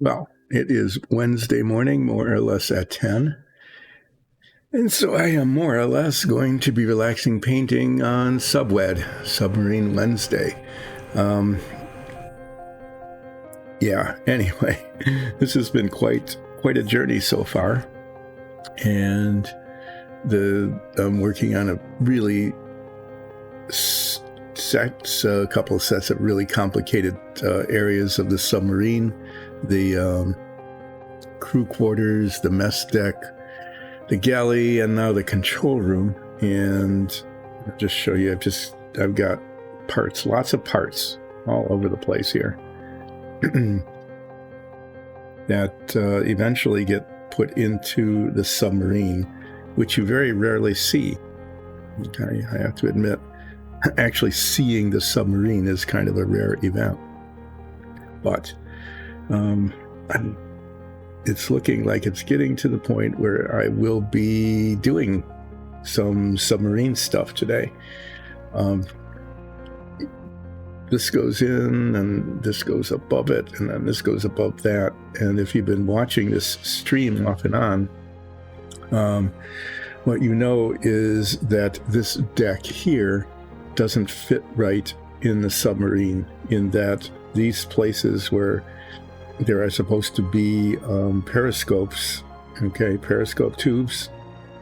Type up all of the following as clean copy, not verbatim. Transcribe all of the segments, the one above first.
Well, it is Wednesday morning, more or less at 10. And so I am more or less going to be relaxing painting on Submarine Wednesday. Anyway, this has been quite a journey so far. And I'm working on a really a couple of sets of really complicated areas of the submarine. The crew quarters, the mess deck, the galley, and now the control room. And I'll just show you, I've got parts, lots of parts all over the place here that eventually get put into the submarine, which you very rarely see. Okay, I have to admit, actually seeing the submarine is kind of a rare event. But it's looking like it's getting to the point where I will be doing some submarine stuff today. This goes in, and this goes above it, and then this goes above that. And if you've been watching this stream off and on, what you know is that this deck here doesn't fit right in the submarine, in that these places where there are supposed to be periscopes, okay, periscope tubes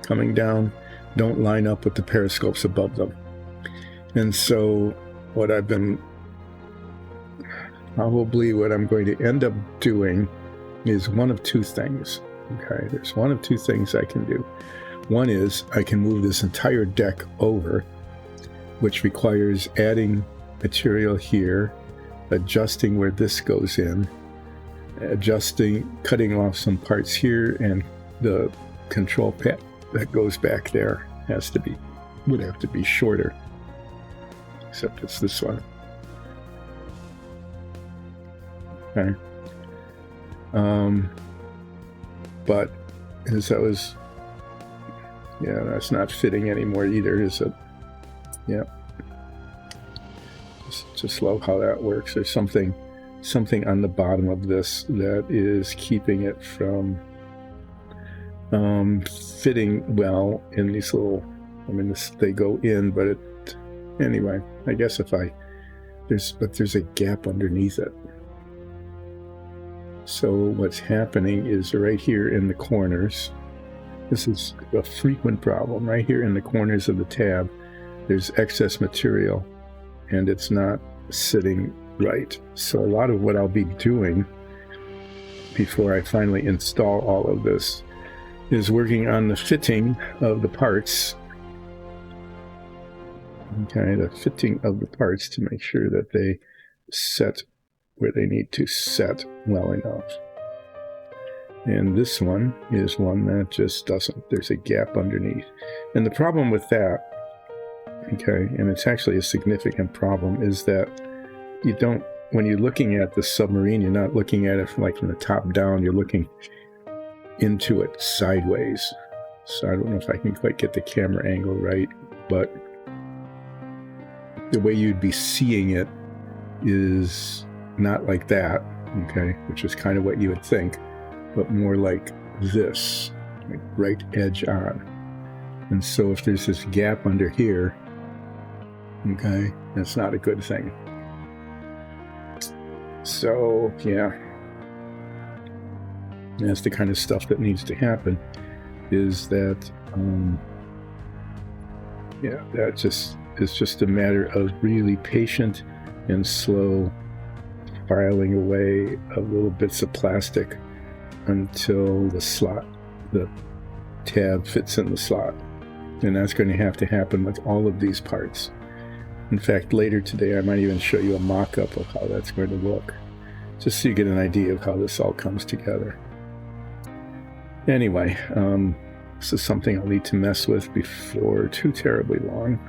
coming down, don't line up with the periscopes above them. And so what I'm going to end up doing is one of two things. Okay, there's one of two things I can do. One is I can move this entire deck over, which requires adding material here, adjusting where this goes in, cutting off some parts here, and the control pad that goes back there would have to be shorter, except it's this one. Okay. But as that's not fitting anymore either, is it? Yeah. Just love how that works. There's something on the bottom of this that is keeping it from fitting well in these little, they go in, but anyway, I guess there's a gap underneath it. So what's happening is right here in the corners, this is a frequent problem, right here in the corners of the tab, there's excess material and it's not sitting right. So a lot of what I'll be doing before I finally install all of this is working on the fitting of the parts. Okay, the fitting of the parts to make sure that they set where they need to set well enough. And this one is one that just doesn't. There's a gap underneath. And the problem with that, okay, and it's actually a significant problem, is that when you're looking at the submarine, you're not looking at it from the top down, you're looking into it sideways. So I don't know if I can quite get the camera angle right, but the way you'd be seeing it is not like that, okay, which is kind of what you would think, but more like this, like right edge on. And so if there's this gap under here, okay, that's not a good thing. So yeah, that's the kind of stuff that needs to happen, is that that just is just a matter of really patient and slow filing away of little bits of plastic until the tab fits in the slot. And that's going to happen with all of these parts. In fact, later today I might even show you a mock-up of how that's going to look, just so you get an idea of how this all comes together. Anyway, this is something I'll need to mess with before too terribly long.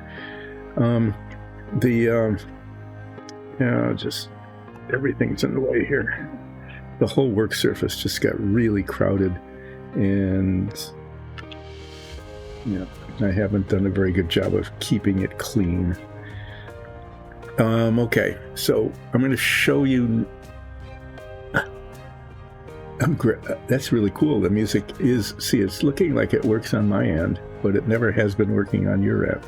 Just everything's in the way here. The whole work surface just got really crowded, and I haven't done a very good job of keeping it clean. Okay, so I'm going to show you That's really cool. The music is, see, it's looking like it works on my end, but it never has been working on your end.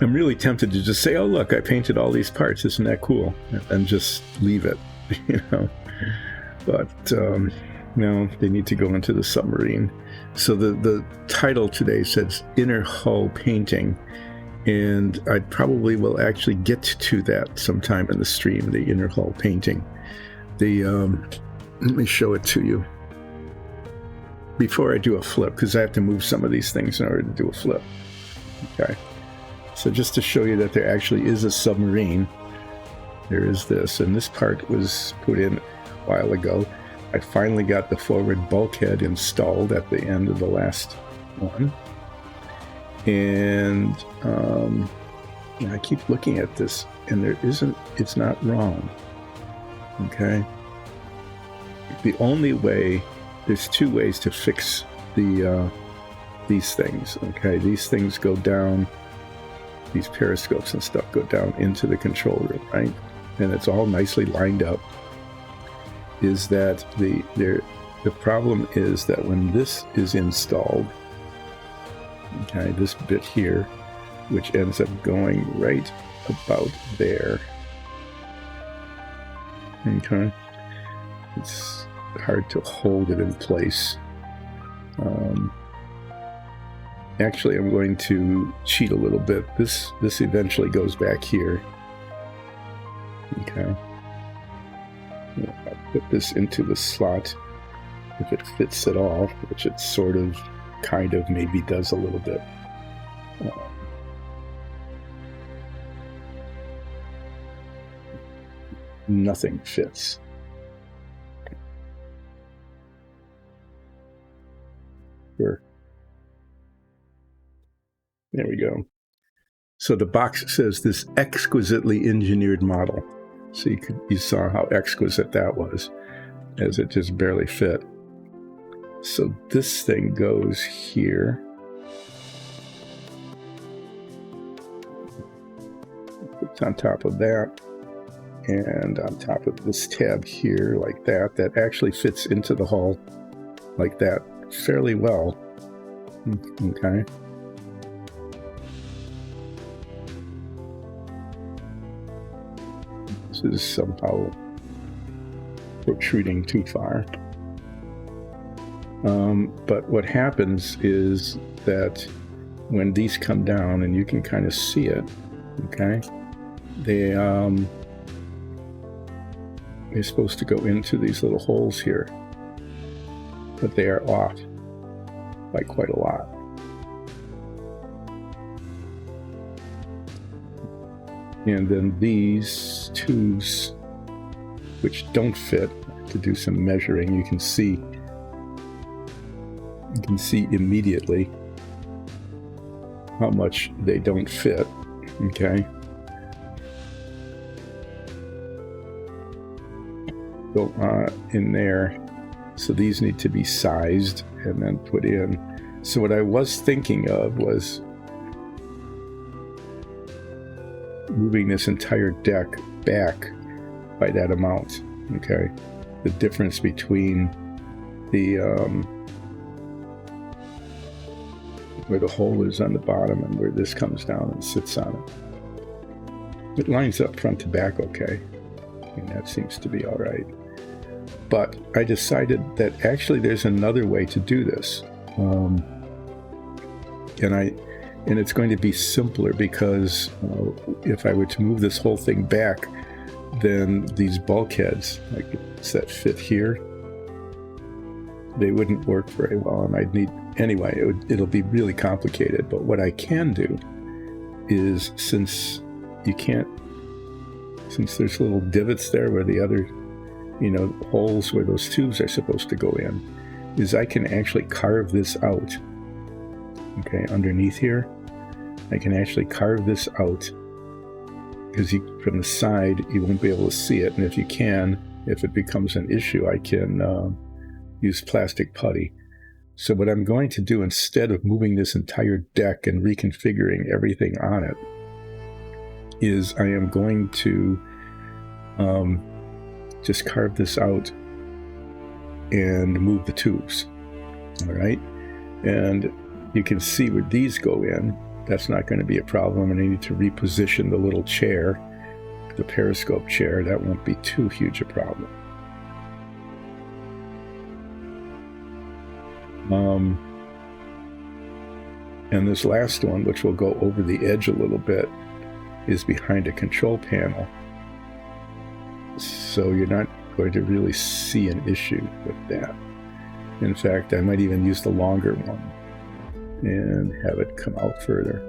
I'm really tempted to just say, oh, look, I painted all these parts. Isn't that cool? And just leave it, you know. But no, they need to go into the submarine. So the title today says Inner Hull Painting. And I probably will actually get to that sometime in the stream, the inner hull painting. Let me show it to you before I do a flip, because I have to move some of these things in order to do a flip. Okay. So just to show you that there actually is a submarine, there is this, and this part was put in a while ago. I finally got the forward bulkhead installed at the end of the last one. And I keep looking at this, and it's not wrong. Okay. The only way, there's two ways to fix these things. Okay, these things go down, these periscopes and stuff go down into the control room, right? And it's all nicely lined up. Is that the problem is that when this is installed, okay, this bit here, which ends up going right about there. Okay, it's hard to hold it in place. Actually, I'm going to cheat a little bit. This eventually goes back here. Okay, I'll put this into the slot if it fits at all, which it sort of, kind of, maybe does a little bit. Nothing fits. Sure. There we go. So the box says this exquisitely engineered model. So you saw how exquisite that was, as it just barely fit. So this thing goes here. It's on top of that. And on top of this tab here, like that. That actually fits into the hull like that fairly well. Okay. This is somehow protruding too far. But what happens is that when these come down, and you can kind of see it, okay, they're supposed to go into these little holes here, but they are off by quite a lot. And then these tubes, which don't fit, to do some measuring, you can see immediately how much they don't fit. Okay. Go in there. So these need to be sized and then put in. So what I was thinking of was moving this entire deck back by that amount. Okay. The difference between the where the hole is on the bottom and where this comes down and sits on it. It lines up front to back okay, and that seems to be all right. But I decided that actually there's another way to do this, and it's going to be simpler, because if I were to move this whole thing back, then these bulkheads, like it's that fit here, they wouldn't work very well, and I'd need, anyway, it'll be really complicated. But what I can do is, since there's little divots there where the other, holes where those tubes are supposed to go in, is I can actually carve this out. Okay, underneath here, I can actually carve this out, because from the side you won't be able to see it, and if it becomes an issue, I can use plastic putty. So what I'm going to do, instead of moving this entire deck and reconfiguring everything on it, is I am going to just carve this out and move the tubes. All right, and you can see where these go in. That's not going to be a problem, and I need to reposition the little chair, the periscope chair. That won't be too huge a problem. And this last one, which will go over the edge a little bit, is behind a control panel. So you're not going to really see an issue with that. In fact, I might even use the longer one and have it come out further.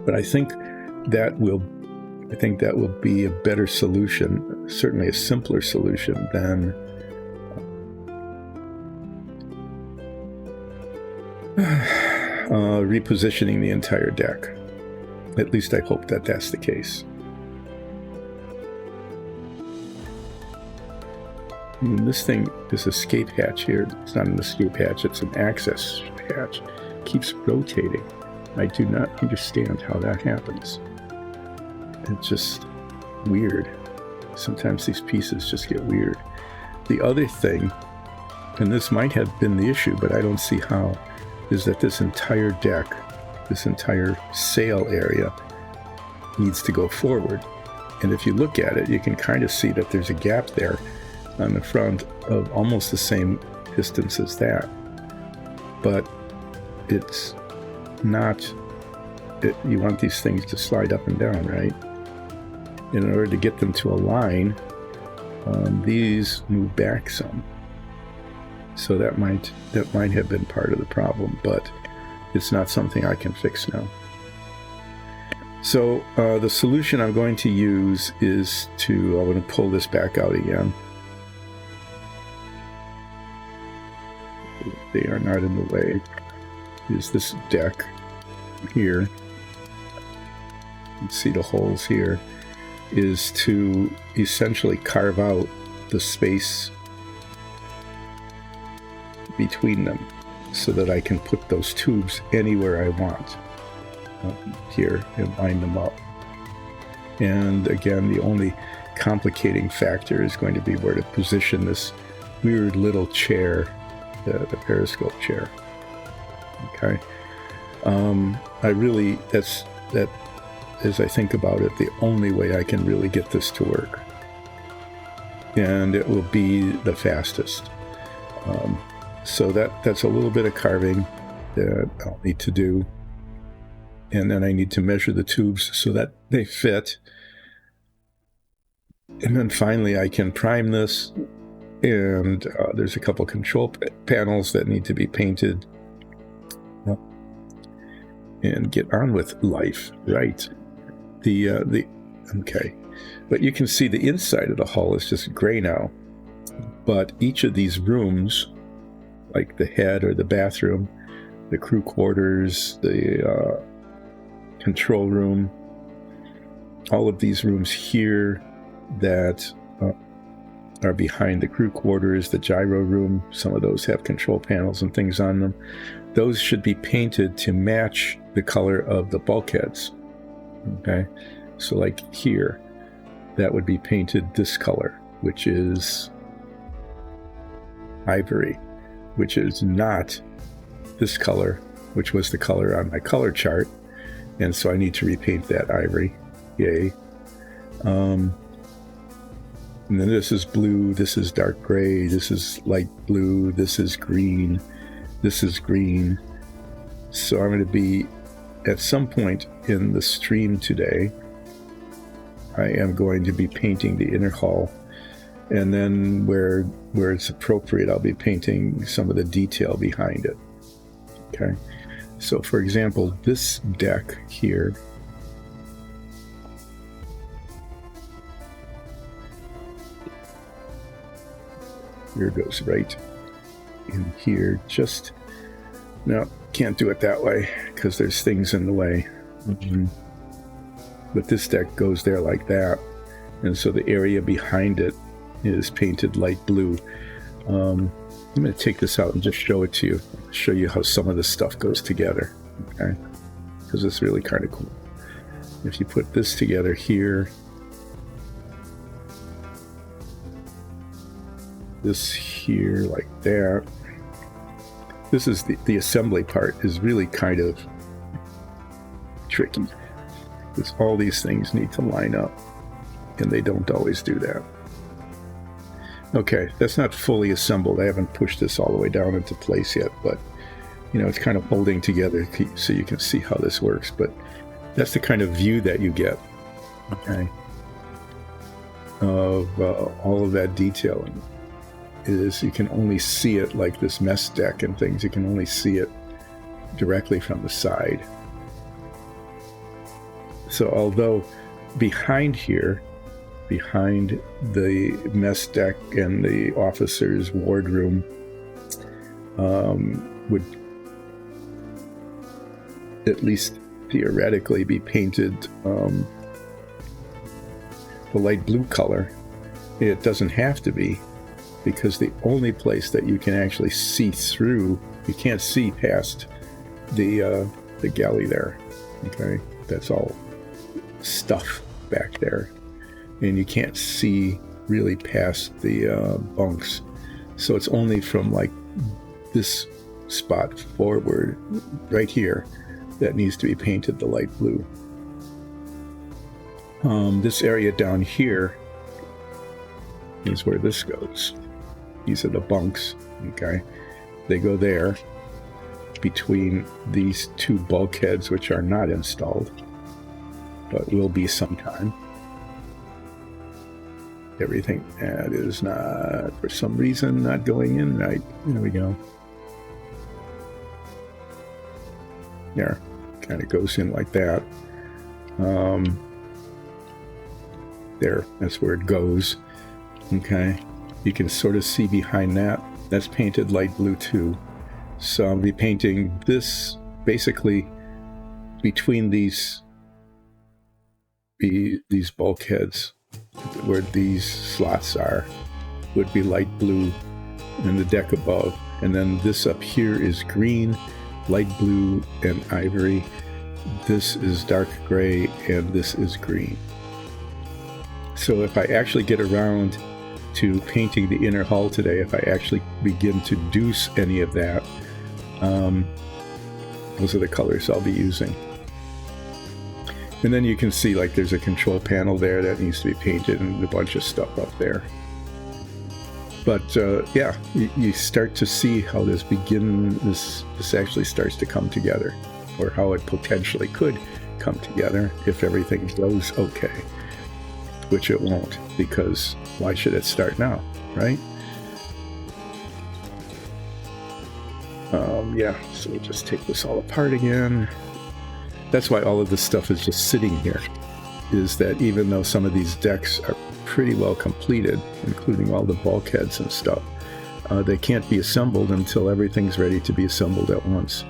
But I think that will be a better solution, certainly a simpler solution than repositioning the entire deck. At least I hope that that's the case. And this thing, this escape hatch here, it's not an escape hatch, it's an access hatch. It keeps rotating. I do not understand how that happens. It's just weird. Sometimes these pieces just get weird. The other thing, and this might have been the issue, but I don't see how, is that this entire deck, this entire sail area, needs to go forward. And if you look at it, you can kind of see that there's a gap there on the front of almost the same distance as that. But it's not, you want these things to slide up and down, right? And in order to get them to align, these move back some. So that might have been part of the problem, but it's not something I can fix now. So the solution I'm going to use is I'm going to pull this back out again. They are not in the way. Is this deck here? You can see the holes here. Is to essentially carve out the space between them so that I can put those tubes anywhere I want here and line them up. And again, the only complicating factor is going to be where to position this weird little chair, the periscope chair. Okay. As I think about it, the only way I can really get this to work. And it will be the fastest. So that's a little bit of carving that I'll need to do. And then I need to measure the tubes so that they fit. And then finally I can prime this. And there's a couple control panels that need to be painted. And get on with life, right? Okay. But you can see the inside of the hull is just gray now. But each of these rooms, like the head or the bathroom, the crew quarters, the control room, all of these rooms here that are behind the crew quarters, the gyro room, some of those have control panels and things on them. Those should be painted to match the color of the bulkheads. Okay, so like here, that would be painted this color, which is ivory, which is not this color, which was the color on my color chart. And so I need to repaint that ivory. Yay. And then this is blue, this is dark gray, this is light blue, this is green, this is green. So I'm going to be, at some point in the stream today, I am going to be painting the inner hull. And then where it's appropriate, I'll be painting some of the detail behind it. Okay. So for example, this deck here, here goes right in here. Just, no, can't do it that way because there's things in the way. But this deck goes there like that. And so the area behind it is painted light blue. I'm going to take this out and just show it to you. Show you how some of this stuff goes together. Okay? Because it's really kind of cool. If you put this together here, this here like that. This is the assembly part is really kind of tricky, because all these things need to line up, and they don't always do that. Okay, that's not fully assembled. I haven't pushed this all the way down into place yet, but you know, it's kind of holding together so you can see how this works. But that's the kind of view that you get, okay, of all of that detailing. Is you can only see it like this mess deck and things. You can only see it directly from the side. So although behind here, behind the mess deck and the officer's wardroom would at least theoretically be painted the light blue color, it doesn't have to be, because the only place that you can actually see through, you can't see past the galley there, okay? That's all stuff back there, and you can't see really past the bunks. So it's only from like this spot forward, right here, that needs to be painted the light blue. This area down here is where this goes. These are the bunks, okay? They go there between these two bulkheads, which are not installed, but will be sometime. Everything that is not, for some reason, not going in right. There we go. There, kind of goes in like that. There, that's where it goes. Okay, you can sort of see behind that. That's painted light blue too. So I'll be painting this basically between these bulkheads, where these slots are, would be light blue, and the deck above. And then this up here is green, light blue, and ivory. This is dark gray, and this is green. So if I actually get around to painting the inner hull today, if I actually begin to do any of that, those are the colors I'll be using. And then you can see, like, there's a control panel there that needs to be painted, and a bunch of stuff up there. But yeah, you start to see how this actually starts to come together, or how it potentially could come together if everything goes okay, which it won't, because why should it start now, right? Yeah, so we'll just take this all apart again. That's why all of this stuff is just sitting here, is that even though some of these decks are pretty well completed, including all the bulkheads and stuff, they can't be assembled until everything's ready to be assembled at once.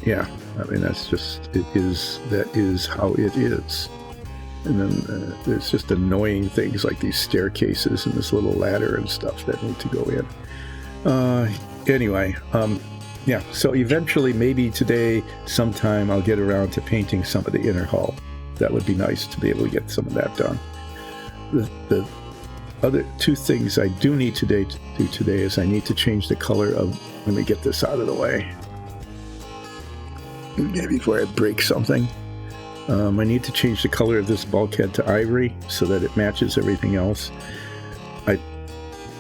Yeah, I mean, that is how it is. And then there's just annoying things like these staircases and this little ladder and stuff that need to go in. Anyway, yeah, so eventually, maybe today, sometime, I'll get around to painting some of the inner hull. That would be nice to be able to get some of that done. The other two things I do need to do today is I need to change the color of, let me get this out of the way before I break something. I need to change the color of this bulkhead to ivory so that it matches everything else. I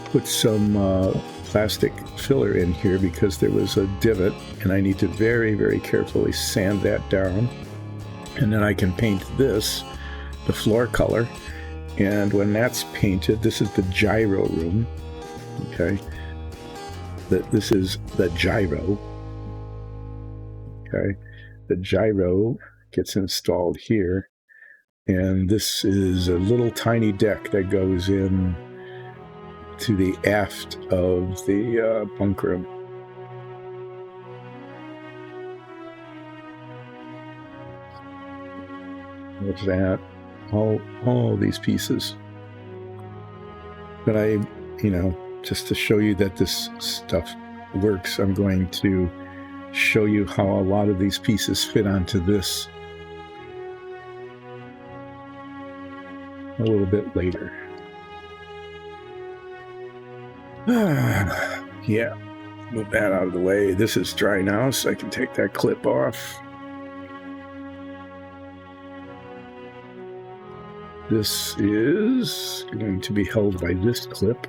put some plastic filler in here because there was a divot, and I need to very, very carefully sand that down. And then I can paint this, the floor color. And when that's painted, this is the gyro room. Okay. This is the gyro. Okay. The gyro gets installed here. And this is a little tiny deck that goes in to the aft of the bunk room. There's that. All these pieces. But just to show you that this stuff works, I'm going to show you how a lot of these pieces fit onto this a little bit later. Yeah, move that out of the way. This is dry now, so I can take that clip off. This is going to be held by this clip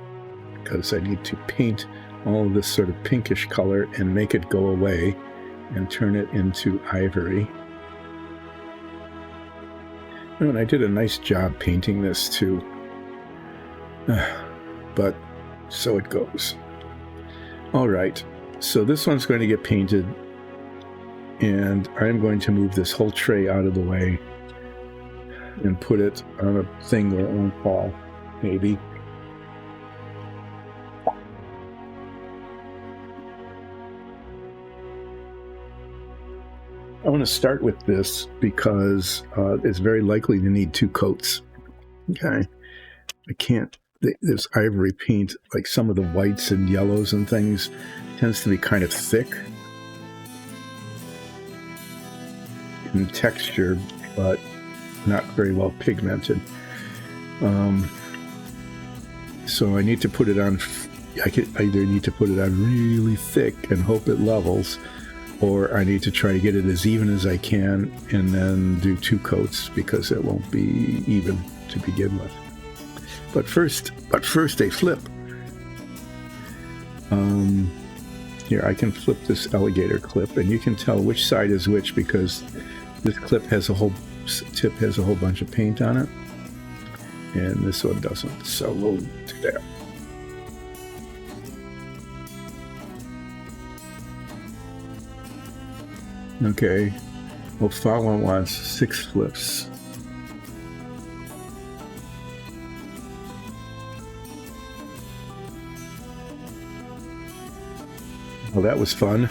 because I need to paint all of this sort of pinkish color and make it go away and turn it into ivory. Oh, and I did a nice job painting this too. But so it goes. All right, so this one's going to get painted, and I'm going to move this whole tray out of the way and put it on a thing where it won't fall, maybe. I want to start with this because it's very likely to need 2 coats. Okay, I can't. This ivory paint, like some of the whites and yellows and things, tends to be kind of thick in texture, but not very well pigmented. So I need to put it on. I either need to put it on really thick and hope it levels, or I need to try to get it as even as I can and then do 2 coats because it won't be even to begin with. But first a flip. Here, I can flip this alligator clip, and you can tell which side is which because this clip has a whole tip has a whole bunch of paint on it, and this one doesn't. So we'll do that. Okay, well, follow wants 6 flips. Well, that was fun.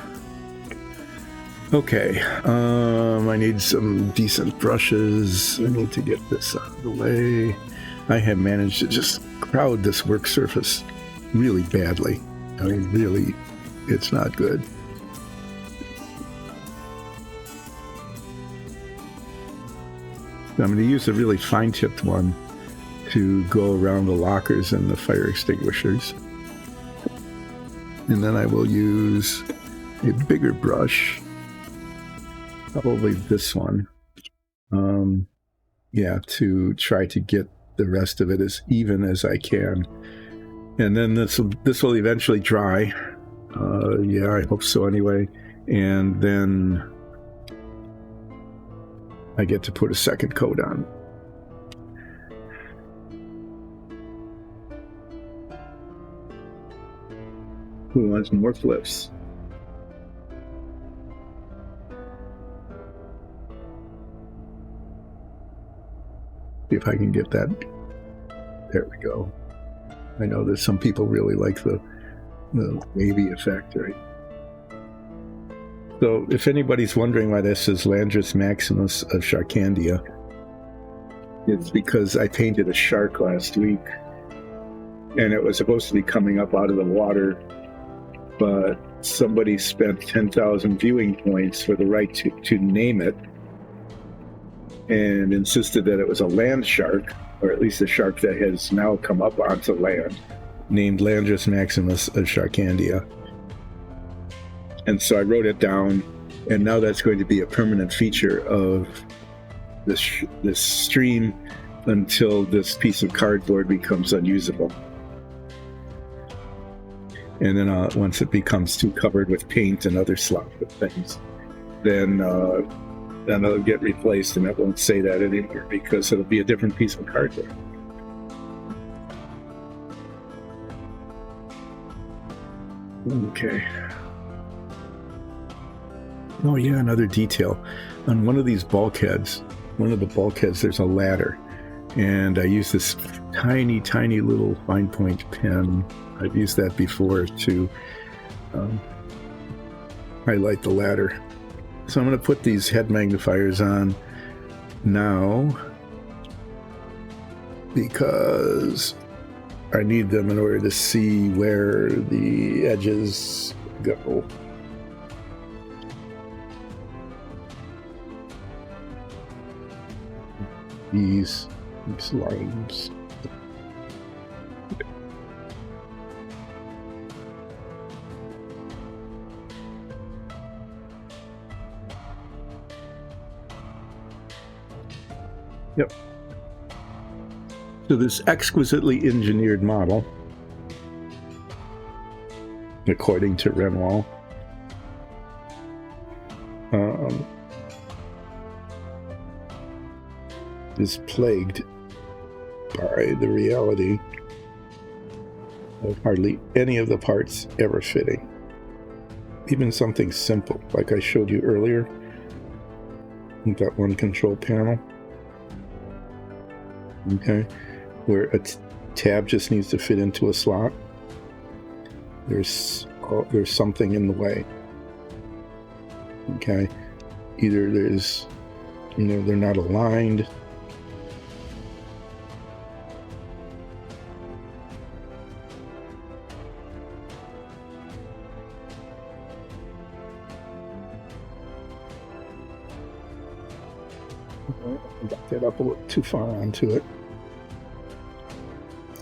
Okay, I need some decent brushes. I need to get this out of the way. I have managed to just crowd this work surface really badly. I mean, really, it's not good. I'm going to use a really fine-tipped one to go around the lockers and the fire extinguishers. And then I will use a bigger brush, probably this one, to try to get the rest of it as even as I can. And then this will eventually dry. Yeah, I hope so anyway. And then I get to put a second coat on. Who wants more flips? See if I can get that. There we go. I know that some people really like the wavy effect, right? So if anybody's wondering why this is Landris maximus of Sharkandia, it's because I painted a shark last week, and it was supposed to be coming up out of the water, but somebody spent 10,000 viewing points for the right to name it and insisted that it was a land shark, or at least a shark that has now come up onto land, named Landris maximus of Sharkandia. And so I wrote it down, and now that's going to be a permanent feature of this stream until this piece of cardboard becomes unusable. And then once it becomes too covered with paint and other sloppy things, then it'll get replaced, and it won't say that anymore because it'll be a different piece of cardboard. Okay. Oh yeah, another detail. On one of these bulkheads, there's a ladder, and I use this tiny, tiny little fine point pen. I've used that before to highlight the ladder. So I'm going to put these head magnifiers on now because I need them in order to see where the edges go. These lines. Yep. So this exquisitely engineered model, according to Renoir, is plagued by the reality of hardly any of the parts ever fitting. Even something simple, like I showed you earlier, that one control panel, okay, where a tab just needs to fit into a slot. There's something in the way. Okay, either there's, they're not aligned. I got that up a little too far onto it.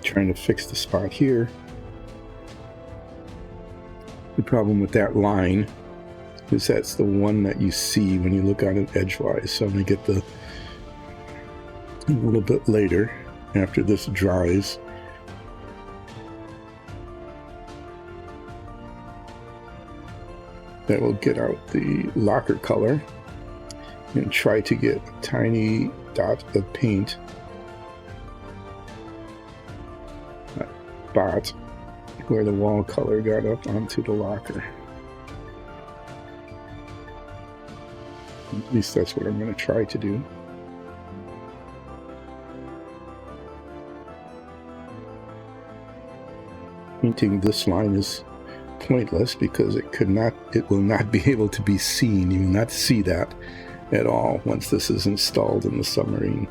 Trying to fix the spot here. The problem with that line is that's the one that you see when you look on it edgewise. So I'm going to get a little bit later, after this dries, that will get out the lacquer color and try to get a tiny dot of paint, spot where the wall color got up onto the lacquer. At least that's what I'm going to try to do. Painting this line is pointless because it will not be able to be seen. You will not see that at all once this is installed in the submarine.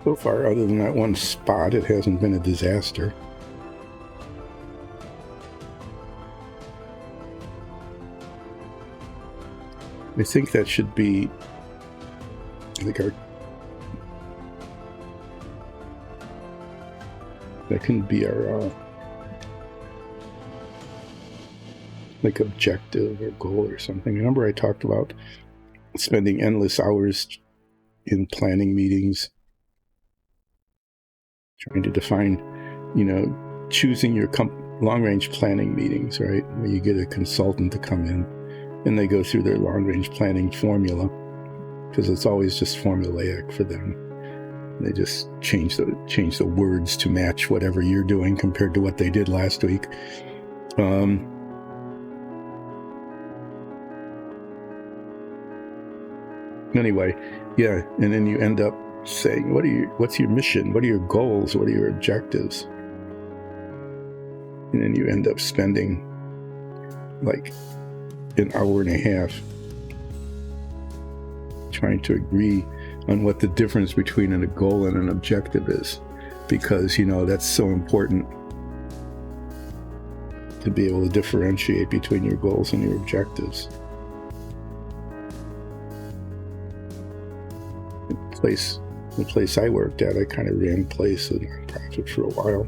So far, other than that one spot, it hasn't been a disaster. I think that should be, that can be our objective or goal or something. Remember I talked about spending endless hours in planning meetings, trying to define, choosing your long-range planning meetings, right? Where you get a consultant to come in and they go through their long-range planning formula, because it's always just formulaic for them. They just change the words to match whatever you're doing compared to what they did last week. Anyway, yeah, and then you end up saying, what's your mission? What are your goals? What are your objectives? And then you end up spending like an hour and a half trying to agree on what the difference between a goal and an objective is, because that's so important to be able to differentiate between your goals and your objectives. The place I worked at, I kind of ran place a nonprofit for a while.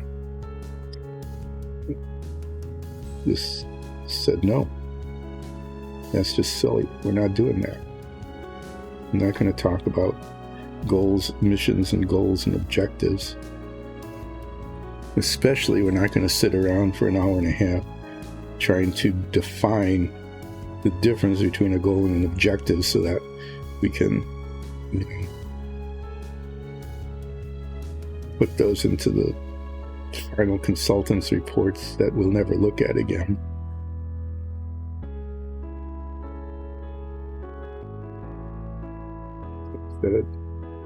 Just said no. That's just silly. We're not doing that. I'm not going to talk about goals, missions, and goals and objectives. Especially, we're not going to sit around for an hour and a half trying to define the difference between a goal and an objective so that we can put those into the final consultants' reports that we'll never look at again.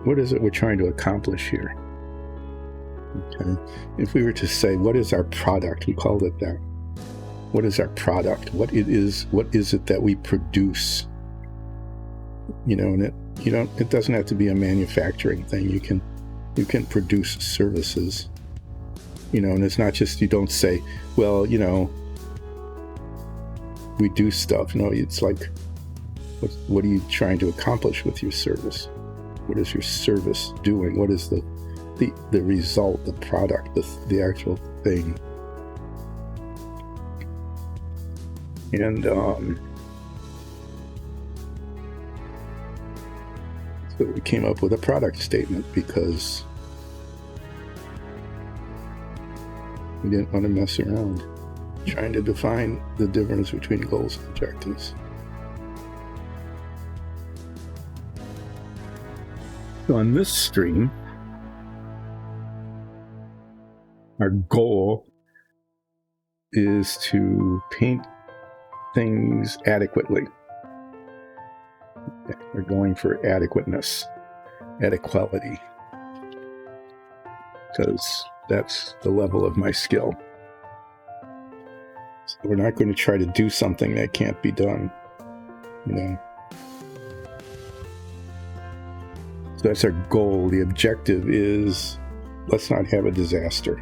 What is it we're trying to accomplish here? Okay. If we were to say, what is our product? We called it that. What is our product? What is it that we produce? And it doesn't have to be a manufacturing thing. You can produce services. And it's not just, you don't say, well, we do stuff. No, it's like, what are you trying to accomplish with your service? What is your service doing? What is the result, the product, the actual thing? And so we came up with a product statement because we didn't want to mess around trying to define the difference between goals and objectives. So on this stream, our goal is to paint things adequately. We're going for adequateness, adequality, because that's the level of my skill. So we're not going to try to do something that can't be done, you know. So that's our goal. The objective is, let's not have a disaster.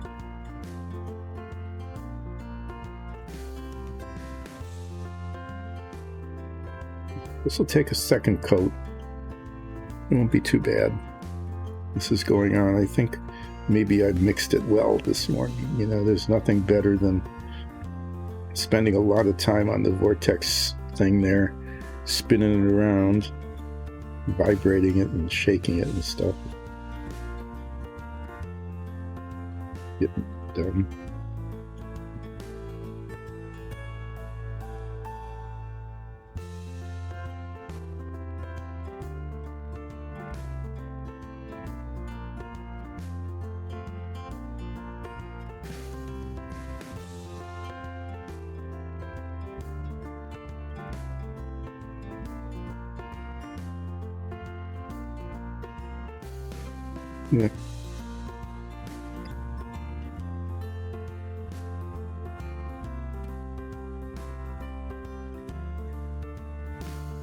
This will take a second coat. It won't be too bad. This is going on. I think maybe I mixed it well this morning. You know, there's nothing better than spending a lot of time on the vortex thing there, spinning it around, vibrating it and shaking it and stuff. Getting it done. Yeah.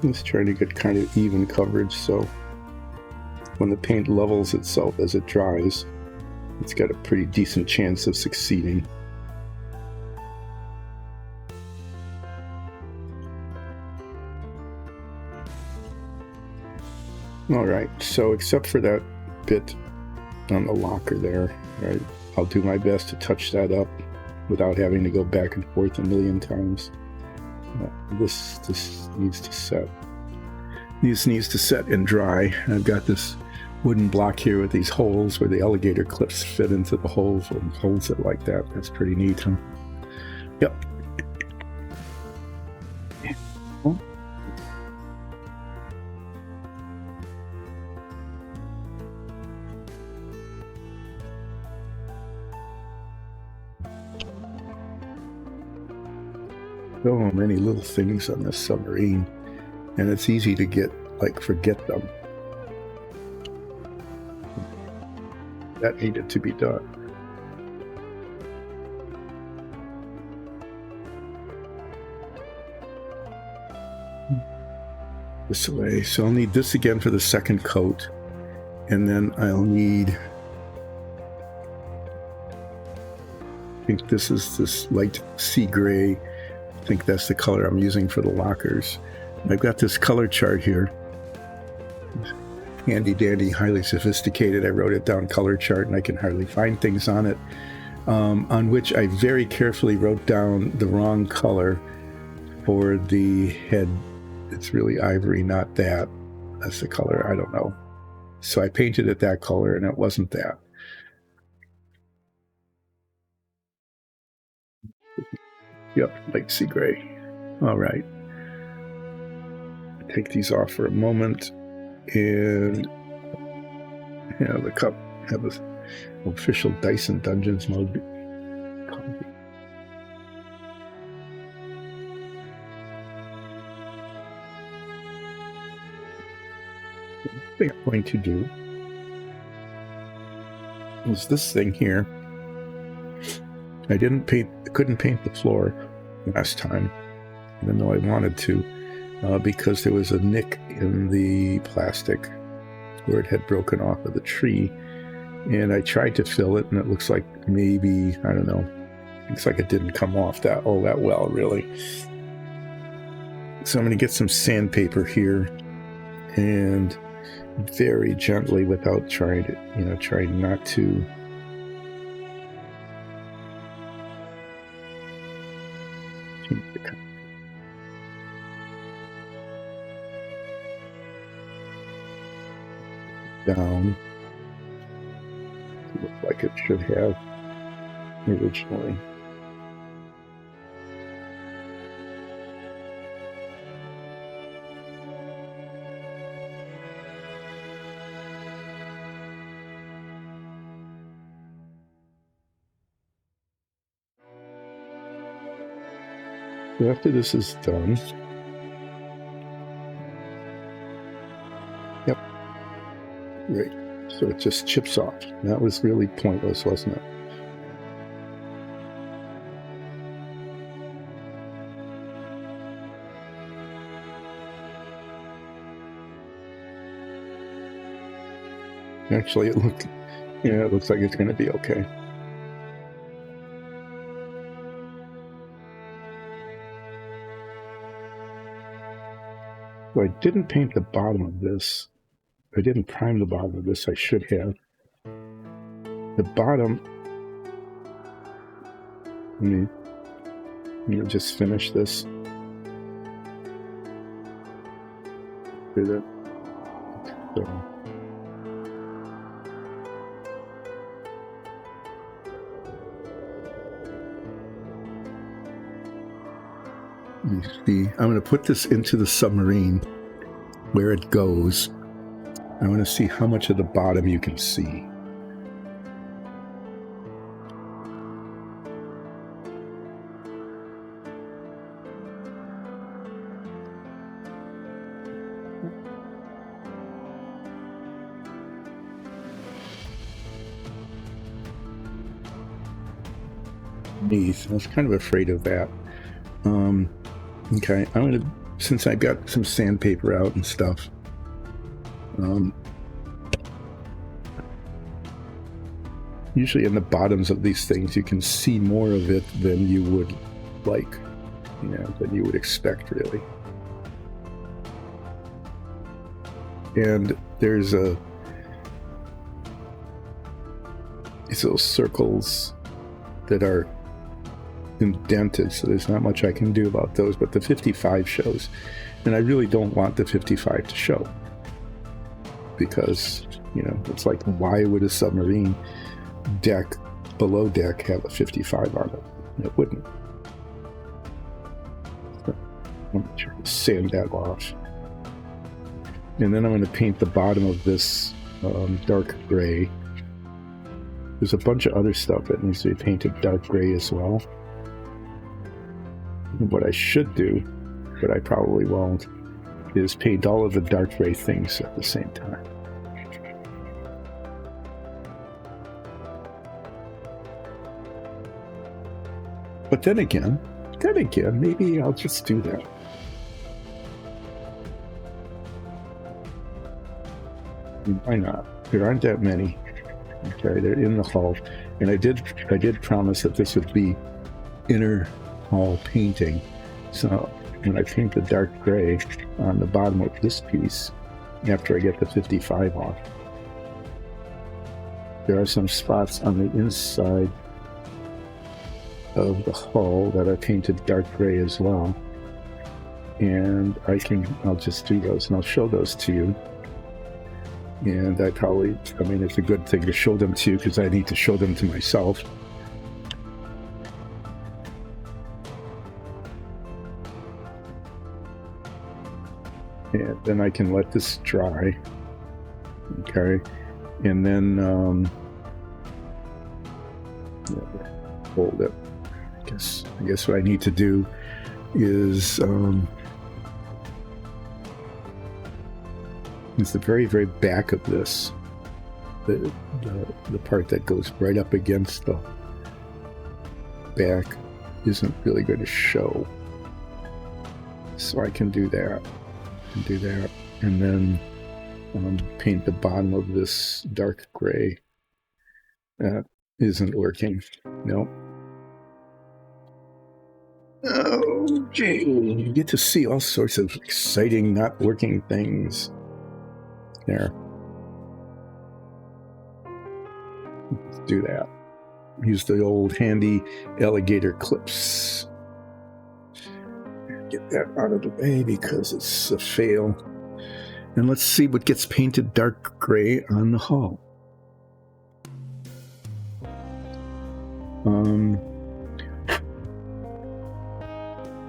Just trying to get kind of even coverage, so when the paint levels itself as it dries, it's got a pretty decent chance of succeeding. All right, so except for that bit on the locker there, right, I'll do my best to touch that up without having to go back and forth a million times. This needs to set. This needs to set and dry. I've got this wooden block here with these holes where the alligator clips fit into the holes and holds it like that. That's pretty neat, huh? Yep. So many little things on this submarine, and it's easy to forget them. That needed to be done. This way, so I'll need this again for the second coat, and then I'll need, I think this is this light sea gray. I think that's the color I'm using for the lockers. I've got this color chart here. Handy dandy, highly sophisticated. I wrote it down, color chart, and I can hardly find things on it, on which I very carefully wrote down the wrong color for the head. It's really ivory, not that. That's the color, I don't know. So I painted it that color, and it wasn't that. Yep, light sea gray. All right. Take these off for a moment, and the cup have an official Dyson Dungeons mode. What I'm going to do is this thing here. I couldn't paint the floor last time, even though I wanted to, because there was a nick in the plastic where it had broken off of the tree, and I tried to fill it, and it looks like maybe, I don't know, looks like it didn't come off that well, really. So I'm going to get some sandpaper here, and very gently without trying to, trying not to change the color. Down to look like it should have originally. So after this is done, yep, right. So it just chips off. That was really pointless, wasn't it? Actually, it looks like it's going to be okay. So I didn't paint the bottom of this. I didn't prime the bottom of this. I should have. The bottom, let me just finish this. Do that. So. You see, I'm going to put this into the submarine where it goes. I want to see how much of the bottom you can see. I was kind of afraid of that. Okay, I'm going to, since I've got some sandpaper out and stuff, usually in the bottoms of these things you can see more of it than you would like, than you would expect, really. And there's these little circles that are indented, so there's not much I can do about those, but the 55 shows, and I really don't want the 55 to show, because it's like, why would a submarine deck below deck have a 55 on it? It wouldn't. So I'm going to sand that off, and then I'm going to paint the bottom of this dark gray. There's a bunch of other stuff that needs to be painted dark gray as well. What I should do, but I probably won't, is paint all of the dark gray things at the same time. But then again, maybe I'll just do that. Why not? There aren't that many. Okay, they're in the hull, and I did promise that this would be inner hull painting. So when I paint the dark gray on the bottom of this piece, after I get the 55 off, there are some spots on the inside of the hull that are painted dark gray as well, and I'll just do those and I'll show those to you. And it's a good thing to show them to you, because I need to show them to myself. And then I can let this dry. Okay. And then hold it. I guess what I need to do is the very, very back of this, the part that goes right up against the back isn't really going to show. So I can do that, and then paint the bottom of this dark gray. That isn't working. Nope. Oh, gee. You get to see all sorts of exciting, not working things. There. Let's do that. Use the old handy alligator clips. Get that out of the way because it's a fail. And let's see what gets painted dark gray on the hull.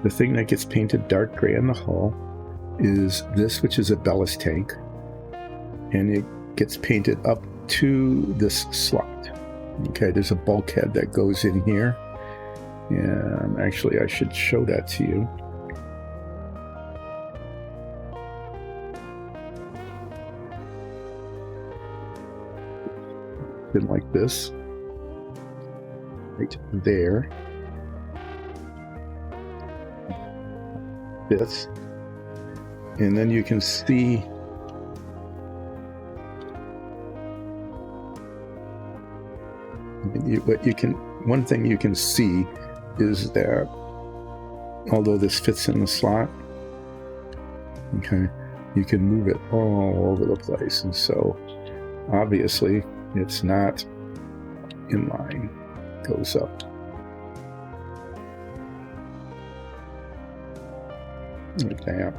The thing that gets painted dark gray on the hull is this, which is a ballast tank. And it gets painted up to this slot. Okay, there's a bulkhead that goes in here. And actually, I should show that to you. Been like this. Right there. This. And then you can see one thing you can see is that although this fits in the slot, okay, you can move it all over the place, and so obviously it's not in line. It goes up. Like that.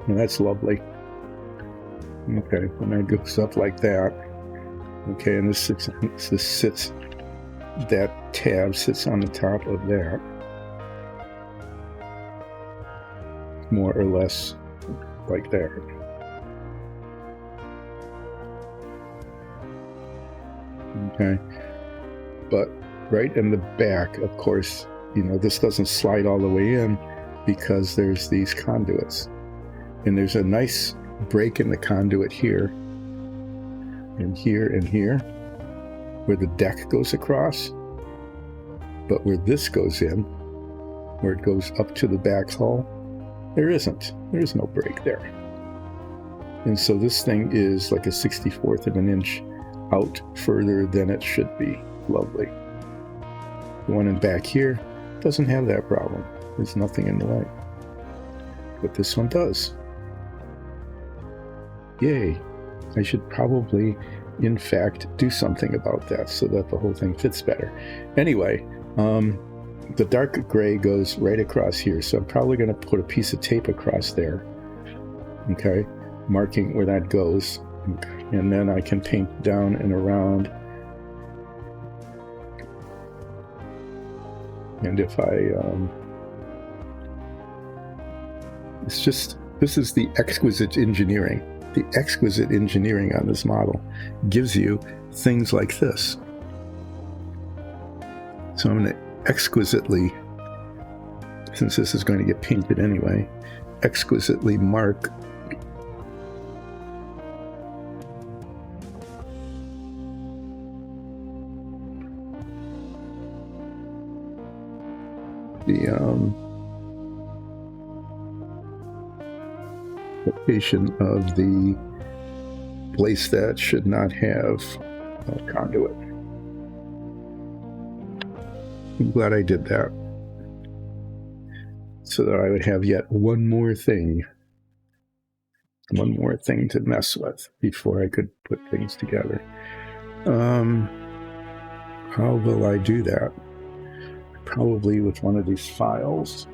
And that's lovely. Okay, when that goes up like that. Okay, and this sits, that tab sits on the top of that. More or less like that. Okay, but right in the back, of course, you know, this doesn't slide all the way in because there's these conduits. And there's a nice break in the conduit here, and here, where the deck goes across. But where this goes in, where it goes up to the back hull, there isn't. There's no break there. And so this thing is like a 64th of an inch out further than it should be. Lovely. The one in back here doesn't have that problem. There's nothing in the way. But this one does. Yay. I should probably, in fact, do something about that so that the whole thing fits better. Anyway, the dark gray goes right across here, so I'm probably going to put a piece of tape across there, okay, marking where that goes, and then I can paint down and around. And if I, this is the exquisite engineering. The exquisite engineering on this model gives you things like this. So I'm going to exquisitely, since this is going to get painted anyway, exquisitely mark the location of the place that should not have a conduit. I'm glad I did that, so that I would have yet one more thing to mess with before I could put things together. How will I do that? Probably with one of these files.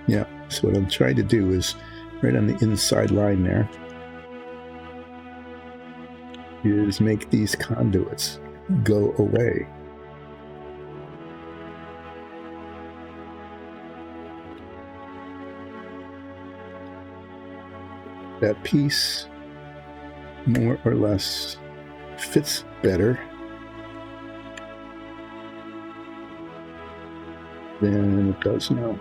Yeah, so what I'm trying to do is right on the inside line there is make these conduits go away. That piece more or less fits better than it does now.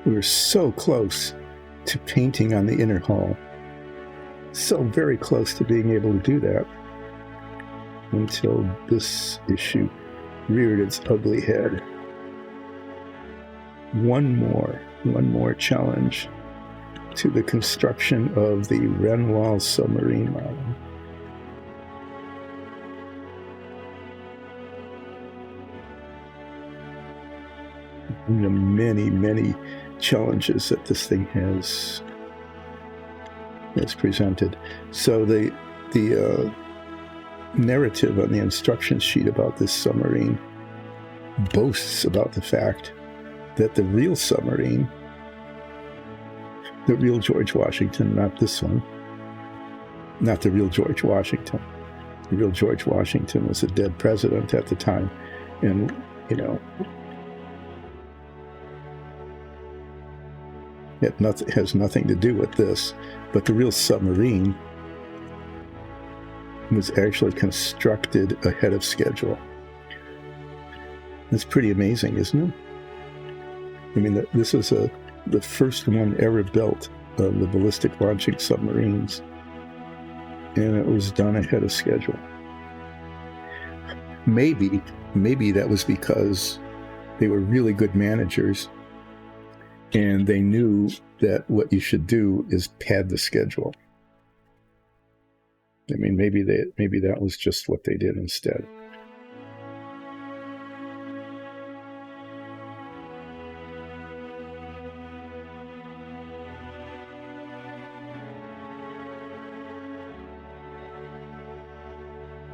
We were so close to painting on the inner hull. So very close to being able to do that until this issue reared its ugly head. one more challenge to the construction of the Renwall submarine model. The many challenges that this thing has presented. So the narrative on the instruction sheet about this submarine boasts about the fact that the real submarine, the real George Washington, not this one, not the real George Washington. The real George Washington was a dead president at the time, and it has nothing to do with this. But the real submarine was actually constructed ahead of schedule. It's pretty amazing, isn't it? I mean, this is the first one ever built of the ballistic launching submarines, and it was done ahead of schedule. Maybe that was because they were really good managers, and they knew that what you should do is pad the schedule. I mean, maybe that was just what they did instead.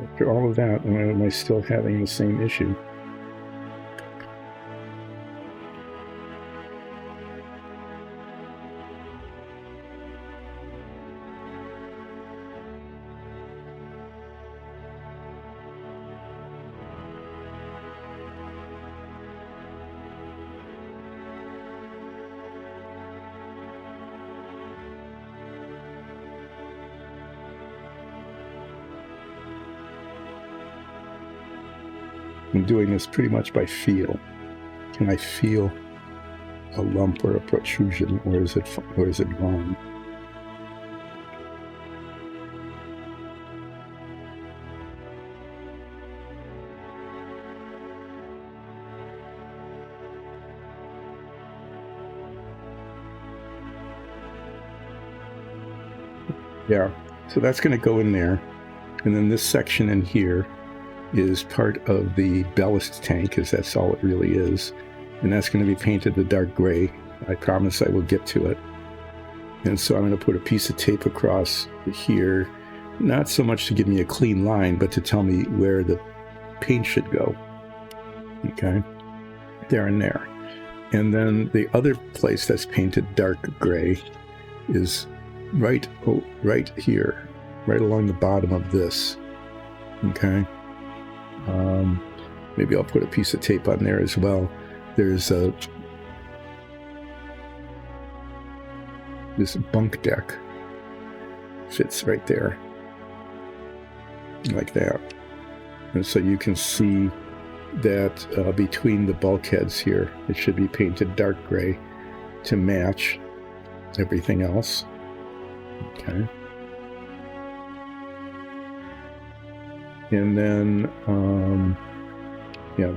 After all of that, why am I still having the same issue? I'm doing this pretty much by feel. Can I feel a lump or a protrusion, or is it gone? Yeah, so that's going to go in there, and then this section in here is part of the ballast tank, because that's all it really is, and that's going to be painted the dark gray. I promise I will get to it. And so I'm going to put a piece of tape across here, not so much to give me a clean line, but to tell me where the paint should go. Okay, there and there. And then the other place that's painted dark gray is right here, right along the bottom of this. Okay. Maybe I'll put a piece of tape on there as well. There's this bunk deck fits right there, like that. And so you can see that between the bulkheads here, it should be painted dark gray to match everything else. Okay. And then,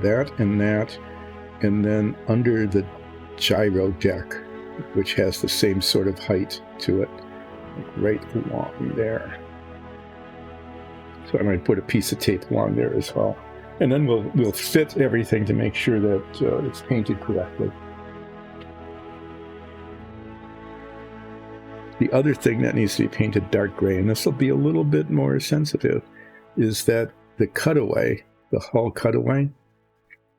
that and that. And then under the gyro deck, which has the same sort of height to it, like right along there. So I might put a piece of tape along there as well. And then we'll fit everything to make sure that it's painted correctly. The other thing that needs to be painted dark gray, and this will be a little bit more sensitive, is that the cutaway, the hull cutaway,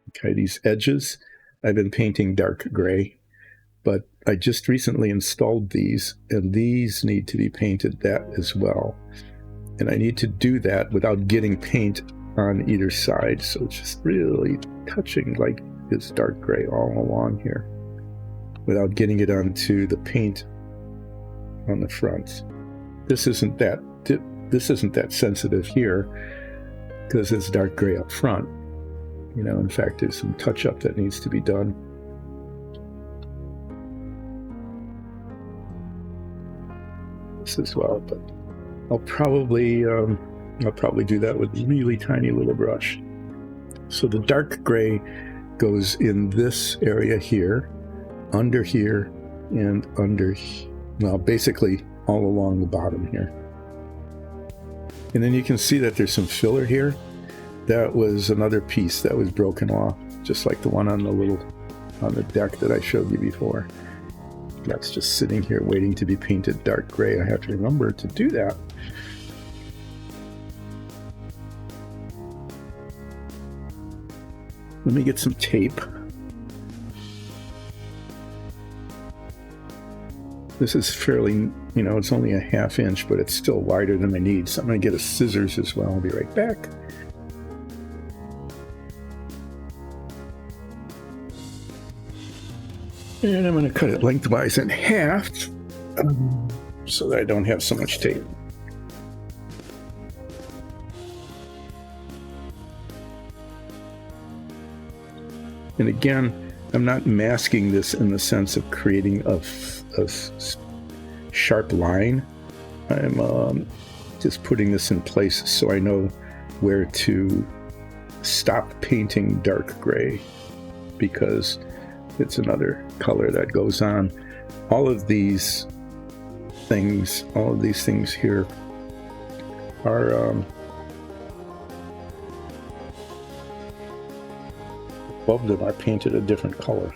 okay, these edges, I've been painting dark gray, but I just recently installed these, and these need to be painted that as well. And I need to do that without getting paint on either side, so it's just really touching like this dark gray all along here, without getting it onto the paint on the front. This isn't that sensitive here, because it's dark gray up front. In fact, there's some touch-up that needs to be done. This as well, but I'll probably do that with a really tiny little brush. So the dark gray goes in this area here, under here and under, well, basically all along the bottom here. And then you can see that there's some filler here. That was another piece that was broken off, just like the one on the deck that I showed you before. That's just sitting here waiting to be painted dark gray. I have to remember to do that. Let me get some tape. This is fairly, it's only a 1/2 inch, but it's still wider than I need. So I'm going to get a scissors as well. I'll be right back. And I'm going to cut it lengthwise in half so that I don't have so much tape. And again, I'm not masking this in the sense of creating a sharp line. I'm just putting this in place so I know where to stop painting dark gray, because it's another color that goes on. All of these things here are above them are painted a different color.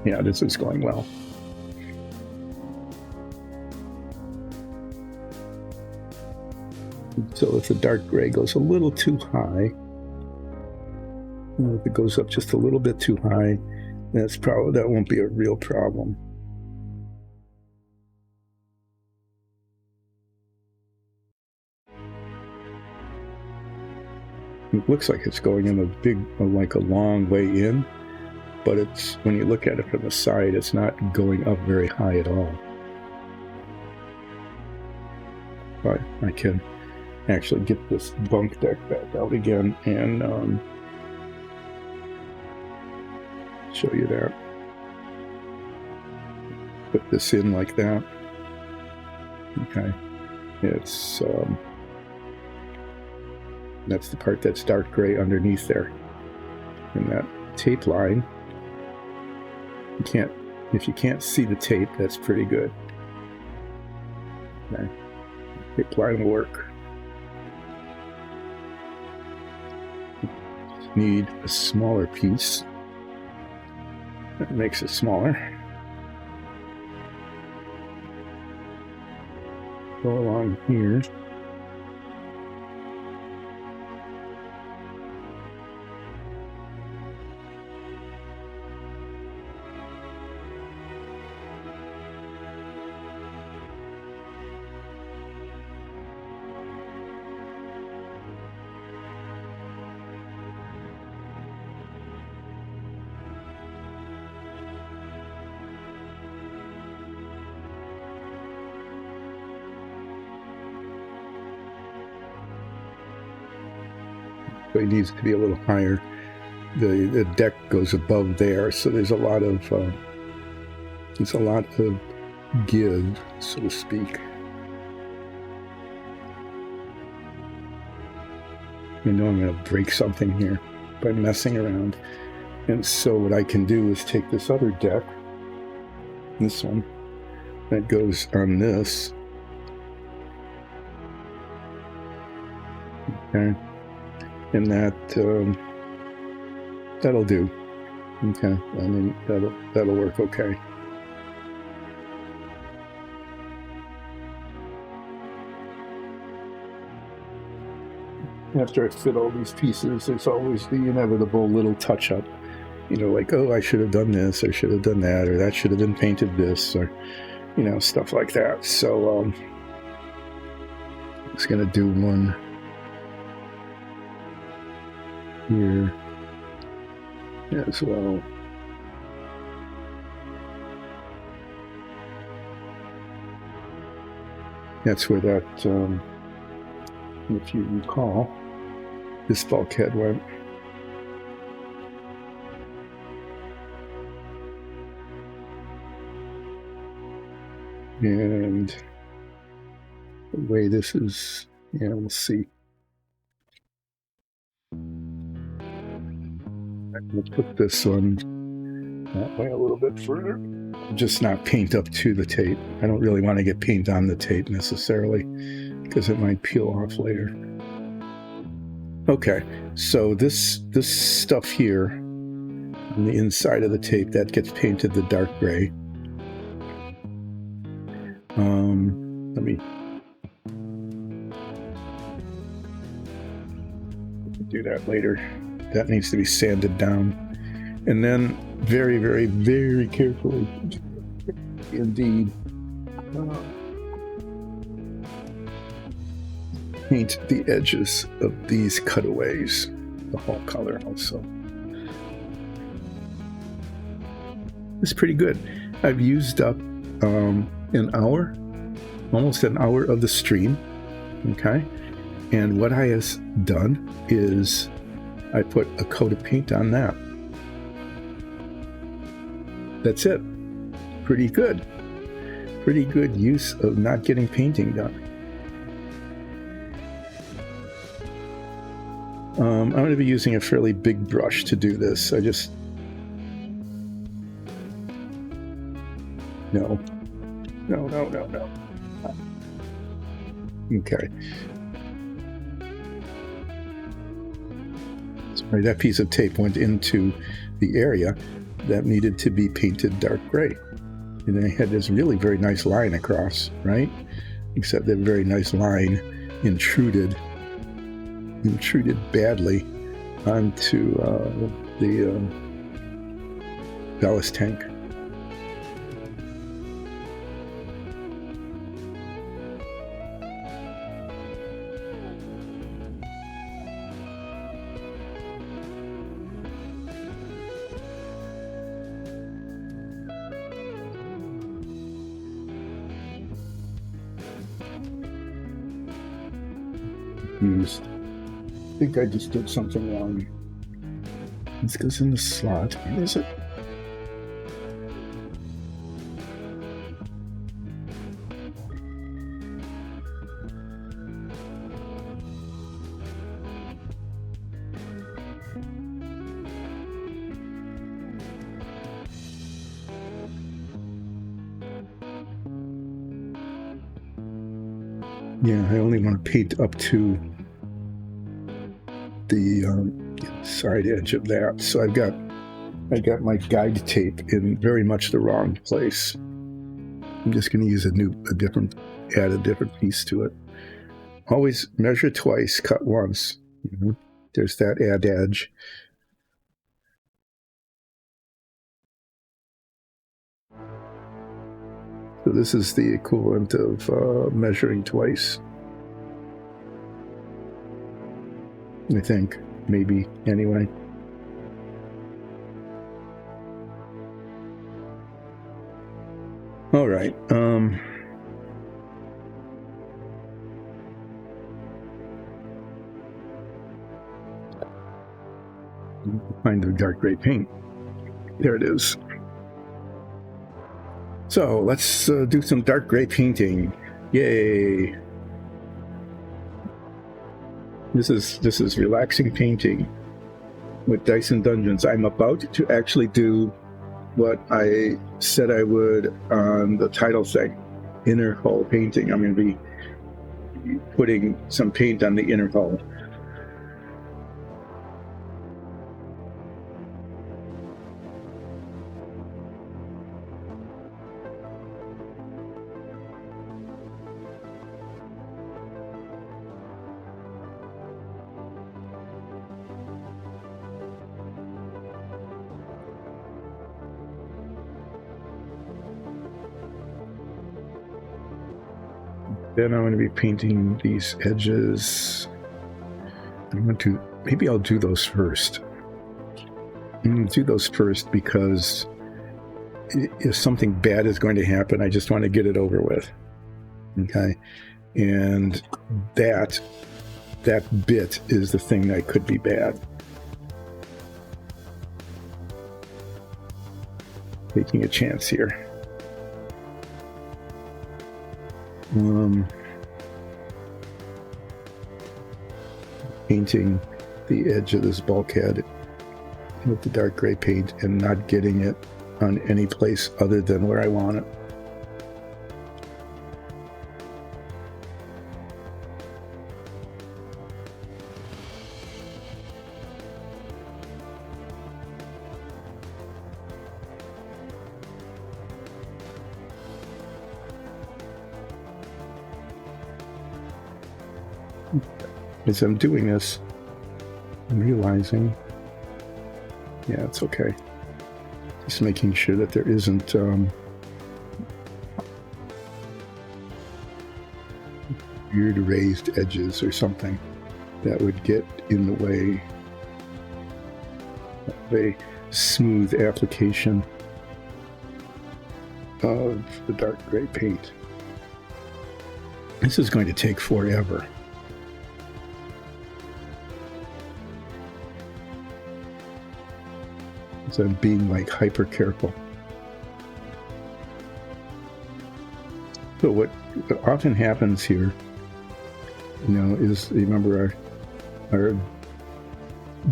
Yeah, this is going well. So if the dark gray goes a little too high, if it goes up just a little bit too high, that won't be a real problem. It looks like it's going in like a long way in, but when you look at it from the side, it's not going up very high at all. But I can actually get this bunk deck back out again and show you that. Put this in like that. Okay, it's that's the part that's dark gray underneath there. And that tape line, if you can't see the tape, that's pretty good. Okay, tape line will work. Just need a smaller piece. That makes it smaller. Go along here. So it needs to be a little higher. The deck goes above there, so there's a lot of give, so to speak. I know I'm going to break something here by messing around, and so what I can do is take this other deck, this one that goes on this. Okay. And that'll do. Okay, I mean that'll work okay. After I fit all these pieces, there's always the inevitable little touch-up. Like, oh, I should have done this, or should have done that, or that should have been painted this, or stuff like that. So I'm just gonna do one here as well. That's where that, if you recall, this bulkhead went. And the way this is, we'll see. Let's put this one that way a little bit further. Just not paint up to the tape. I don't really want to get paint on the tape necessarily because it might peel off later. Okay, so this stuff here on the inside of the tape, that gets painted the dark gray. Let me do that later. That needs to be sanded down. And then very, very, very carefully, indeed, paint the edges of these cutaways, the whole color also. It's pretty good. I've used up an hour, almost an hour of the stream, okay? And what I have done is I put a coat of paint on that. That's it. Pretty good. Pretty good use of not getting painting done. I'm going to be using a fairly big brush to do this. No. Okay. Sorry, that piece of tape went into the area that needed to be painted dark gray. And then I had this really very nice line across, right? Except that very nice line intruded badly onto the ballast tank. I think I just did something wrong. This goes in the slot. Where is it? Yeah, I only want to paint up to the side edge of that. So I got my guide tape in very much the wrong place. I'm just going to use add a different piece to it. Always measure twice, cut once. There's that add edge. So this is the equivalent of measuring twice. I think, maybe, anyway. All right. Find the dark gray paint. There it is. So let's do some dark gray painting. Yay! This is relaxing painting with Dyson Dungeons. I'm about to actually do what I said I would on the title thing, inner hull painting. I'm going to be putting some paint on the inner hull. Then I'm going to be painting these edges. Maybe I'll do those first. I'm going to do those first because if something bad is going to happen, I just want to get it over with. Okay? And that bit is the thing that could be bad. Taking a chance here. Painting the edge of this bulkhead with the dark gray paint and not getting it on any place other than where I want it. As I'm doing this, I'm realizing, yeah, it's okay. Just making sure that there isn't weird raised edges or something that would get in the way of a smooth application of the dark gray paint. This is going to take forever. So I'm being like hyper careful. So what often happens here, is, remember our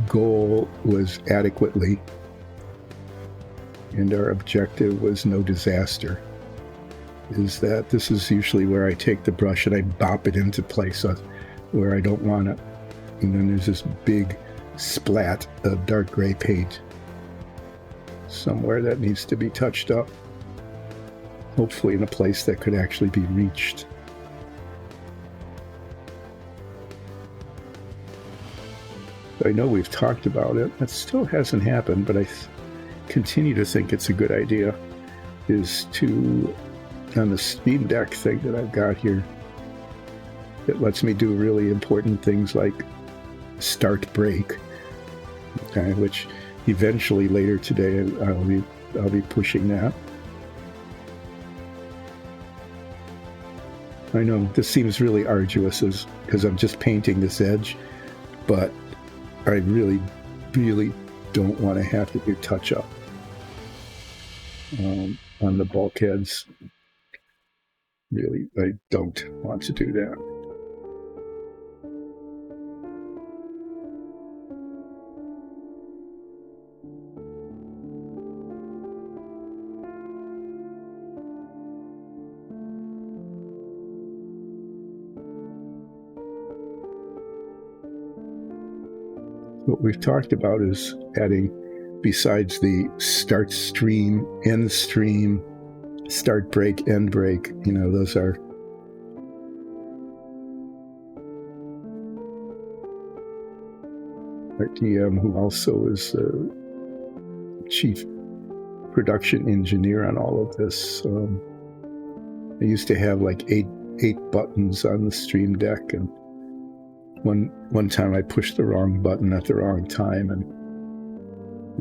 goal was adequately, and our objective was no disaster. Is that this is usually where I take the brush and I bop it into places where I don't want it. And then there's this big splat of dark gray paint somewhere that needs to be touched up, hopefully in a place that could actually be reached. I know we've talked about it. That still hasn't happened, but I continue to think it's a good idea, is to, on the Steam Deck thing that I've got here, it lets me do really important things like start break, okay, which eventually later today I'll be pushing that. I know this seems really arduous because I'm just painting this edge, but I really, really don't want to have to do touch-up on the bulkheads. Really, I don't want to do that. What we've talked about is adding, besides the start stream, end stream, start break, end break, those are our DM, who also is chief production engineer on all of this. I used to have like eight buttons on the Stream Deck, and one time I pushed the wrong button at the wrong time, and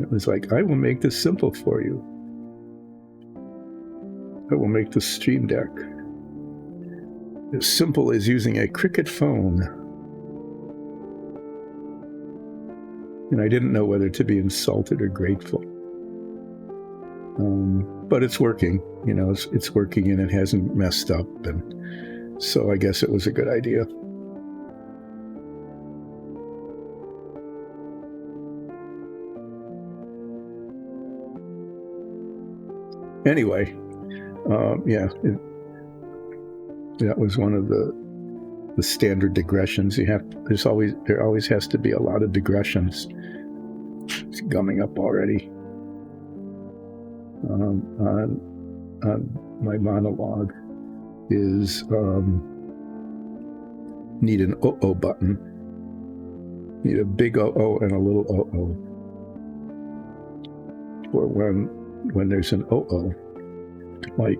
it was like, I will make this simple for you. I will make the Stream Deck as simple as using a Cricket phone. And I didn't know whether to be insulted or grateful. But it's working, it's working, and it hasn't messed up, and so I guess it was a good idea. Anyway, that was one of the standard digressions. There always has to be a lot of digressions. It's gumming up already on my monologue. Is need an O-O button. Need a big O-O and a little O-O. For when there's an O-O, like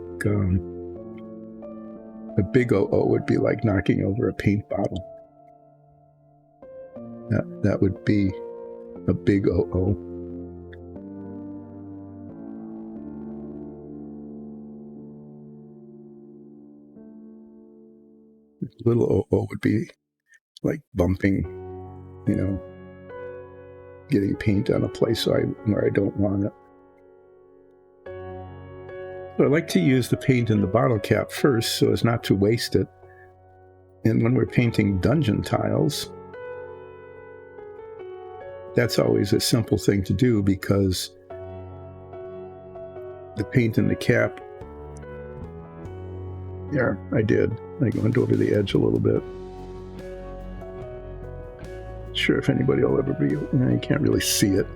a big O-O would be like knocking over a paint bottle. That would be a big O-O. Little O-O would be like bumping, getting paint on a place where I don't want it. But I like to use the paint in the bottle cap first so as not to waste it. And when we're painting dungeon tiles, that's always a simple thing to do because the paint in the cap, yeah, I did. I went over the edge a little bit. Not sure if anybody will ever be, you can't really see it.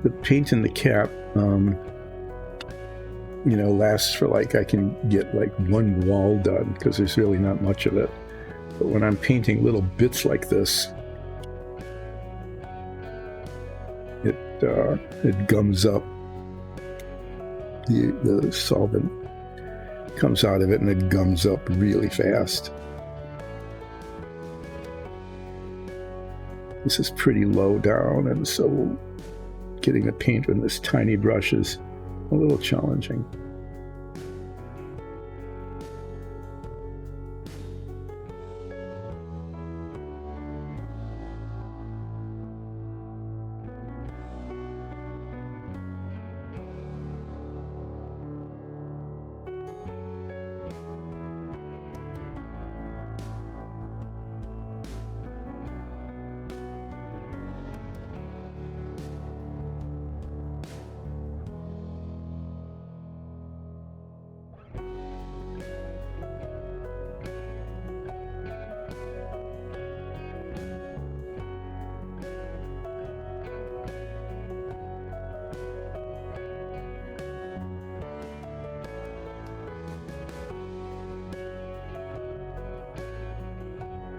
The paint in the cap, lasts for I can get one wall done because there's really not much of it. But when I'm painting little bits like this, it gums up. The solvent comes out of it and it gums up really fast. This is pretty low down, and so getting the paint with this tiny brush is a little challenging.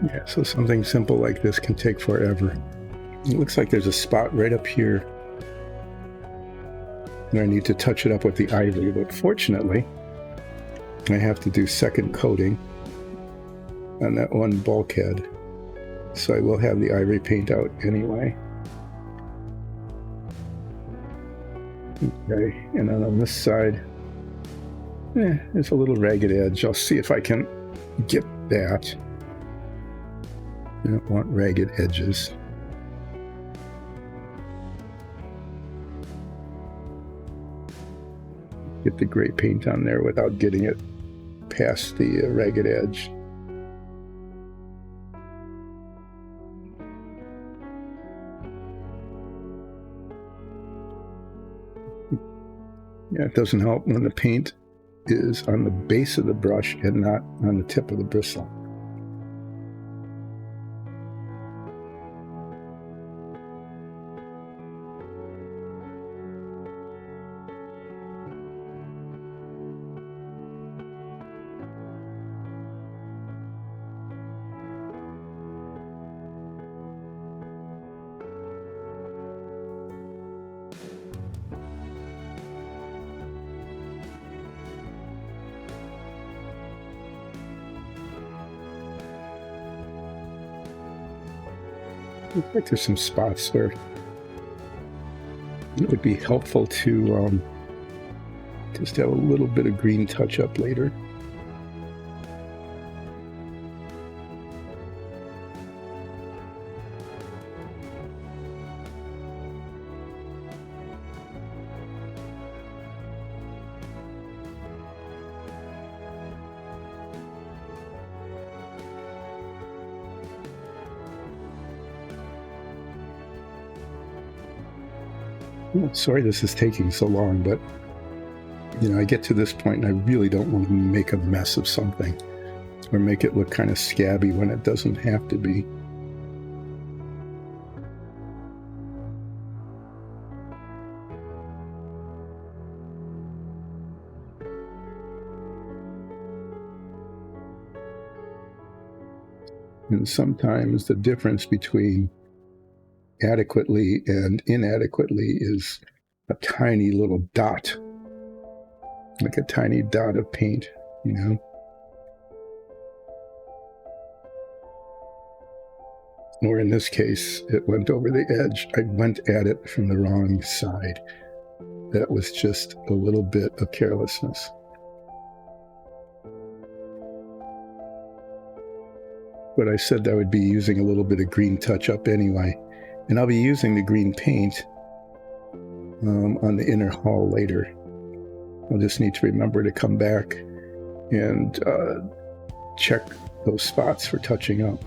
Yeah, so something simple like this can take forever. It looks like there's a spot right up here where I need to touch it up with the ivory, but fortunately, I have to do second coating on that one bulkhead, so I will have the ivory paint out anyway. Okay, and then on this side, there's a little ragged edge. I'll see if I can get that. I don't want ragged edges. Get the gray paint on there without getting it past the ragged edge. Yeah, it doesn't help when the paint is on the base of the brush and not on the tip of the bristle. Looks like there's some spots where it would be helpful to just have a little bit of green touch up later. Sorry this is taking so long, but I get to this point and I really don't want to make a mess of something or make it look kind of scabby when it doesn't have to be. And sometimes the difference between adequately and inadequately is a tiny little dot, like a tiny dot of paint, Or in this case, it went over the edge. I went at it from the wrong side. That was just a little bit of carelessness. But I said I would be using a little bit of green touch up anyway. And I'll be using the green paint on the inner hull later. I'll just need to remember to come back and check those spots for touching up.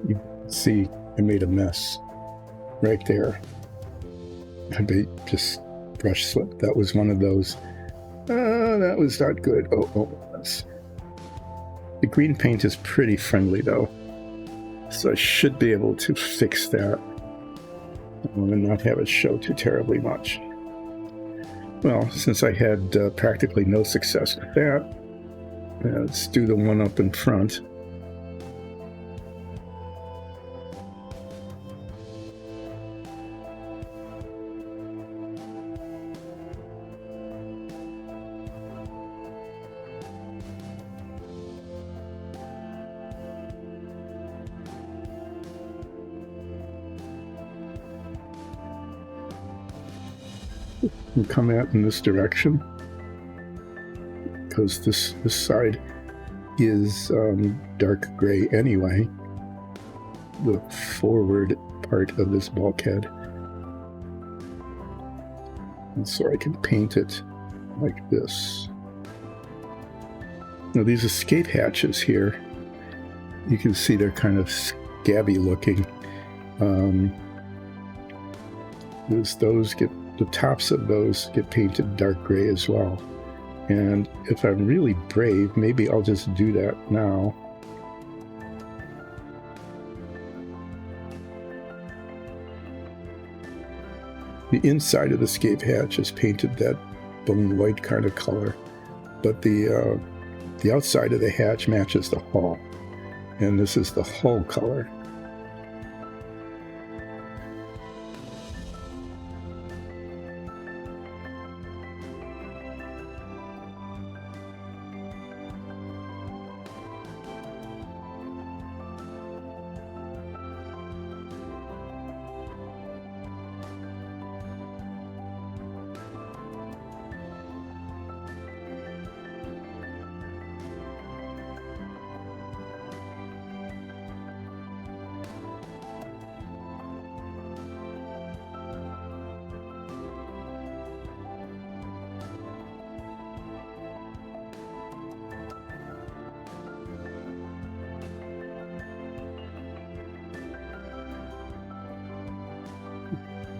You see, I made a mess right there. I just brush slip. That was one of those. That was not good. That's. The green paint is pretty friendly though, so I should be able to fix that and not have it show too terribly much. Well, since I had practically no success with that, let's do the one up in front. And come out in this direction, because this side is dark gray anyway, the forward part of this bulkhead, and so I can paint it like this. Now these escape hatches here, you can see they're kind of scabby looking. The tops of those get painted dark gray as well. And if I'm really brave, maybe I'll just do that now. The inside of the escape hatch is painted that bone white kind of color, but the outside of the hatch matches the hull. And this is the hull color.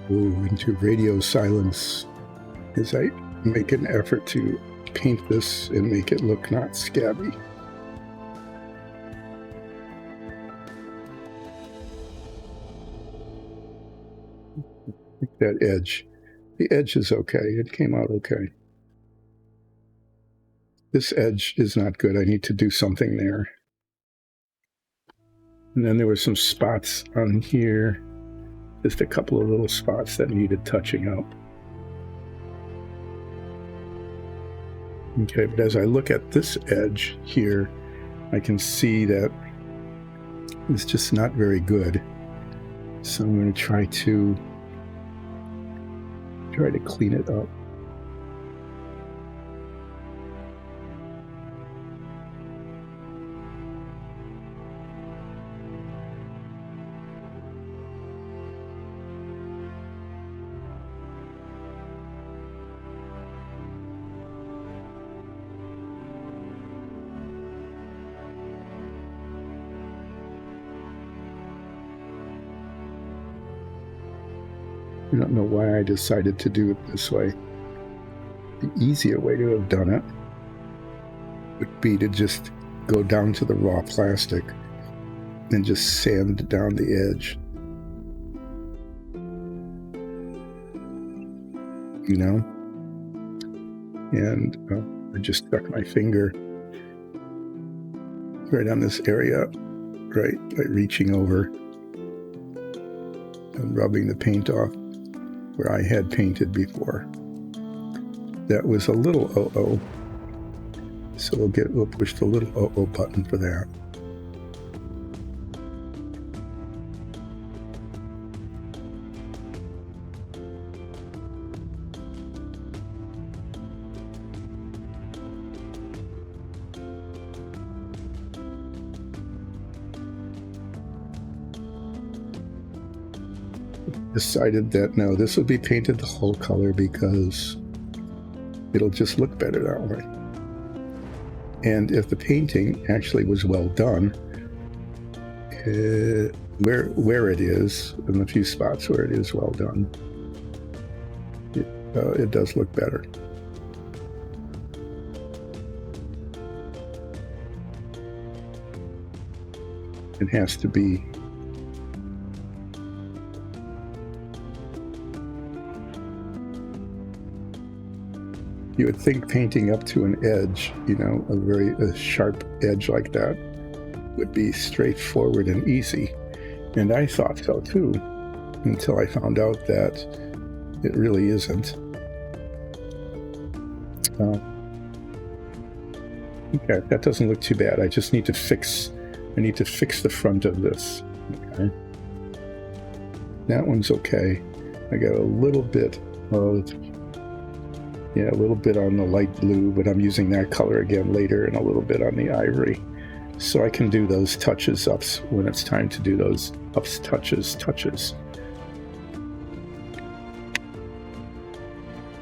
Into radio silence as I make an effort to paint this and make it look not scabby. That edge. The edge is okay. It came out okay. This edge is not good. I need to do something there. And then there were some spots on here. Just a couple of little spots that needed touching up. Okay, but as I look at this edge here, I can see that it's just not very good. So I'm going to try to clean it up. I don't know why I decided to do it this way. The easier way to have done it would be to just go down to the raw plastic and just sand down the edge. You know? And I just stuck my finger right on this area, right, by reaching over and rubbing the paint off where I had painted before. That was a little uh-oh. So we'll push the little uh-oh button for that. Decided that no, this will be painted the whole color because it'll just look better that way. And if the painting actually was well done where it is, in the few spots where it is well done, it does look better. It has to be. You would think painting up to an edge, you know, a sharp edge like that would be straightforward and easy. And I thought so too, until I found out that it really isn't. Okay, that doesn't look too bad. I just need to fix the front of this. Okay. That one's okay. I got a little bit on the light blue, but I'm using that color again later, and a little bit on the ivory. So I can do those touches ups when it's time to do those ups, touches.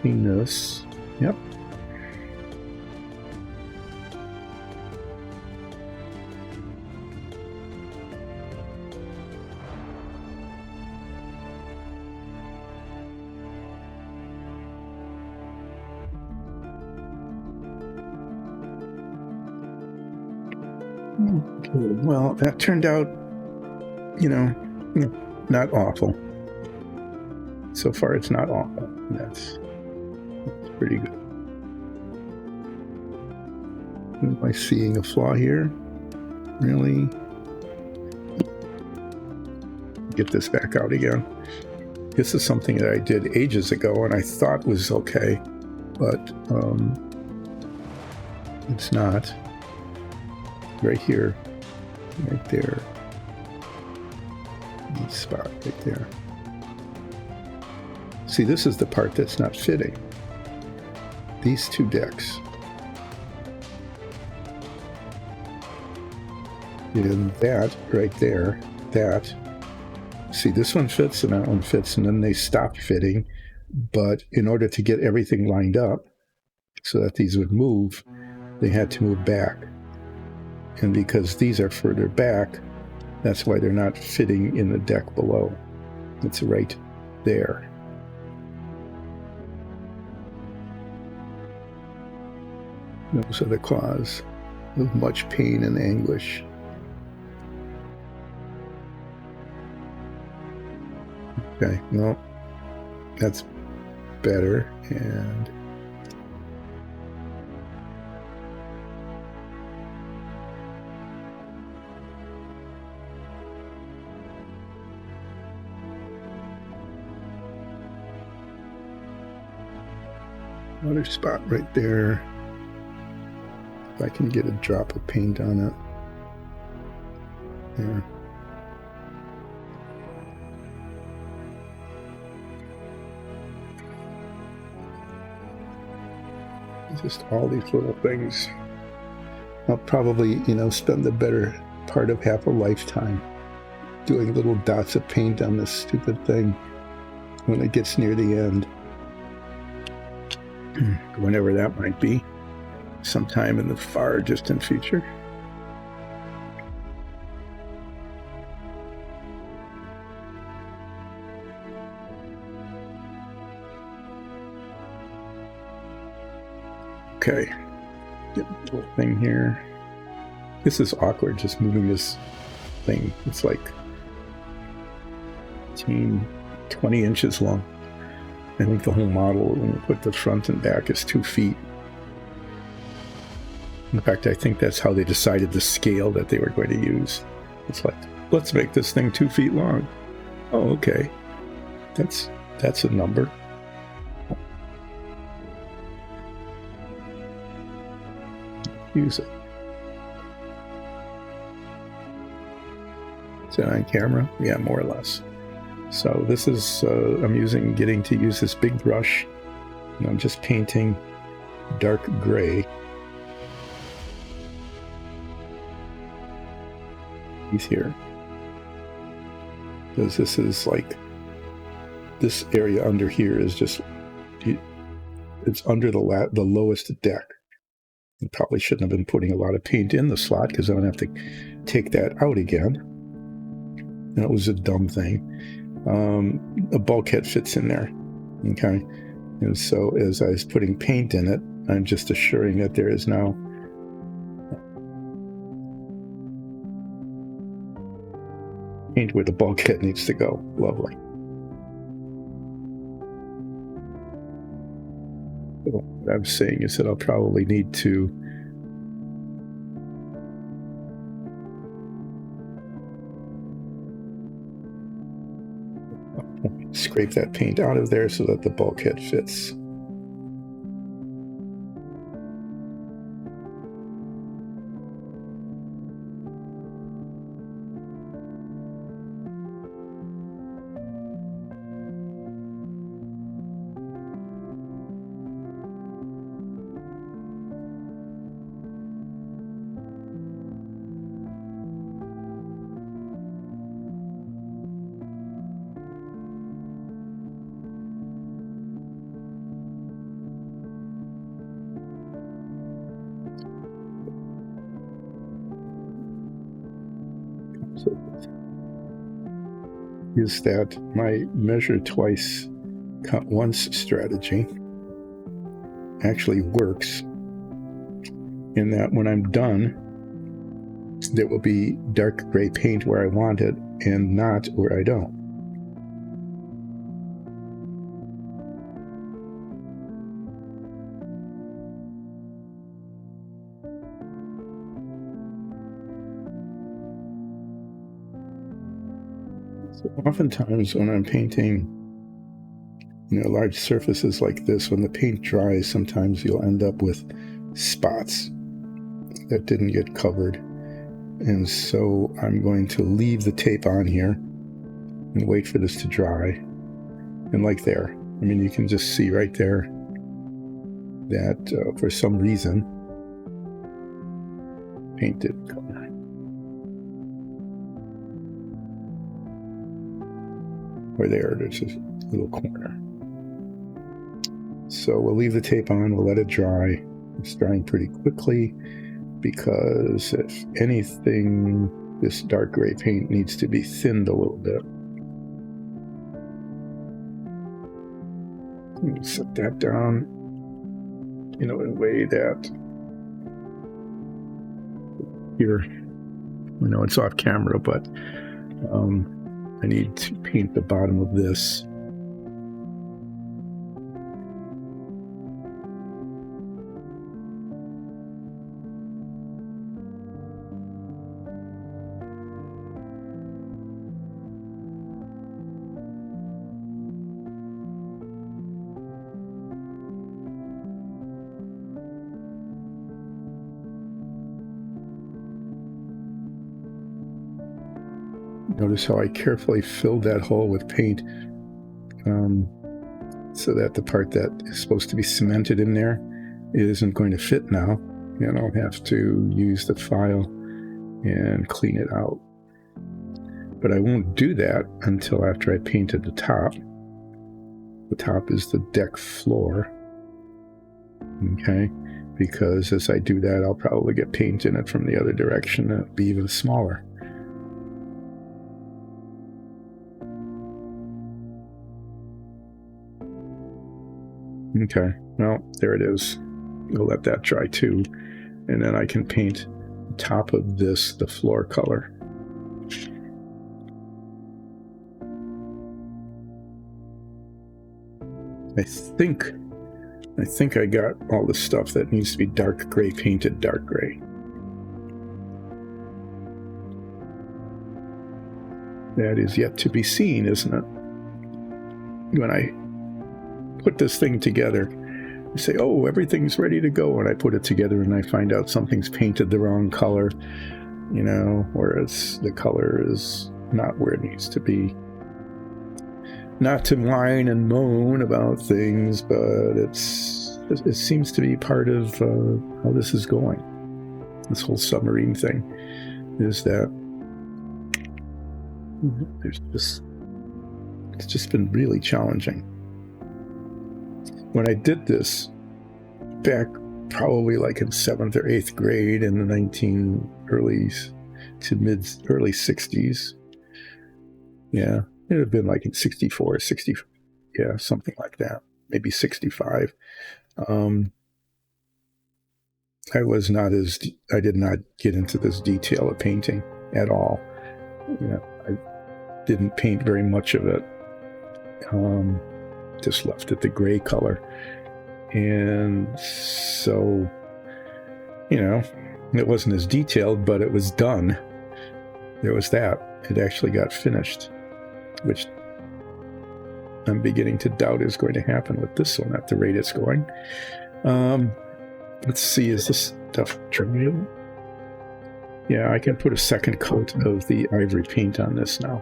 Clean this. Yep. Well, that turned out, not awful. So far, it's not awful. That's pretty good. Am I seeing a flaw here? Really? Get this back out again. This is something that I did ages ago and I thought was okay, but it's not. Right here, right there, this spot right there. See, this is the part that's not fitting. These two decks. And that right there, that. See, this one fits and that one fits, and then they stop fitting. But in order to get everything lined up so that these would move, they had to move back. And because these are further back, that's why they're not fitting in the deck below. It's right there. Those are the cause of much pain and anguish. Okay, well, that's better. And another spot right there. If I can get a drop of paint on it. There. Just all these little things. I'll probably, spend the better part of half a lifetime doing little dots of paint on this stupid thing when it gets near the end. Whenever that might be, sometime in the far distant future. Okay, get a little thing here. This is awkward, just moving this thing. It's like 20 inches long. I think the whole model, when you put the front and back, is 2 feet. In fact, I think that's how they decided the scale that they were going to use. It's like, let's make this thing 2 feet long. Oh, okay. That's a number. Use it. Is it on camera? Yeah, more or less. So this is, I'm getting to use this big brush, and I'm just painting dark gray. He's here. Because this is like, this area under here is just, it's under the lowest deck. I probably shouldn't have been putting a lot of paint in the slot because I'm going to have to take that out again. That was a dumb thing. A bulkhead fits in there. Okay. And so as I was putting paint in it, I'm just assuring that there is now paint where the bulkhead needs to go. Lovely. So what I'm saying is that I'll probably need to scrape that paint out of there so that the bulkhead fits. So is that my measure twice, cut once strategy actually works, in that when I'm done, there will be dark gray paint where I want it and not where I don't. So oftentimes when I'm painting, large surfaces like this, when the paint dries, sometimes you'll end up with spots that didn't get covered. And so I'm going to leave the tape on here and wait for this to dry. And like there, you can just see right there that for some reason, paint didn't cover. Or there's a little corner. So we'll leave the tape on, we'll let it dry. It's drying pretty quickly because if anything, this dark gray paint needs to be thinned a little bit. Set that down, in a way that here, it's off camera, but I need to paint the bottom of this. Notice how I carefully filled that hole with paint so that the part that is supposed to be cemented in there isn't going to fit now, and I'll have to use the file and clean it out. But I won't do that until after I painted the top. The top is the deck floor, okay? Because as I do that, I'll probably get paint in it from the other direction and it'll be even smaller. Okay, well, there it is. We'll let that dry too. And then I can paint the top of this the floor color. I think I got all the stuff that needs to be dark gray painted dark gray. That is yet to be seen, isn't it? When I put this thing together, I say, oh, everything's ready to go, and I put it together and I find out something's painted the wrong color, whereas the color is not where it needs to be. Not to whine and moan about things, but it seems to be part of how this is going. This whole submarine thing is that it's just been really challenging. When I did this back probably like in 7th or 8th grade in the early 60s, Yeah, it would have been like in 64, 60, yeah, something like that. Maybe 65. I did not get into this detail of painting at all. You know, I didn't paint very much of it. Just left it the gray color. And so, you know, it wasn't as detailed, but it was done. There was that. It actually got finished, which I'm beginning to doubt is going to happen with this one at the rate it's going. Let's see, is this stuff trivial? Yeah, I can put a second coat of the ivory paint on this now.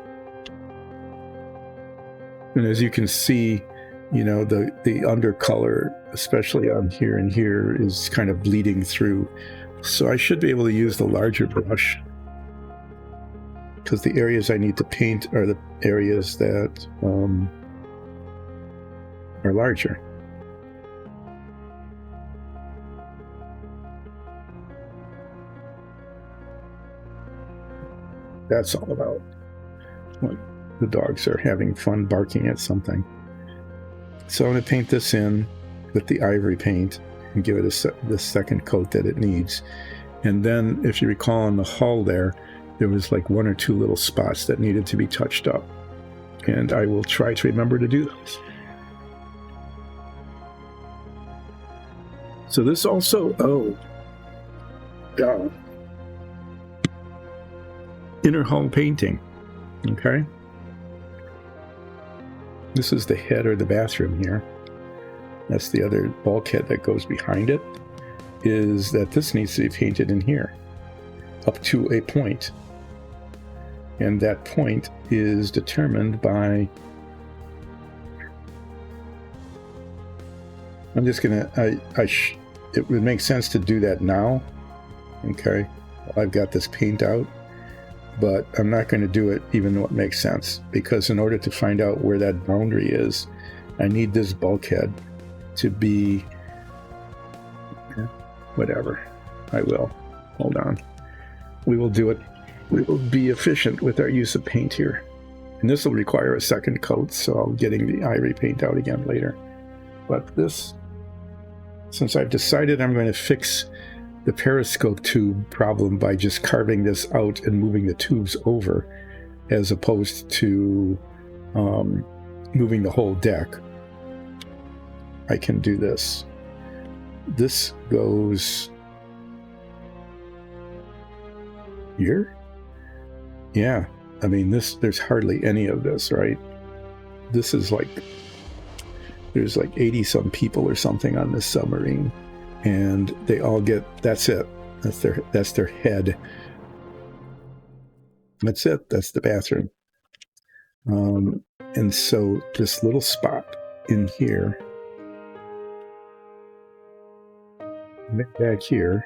And as you can see, you know, the undercolor, especially on here and here, is kind of bleeding through. So I should be able to use the larger brush, because the areas I need to paint are the areas that are larger. That's all about what the dogs are having fun barking at something. So I'm going to paint this in with the ivory paint and give it the second coat that it needs. And then, if you recall, on the hull there was like one or two little spots that needed to be touched up. And I will try to remember to do those. So this also, inner hull painting. Okay. This is the head or the bathroom here. That's the other bulkhead that goes behind it. Is that this needs to be painted in here up to a point. And that point is determined by, I'm just gonna, it would make sense to do that now. Okay. I've got this paint out, but I'm not going to do it even though it makes sense, because in order to find out where that boundary is, I need this bulkhead to be, whatever. I will. Hold on. We will do it. We will be efficient with our use of paint here. And this will require a second coat, so I'll getting the ivory paint out again later. But this, since I've decided I'm going to fix the periscope tube problem by just carving this out and moving the tubes over, as opposed to moving the whole deck, I can do this. This goes here? Yeah, I mean, there's hardly any of this, right? This is like, there's like 80 some people or something on this submarine, and they all get, that's it. That's their head. That's it. That's the bathroom. And so this little spot in here, back here,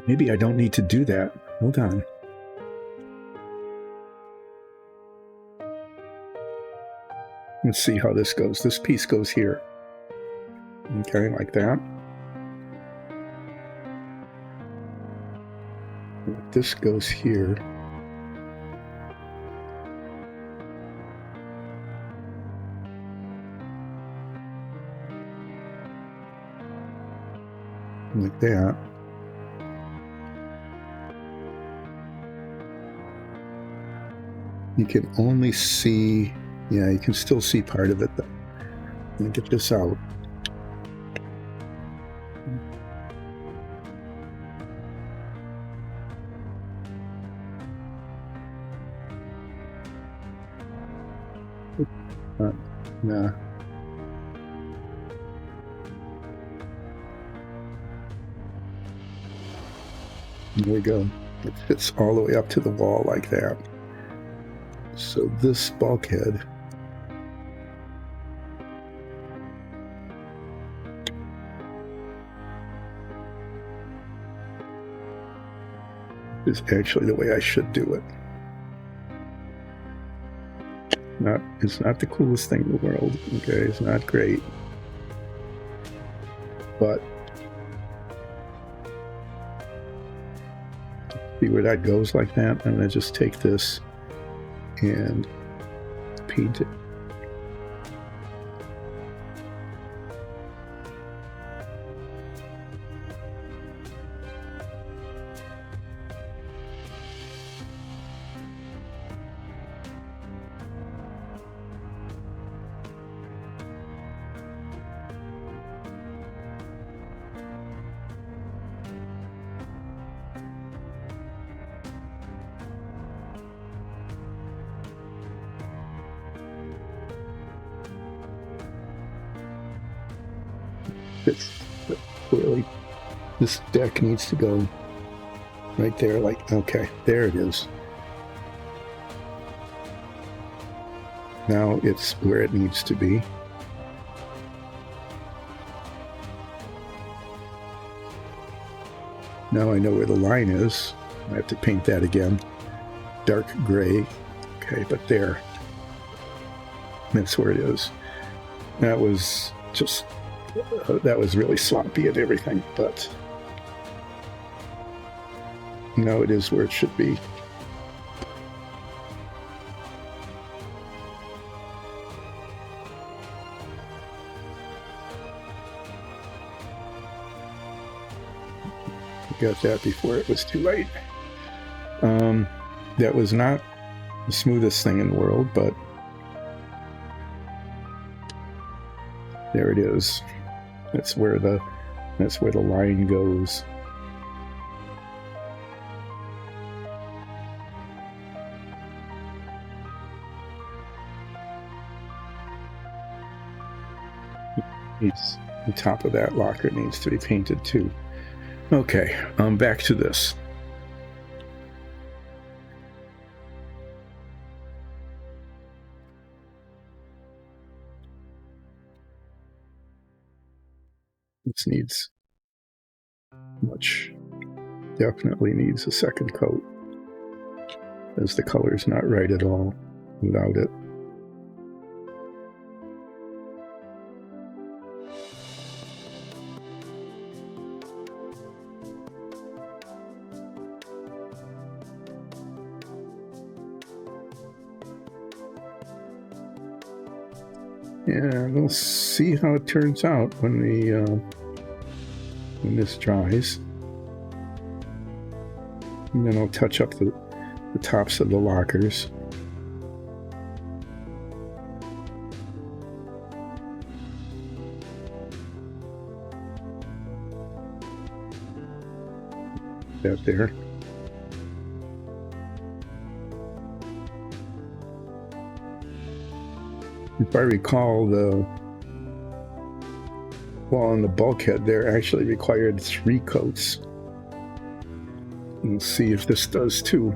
maybe I don't need to do that. Hold on. Let's see how this goes. This piece goes here. Okay, like that. This goes here. Like that. You can only see, yeah, you can still see part of it though. Let me get this out. Nah. There we go. It fits all the way up to the wall like that. So this bulkhead is actually the way I should do it. It's not the coolest thing in the world, okay? It's not great. But See where that goes like that? I'm going to just take this and paint it. It's clearly, this deck needs to go right there, like, okay, there it is. Now it's where it needs to be. Now I know where the line is. I have to paint that again. Dark gray. Okay, but there. That's where it is. That was just, that was really sloppy and everything, but now it is where it should be. Got that before it was too late. That was not the smoothest thing in the world, but there it is. That's where the line goes. The top of that locker needs to be painted too. Okay, back to this. This needs definitely needs a second coat, as the color's not right at all without it. And we'll see how it turns out when this dries. And then I'll touch up the tops of the lockers. That there. If I recall, the wall on the bulkhead there actually required 3 coats. We'll see if this does too.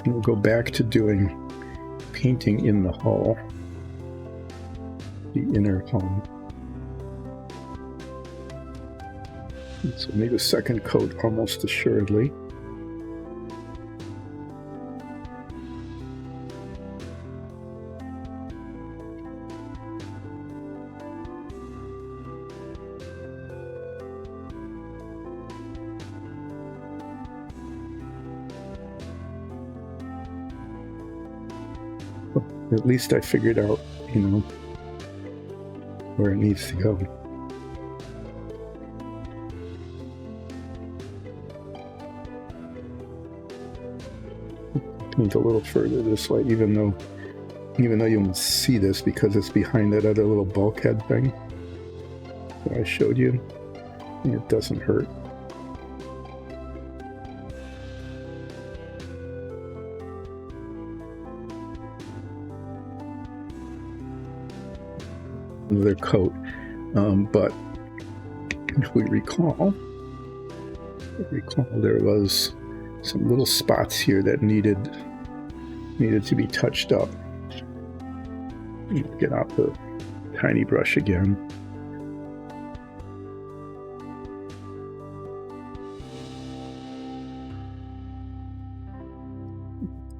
We'll go back to doing painting in the hull, the inner hull. So need a second coat almost assuredly. At least I figured out, where it needs to go. Paint a little further this way, even though you won't see this because it's behind that other little bulkhead thing that I showed you. And it doesn't hurt. Another coat, but if we recall, there was some little spots here that needed to be touched up. Get out the tiny brush again.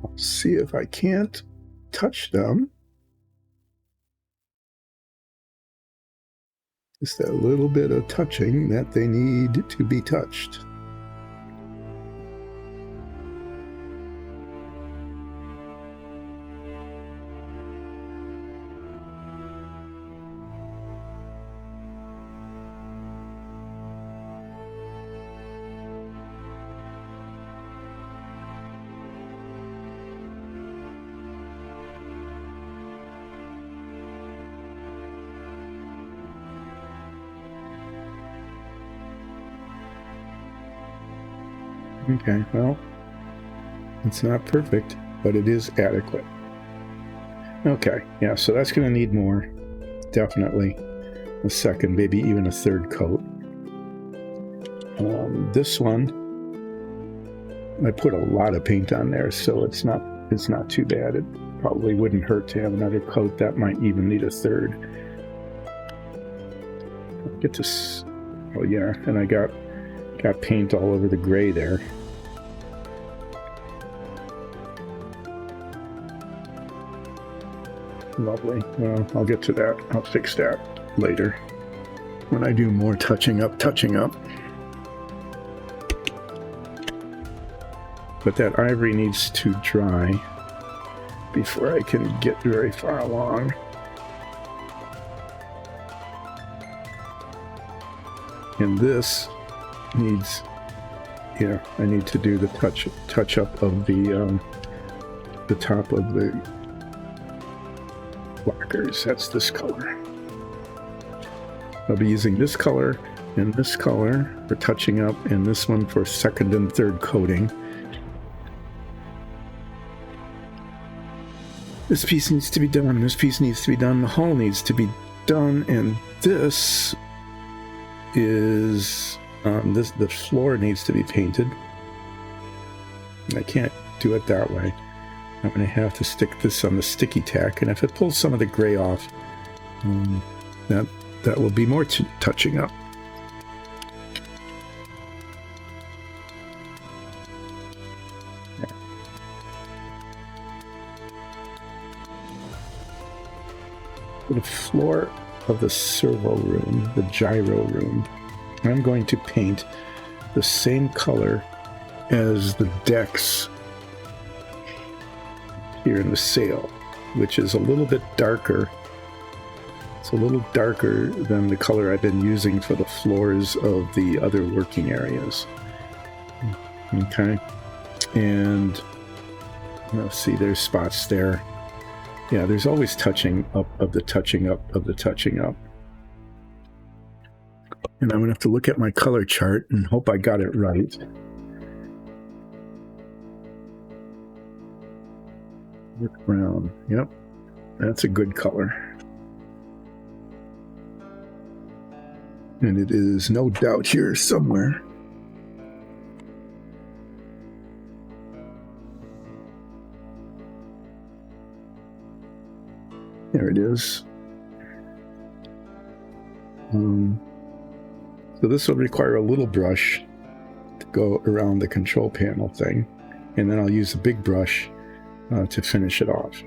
I'll see if I can't touch them. Just that little bit of touching that they need to be touched. Okay, well, it's not perfect, but it is adequate. Okay, yeah, so that's going to need more. Definitely a second, maybe even a third coat. This one, I put a lot of paint on there, so it's not too bad. It probably wouldn't hurt to have another coat. That might even need a third. Get this. Oh yeah, and I got paint all over the gray there. Lovely. Well, I'll get to that. I'll fix that later when I do more touching up. But that ivory needs to dry before I can get very far along. And this needs, yeah, I need to do the touch up of the top of the blockers. That's this color. I'll be using this color and this color for touching up, and this one for second and third coating. This piece needs to be done, this piece needs to be done, the hull needs to be done, and this is, the floor needs to be painted. I can't do it that way. I'm going to have to stick this on the sticky tack, and if it pulls some of the gray off, that will be more touching up. The floor of the servo room, the gyro room, I'm going to paint the same color as the decks here in the sail, which is a little bit darker. It's a little darker than the color I've been using for the floors of the other working areas. Okay, and let's see, there's spots there. Yeah, there's always touching up of the touching up of the touching up. And I'm going to have to look at my color chart and hope I got it right. Brown. Yep, that's a good color. And it is no doubt here somewhere. There it is. So this will require a little brush to go around the control panel thing, and then I'll use a big brush to finish it off.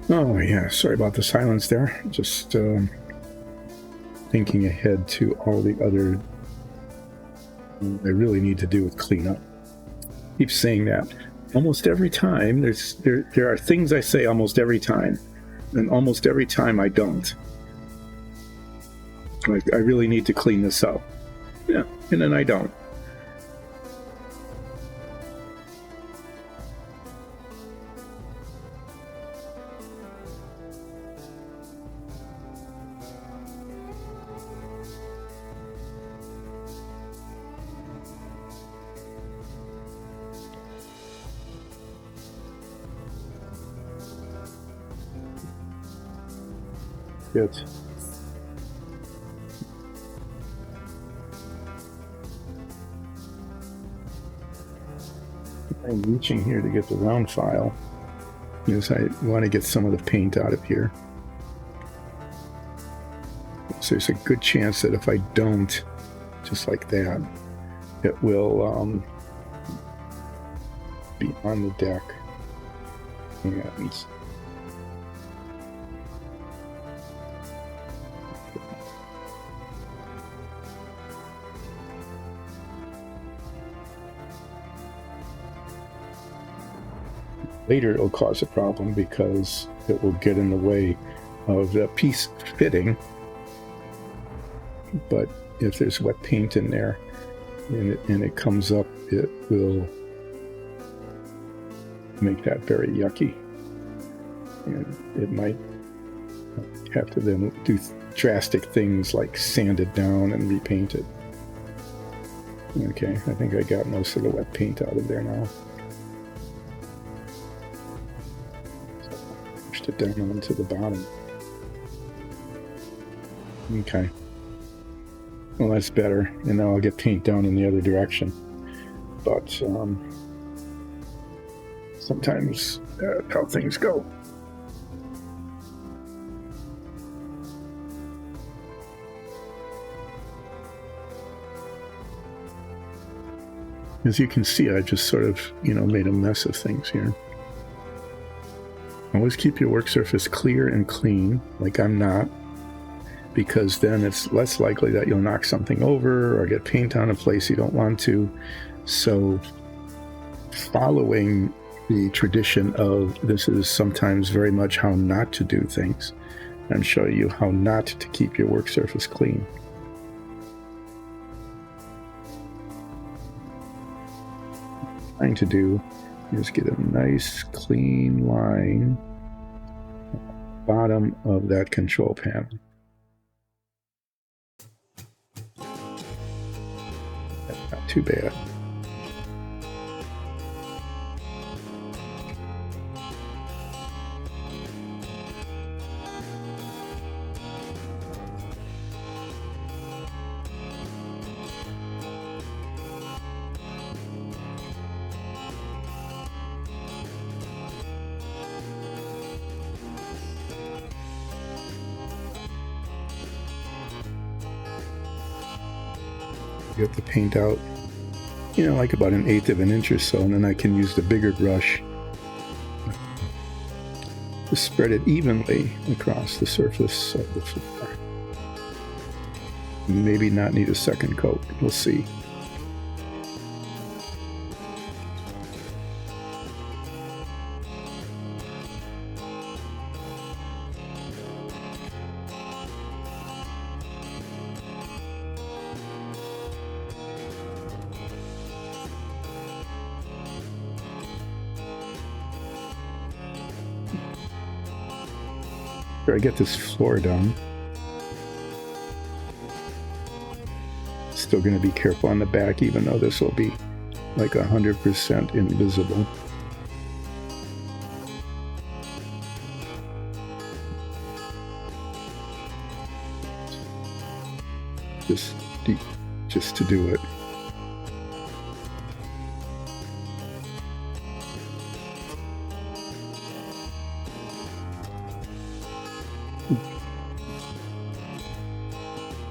Oh yeah, sorry about the silence there. Just thinking ahead to all the other I really need to do with cleanup. Keep saying that almost every time. There are things I say almost every time, and almost every time I don't. Like, I really need to clean this up. Yeah, and then I don't. Good. I'm reaching here to get the round file because I want to get some of the paint out of here. So there's a good chance that if I don't, just like that, it will be on the deck. And Later it'll cause a problem because it will get in the way of the piece fitting. But if there's wet paint in there and it comes up, it will make that very yucky. And it might have to then do drastic things like sand it down and repaint it. Okay, I think I got most of the wet paint out of there now. Pushed it down onto the bottom. Okay. Well, that's better. And now I'll get paint down in the other direction. But sometimes that's how things go. As you can see, I just sort of, made a mess of things here. Always keep your work surface clear and clean, like I'm not, because then it's less likely that you'll knock something over or get paint on a place you don't want to. So following the tradition of this is sometimes very much how not to do things, and show you how not to keep your work surface clean. Trying to do is get a nice clean line at the bottom of that control panel. That's not too bad. Get the paint out, like about 1/8 of an inch or so, and then I can use the bigger brush to spread it evenly across the surface of the floor. Maybe not need a second coat, we'll see. I get this floor done. Still going to be careful on the back, even though this will be like 100% invisible. Just to do it.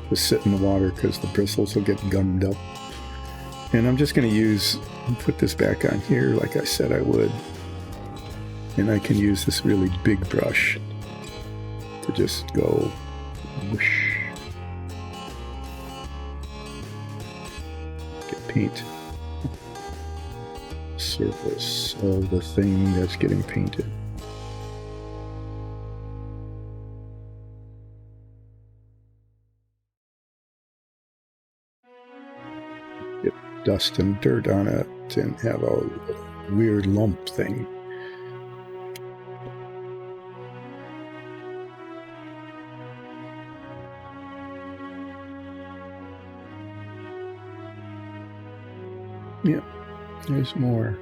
Just sit in the water because the bristles will get gummed up. And I'm just going to put this back on here like I said I would. And I can use this really big brush to just go whoosh. Get paint. Surface of the thing that's getting painted. Dust and dirt on it and have a weird lump thing. Yeah, there's more.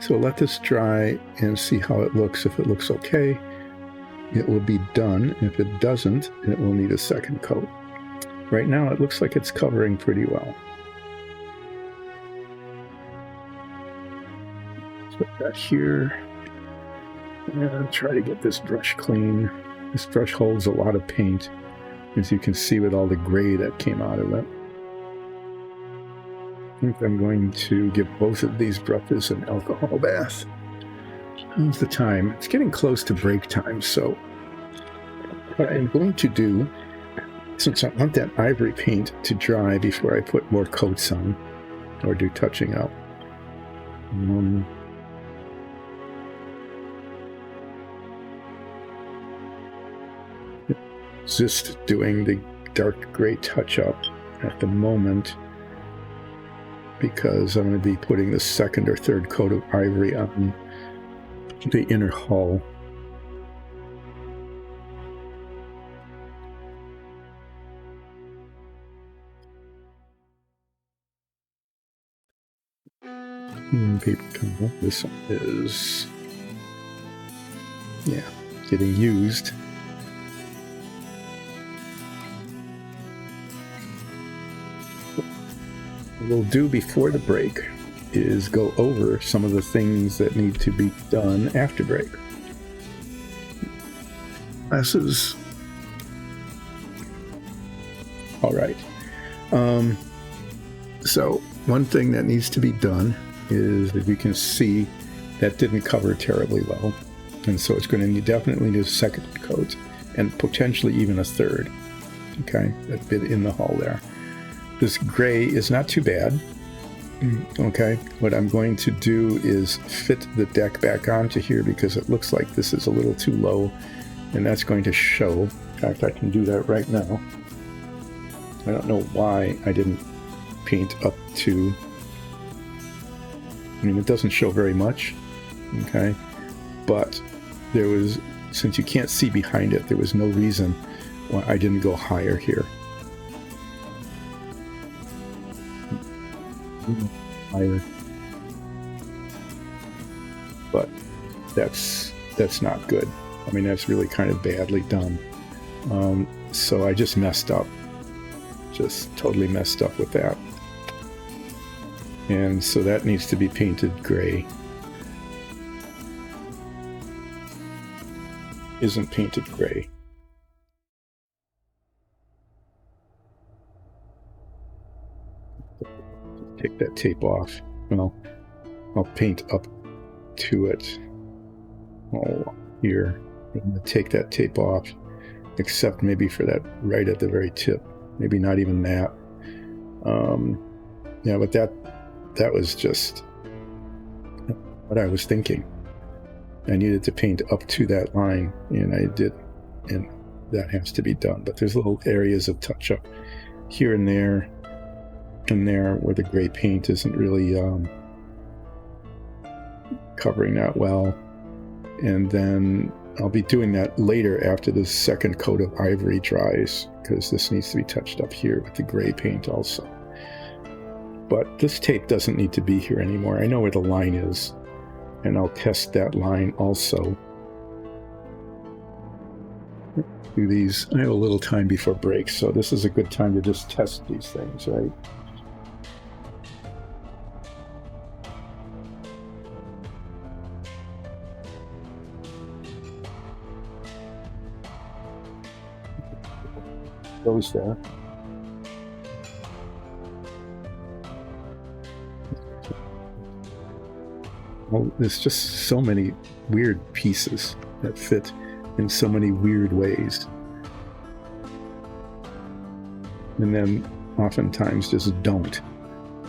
So let this dry and see how it looks. If it looks okay, it will be done. If it doesn't, it will need a second coat. Right now, it looks like it's covering pretty well. Put that here. And try to get this brush clean. This brush holds a lot of paint, as you can see with all the gray that came out of it. I think I'm going to give both of these brushes an alcohol bath. How's the time? It's getting close to break time, so what I'm going to do, since I want that ivory paint to dry before I put more coats on or do touching up, Just doing the dark gray touch-up at the moment because I'm going to be putting the second or third coat of ivory on the inner hull. Paper towel. This one is, yeah, getting used. What we'll do before the break is go over some of the things that need to be done after break. This is all right. So one thing that needs to be done is, as you can see, that didn't cover terribly well, and so it's going to definitely need a second coat and potentially even a third. Okay, that bit in the hull there. This gray is not too bad. Okay, what I'm going to do is fit the deck back onto here because it looks like this is a little too low, and that's going to show. In fact, I can do that right now. I don't know why I didn't paint up to, I mean, it doesn't show very much, okay, but there was, since you can't see behind it, there was no reason why I didn't go higher here. Higher. But that's not good. I mean, that's really kind of badly done. So I just messed up. Just totally messed up with that. And so that needs to be painted gray. Isn't painted gray. Take that tape off. Well, I'll paint up to it. Oh, here. I'm going to take that tape off, except maybe for that right at the very tip. Maybe not even that. Yeah, but that was just what I was thinking. I needed to paint up to that line, and I did, and that has to be done. But there's little areas of touch-up here and there, where the gray paint isn't really covering that well. And then I'll be doing that later after the second coat of ivory dries, because this needs to be touched up here with the gray paint also. But this tape doesn't need to be here anymore. I know where the line is, and I'll test that line also. Do these. I have a little time before break, so this is a good time to just test these things, right? Goes there. Well, there's just so many weird pieces that fit in so many weird ways. And then oftentimes just don't.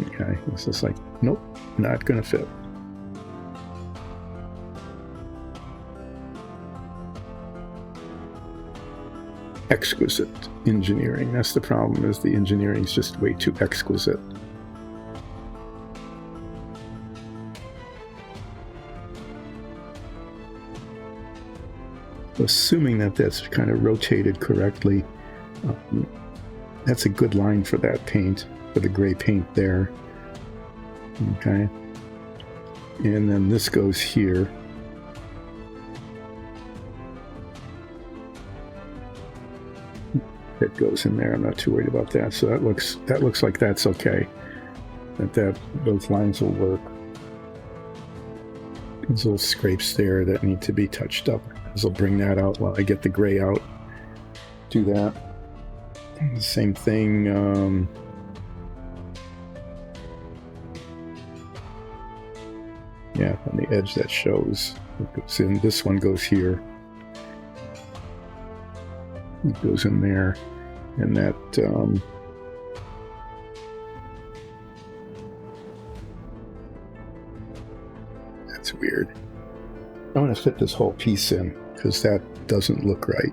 Okay, it's just like, nope, not gonna fit. Exquisite engineering. That's the problem, is the engineering is just way too exquisite. Assuming that that's kind of rotated correctly, that's a good line for that paint, for the gray paint there. Okay. And then this goes here. It goes in there. I'm not too worried about that. So that looks like that's okay. Those lines will work. There's little scrapes there that need to be touched up. I'll bring that out while I get the gray out. Do that. Same thing. Yeah, on the edge that shows. It goes in. This one goes here. It goes in there. And that weird. I want to fit this whole piece in because that doesn't look right.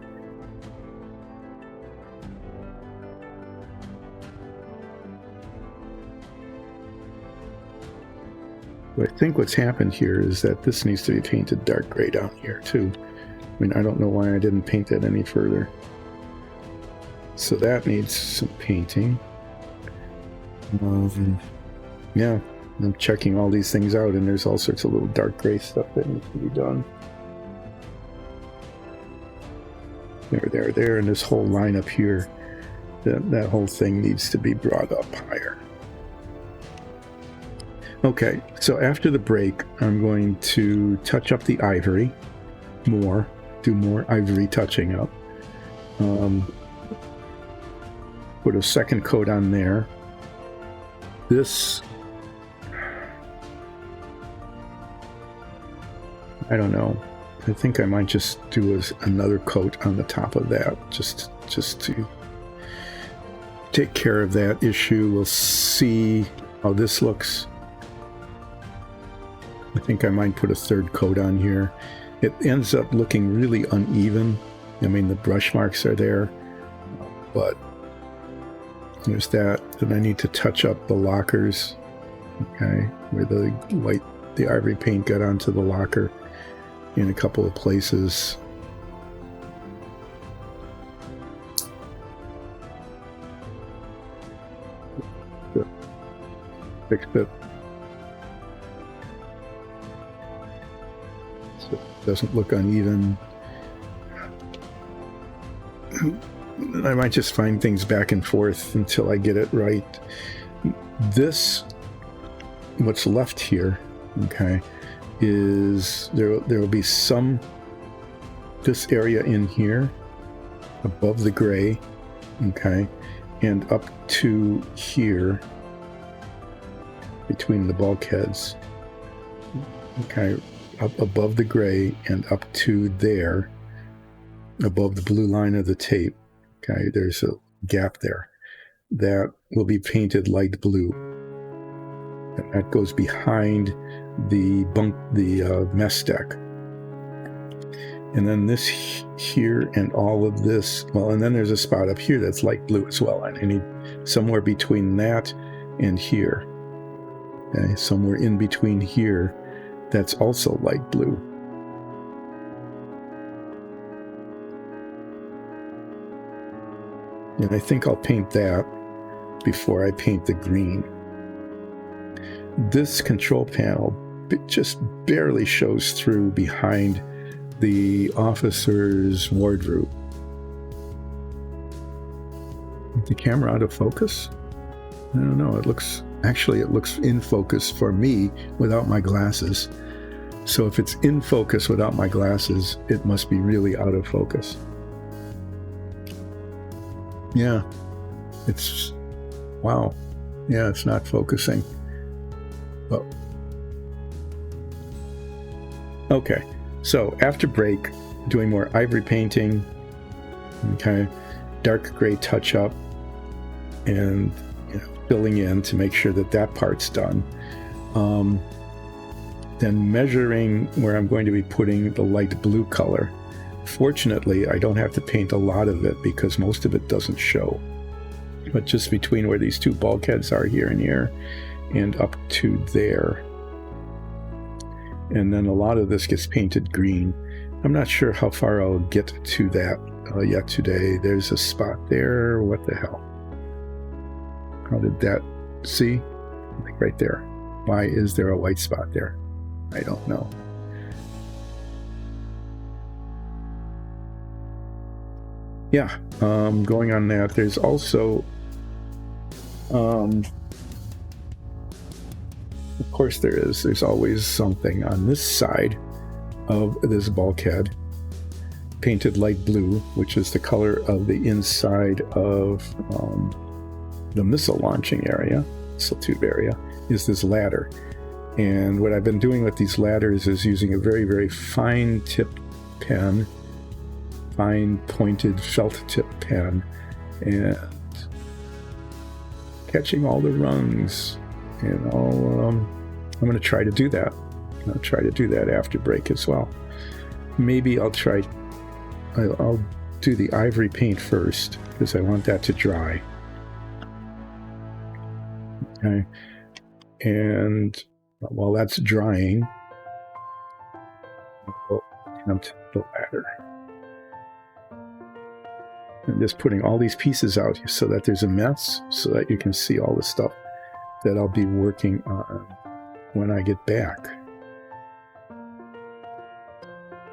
But I think what's happened here is that this needs to be painted dark gray down here too. I mean, I don't know why I didn't paint that any further. So that needs some painting. Yeah, I'm checking all these things out, and there's all sorts of little dark gray stuff that needs to be done. There, and this whole line up here, that whole thing needs to be brought up higher. Okay, so after the break, I'm going to touch up the ivory more, do more ivory touching up. Put a second coat on there. This, I don't know. I think I might just do another coat on the top of that, just to take care of that issue. We'll see how this looks. I think I might put a third coat on here. It ends up looking really uneven. I mean, the brush marks are there, but there's that. Then I need to touch up the lockers, okay, where the ivory paint got onto the locker in a couple of places. Fix it. So it doesn't look uneven. I might just find things back and forth until I get it right. This, what's left here, okay, is there will be some, this area in here above the gray, okay, and up to here between the bulkheads, okay, up above the gray and up to there above the blue line of the tape. Okay, there's a gap there that will be painted light blue, and that goes behind the mess deck. And then this here and all of this, well, and then there's a spot up here that's light blue as well, and I need somewhere between that and here. Okay, somewhere in between here, that's also light blue. And I think I'll paint that before I paint the green. This control panel just barely shows through behind the officer's wardrobe. Is the camera out of focus? I don't know. It looks in focus for me without my glasses. So if it's in focus without my glasses, it must be really out of focus. Yeah, it's, wow. Yeah, it's not focusing. Oh. Okay, so after break, doing more ivory painting, okay, dark gray touch up, and filling in to make sure that that part's done. Then measuring where I'm going to be putting the light blue color. Fortunately, I don't have to paint a lot of it because most of it doesn't show. But just between where these two bulkheads are here and here, and up to there. And then a lot of this gets painted green. I'm not sure how far I'll get to that yet today. There's a spot there. What the hell? How did that, see? Like right there. Why is there a white spot there? I don't know. Yeah, going on that, there's also, of course there's always something on this side of this bulkhead, painted light blue, which is the color of the inside of the missile launching area, missile tube area, is this ladder. And what I've been doing with these ladders is using a very, very fine tipped pen, fine pointed felt tip pen, and catching all the rungs. I'm going to try to do that. I'll try to do that after break as well. Maybe I'll do the ivory paint first because I want that to dry. Okay. And while that's drying, I'll attempt the ladder. I'm just putting all these pieces out so that there's a mess, so that you can see all the stuff that I'll be working on when I get back.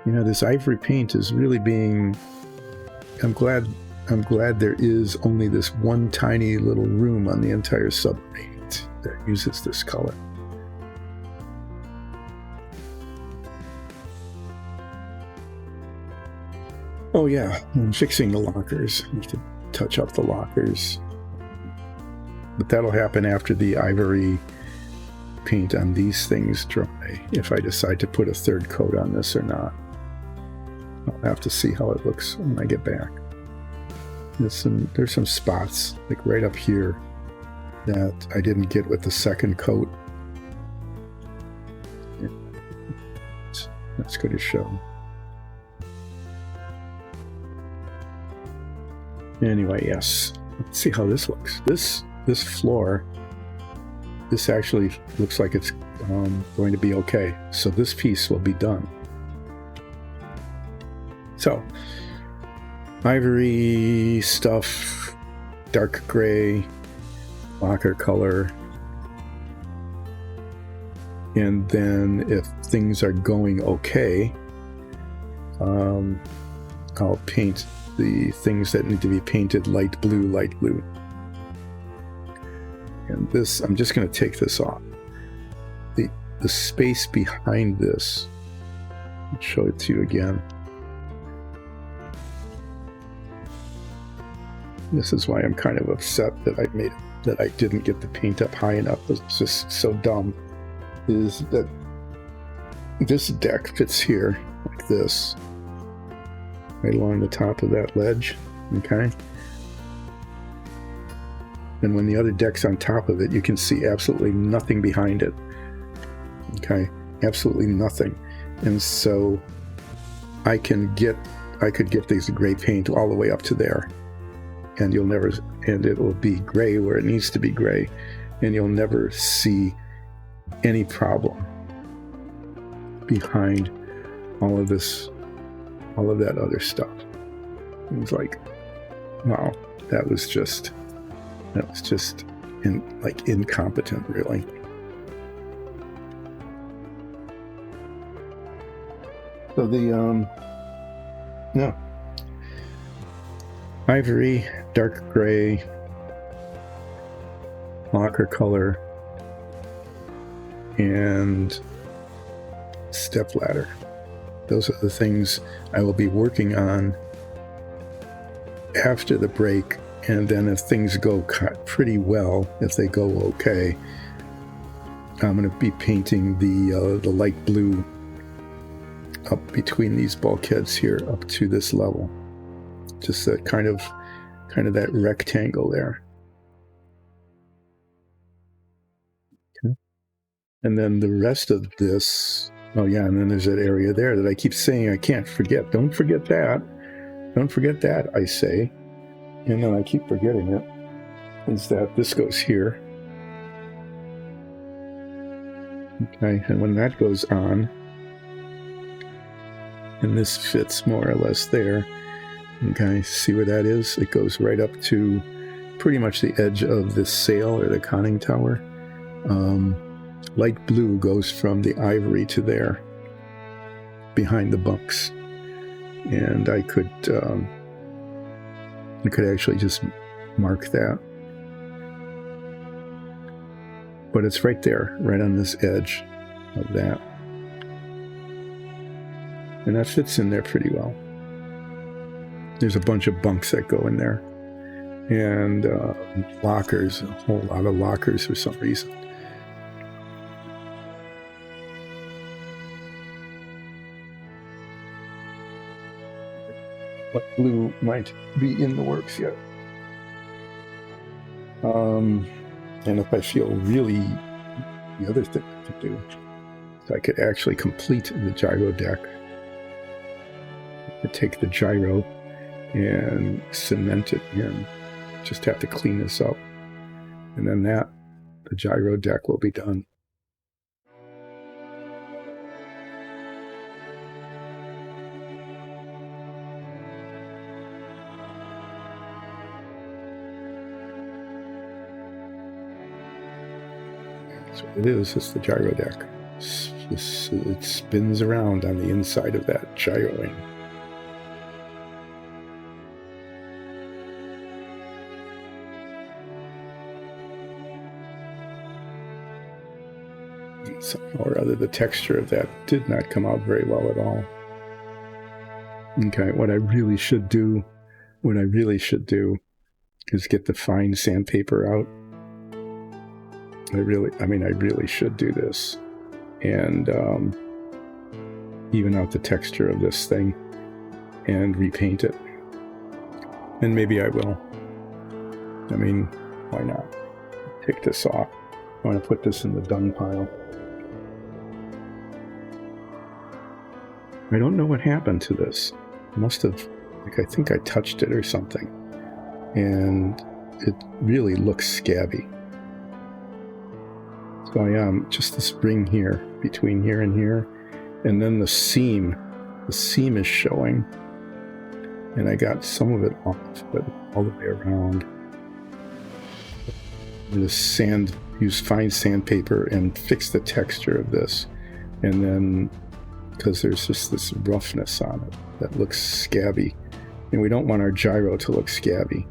You know, this ivory paint is really being... I'm glad there is only this one tiny little room on the entire submarine that uses this color. Oh yeah, I'm fixing the lockers. I have to touch up the lockers. But that'll happen after the ivory paint on these things dry, if I decide to put a third coat on this or not. I'll have to see how it looks when I get back. There's some spots, like right up here, that I didn't get with the second coat. That's going to show. Anyway, yes. Let's see how this looks. This floor, this actually looks like it's going to be okay. So this piece will be done. So, ivory stuff, dark gray, locker color, and then if things are going okay, I'll paint the things that need to be painted light blue. And this, I'm just going to take this off. The space behind this, I'll show it to you again. This is why I'm kind of upset that I didn't get the paint up high enough. It's just so dumb. Is that this deck fits here like this, right along the top of that ledge, okay? And when the other deck's on top of it, you can see absolutely nothing behind it, okay? Absolutely nothing. And so I could get this gray paint all the way up to there. And it will be gray where it needs to be gray, and you'll never see any problem behind all of that other stuff. It was like, wow, that was just incompetent, really. So no. Ivory, dark gray, locker color, and step ladder. Those are the things I will be working on after the break, and then if things go pretty well, if they go okay, I'm going to be painting the light blue up between these bulkheads here up to this level. Just that kind of that rectangle there. Okay. And then the rest of this, oh yeah, and then there's that area there that I keep saying I can't forget. Don't forget that. Don't forget that, I say. And then I keep forgetting it. Is that this goes here. Okay, and when that goes on, and this fits more or less there, okay, see where that is? It goes right up to pretty much the edge of the sail or the conning tower. Light blue goes from the ivory to there, behind the bunks. And I could actually just mark that. But it's right there, right on this edge of that. And that fits in there pretty well. There's a bunch of bunks that go in there. And lockers, a whole lot of lockers for some reason. But blue might be in the works yet. And if I feel really, the other thing I could do So I could actually complete the gyro deck. I could take the gyro and cement it in. Just have to clean this up. And then the gyro deck will be done. That's what it is. It's the gyro deck. It spins around on the inside of that gyroing. Somehow or other, the texture of that did not come out very well at all. Okay, what I really should do is get the fine sandpaper out. I really should do this and even out the texture of this thing and repaint it. And maybe I will. I mean, why not? Take this off. I want to put this in the dung pile. I don't know what happened to this. Must have, I think I touched it or something. And it really looks scabby. So just this ring here, between here and here, and then the seam is showing, and I got some of it off, but all the way around. I'm going to use fine sandpaper and fix the texture of this, and then, because there's just this roughness on it that looks scabby, and we don't want our gyro to look scabby.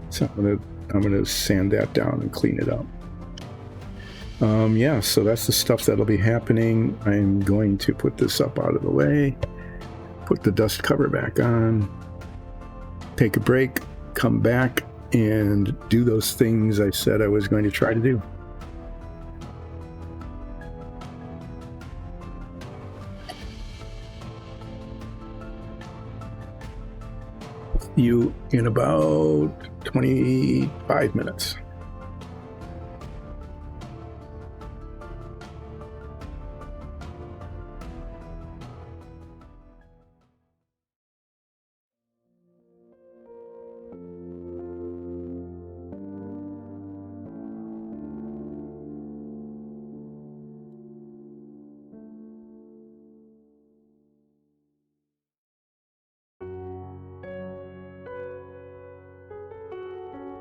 So I'm gonna sand that down and clean it up. Yeah, so that's the stuff that'll be happening. I'm going to put this up out of the way, put the dust cover back on, take a break, come back, and do those things I said I was going to try to do. You in about 25 minutes.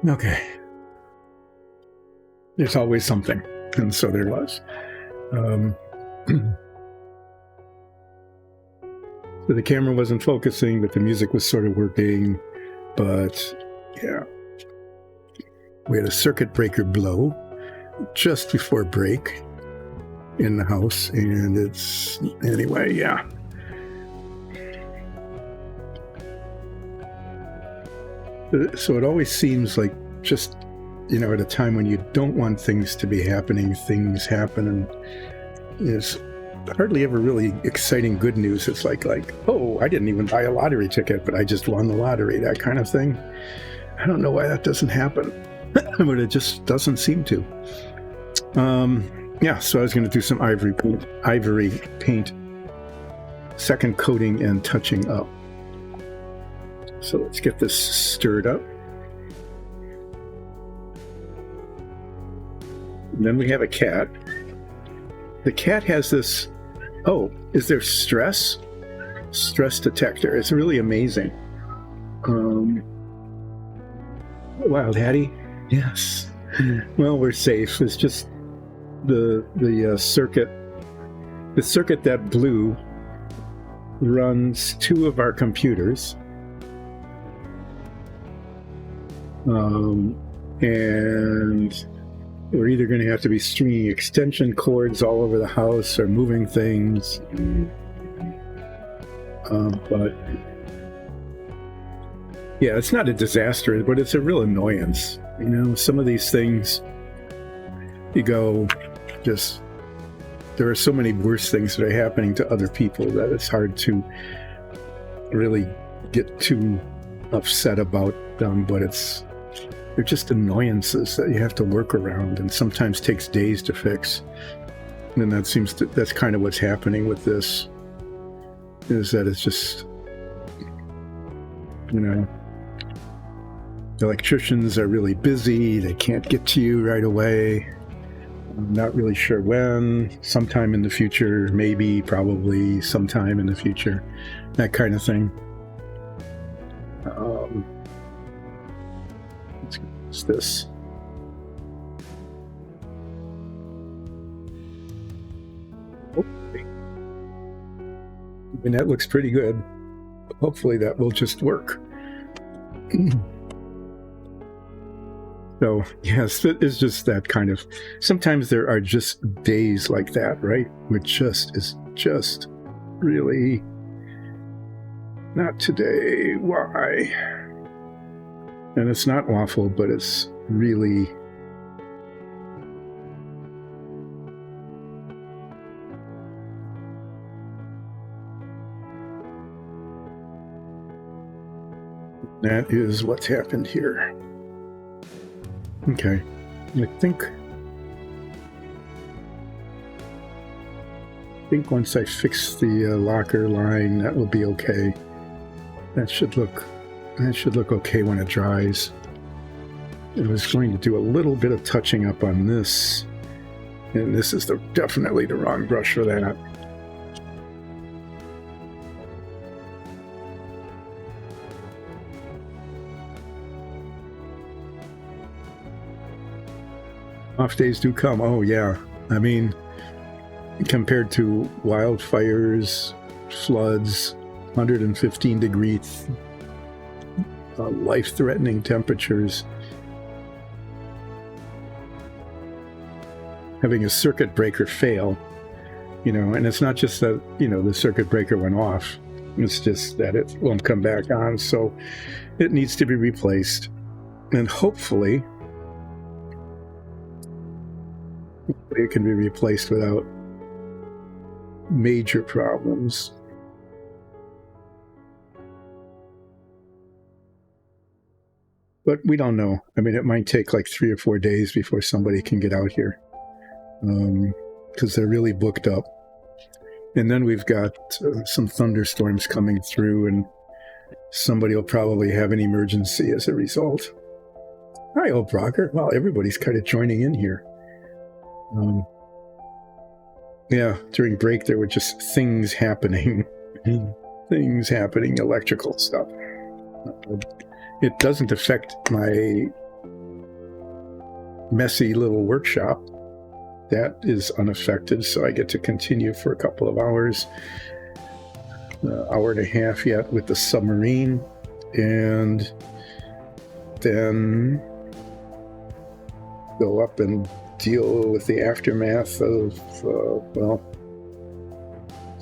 Okay. There's always something, and so there was. So the camera wasn't focusing, but the music was sort of working. But yeah, we had a circuit breaker blow just before break in the house, and anyway, yeah. So it always seems like just, at a time when you don't want things to be happening, things happen, and there's hardly ever really exciting good news. It's like, oh, I didn't even buy a lottery ticket, but I just won the lottery, that kind of thing. I don't know why that doesn't happen, but it just doesn't seem to. Yeah, so I was going to do some ivory paint, second coating and touching up. So let's get this stirred up. And then we have a cat. The cat has this, is there stress? Stress detector. It's really amazing. Wild Hattie? Yes. Well, we're safe. It's just the circuit. The circuit that blew runs two of our computers. And we're either going to have to be stringing extension cords all over the house or moving things. But yeah, it's not a disaster, but it's a real annoyance. Some of these things, you go, there are so many worse things that are happening to other people that it's hard to really get too upset about them, but they're just annoyances that you have to work around and sometimes takes days to fix. And that's kind of what's happening with this, is that it's just, electricians are really busy. They can't get to you right away. I'm not really sure when, sometime in the future, maybe, probably sometime in the future, that kind of thing. What's this? And that looks pretty good. Hopefully that will just work. So, yes, it is just that kind of... Sometimes there are just days like that, right? Which is just really... Not today. Why? And it's not awful, but it's really... That is what's happened here. Okay, I think once I fix the locker line, that will be okay. That should look okay when it dries. I was going to do a little bit of touching up on this, and this is definitely the wrong brush for that. Off days do come. Oh, yeah. I mean, compared to wildfires, floods, 115-degree, life-threatening temperatures, having a circuit breaker fail, and it's not just that, the circuit breaker went off. It's just that it won't come back on, so it needs to be replaced. And hopefully it can be replaced without major problems. But we don't know. I mean, it might take like 3 or 4 days before somebody can get out here, because they're really booked up. And then we've got some thunderstorms coming through, and somebody will probably have an emergency as a result. Hi, old Brocker. Wow, everybody's kind of joining in here. Yeah, during break there were just things happening. Electrical stuff. It doesn't affect my messy little workshop. That is unaffected, so I get to continue for a couple of hours. Hour and a half yet with the submarine, and then go up and deal with the aftermath of,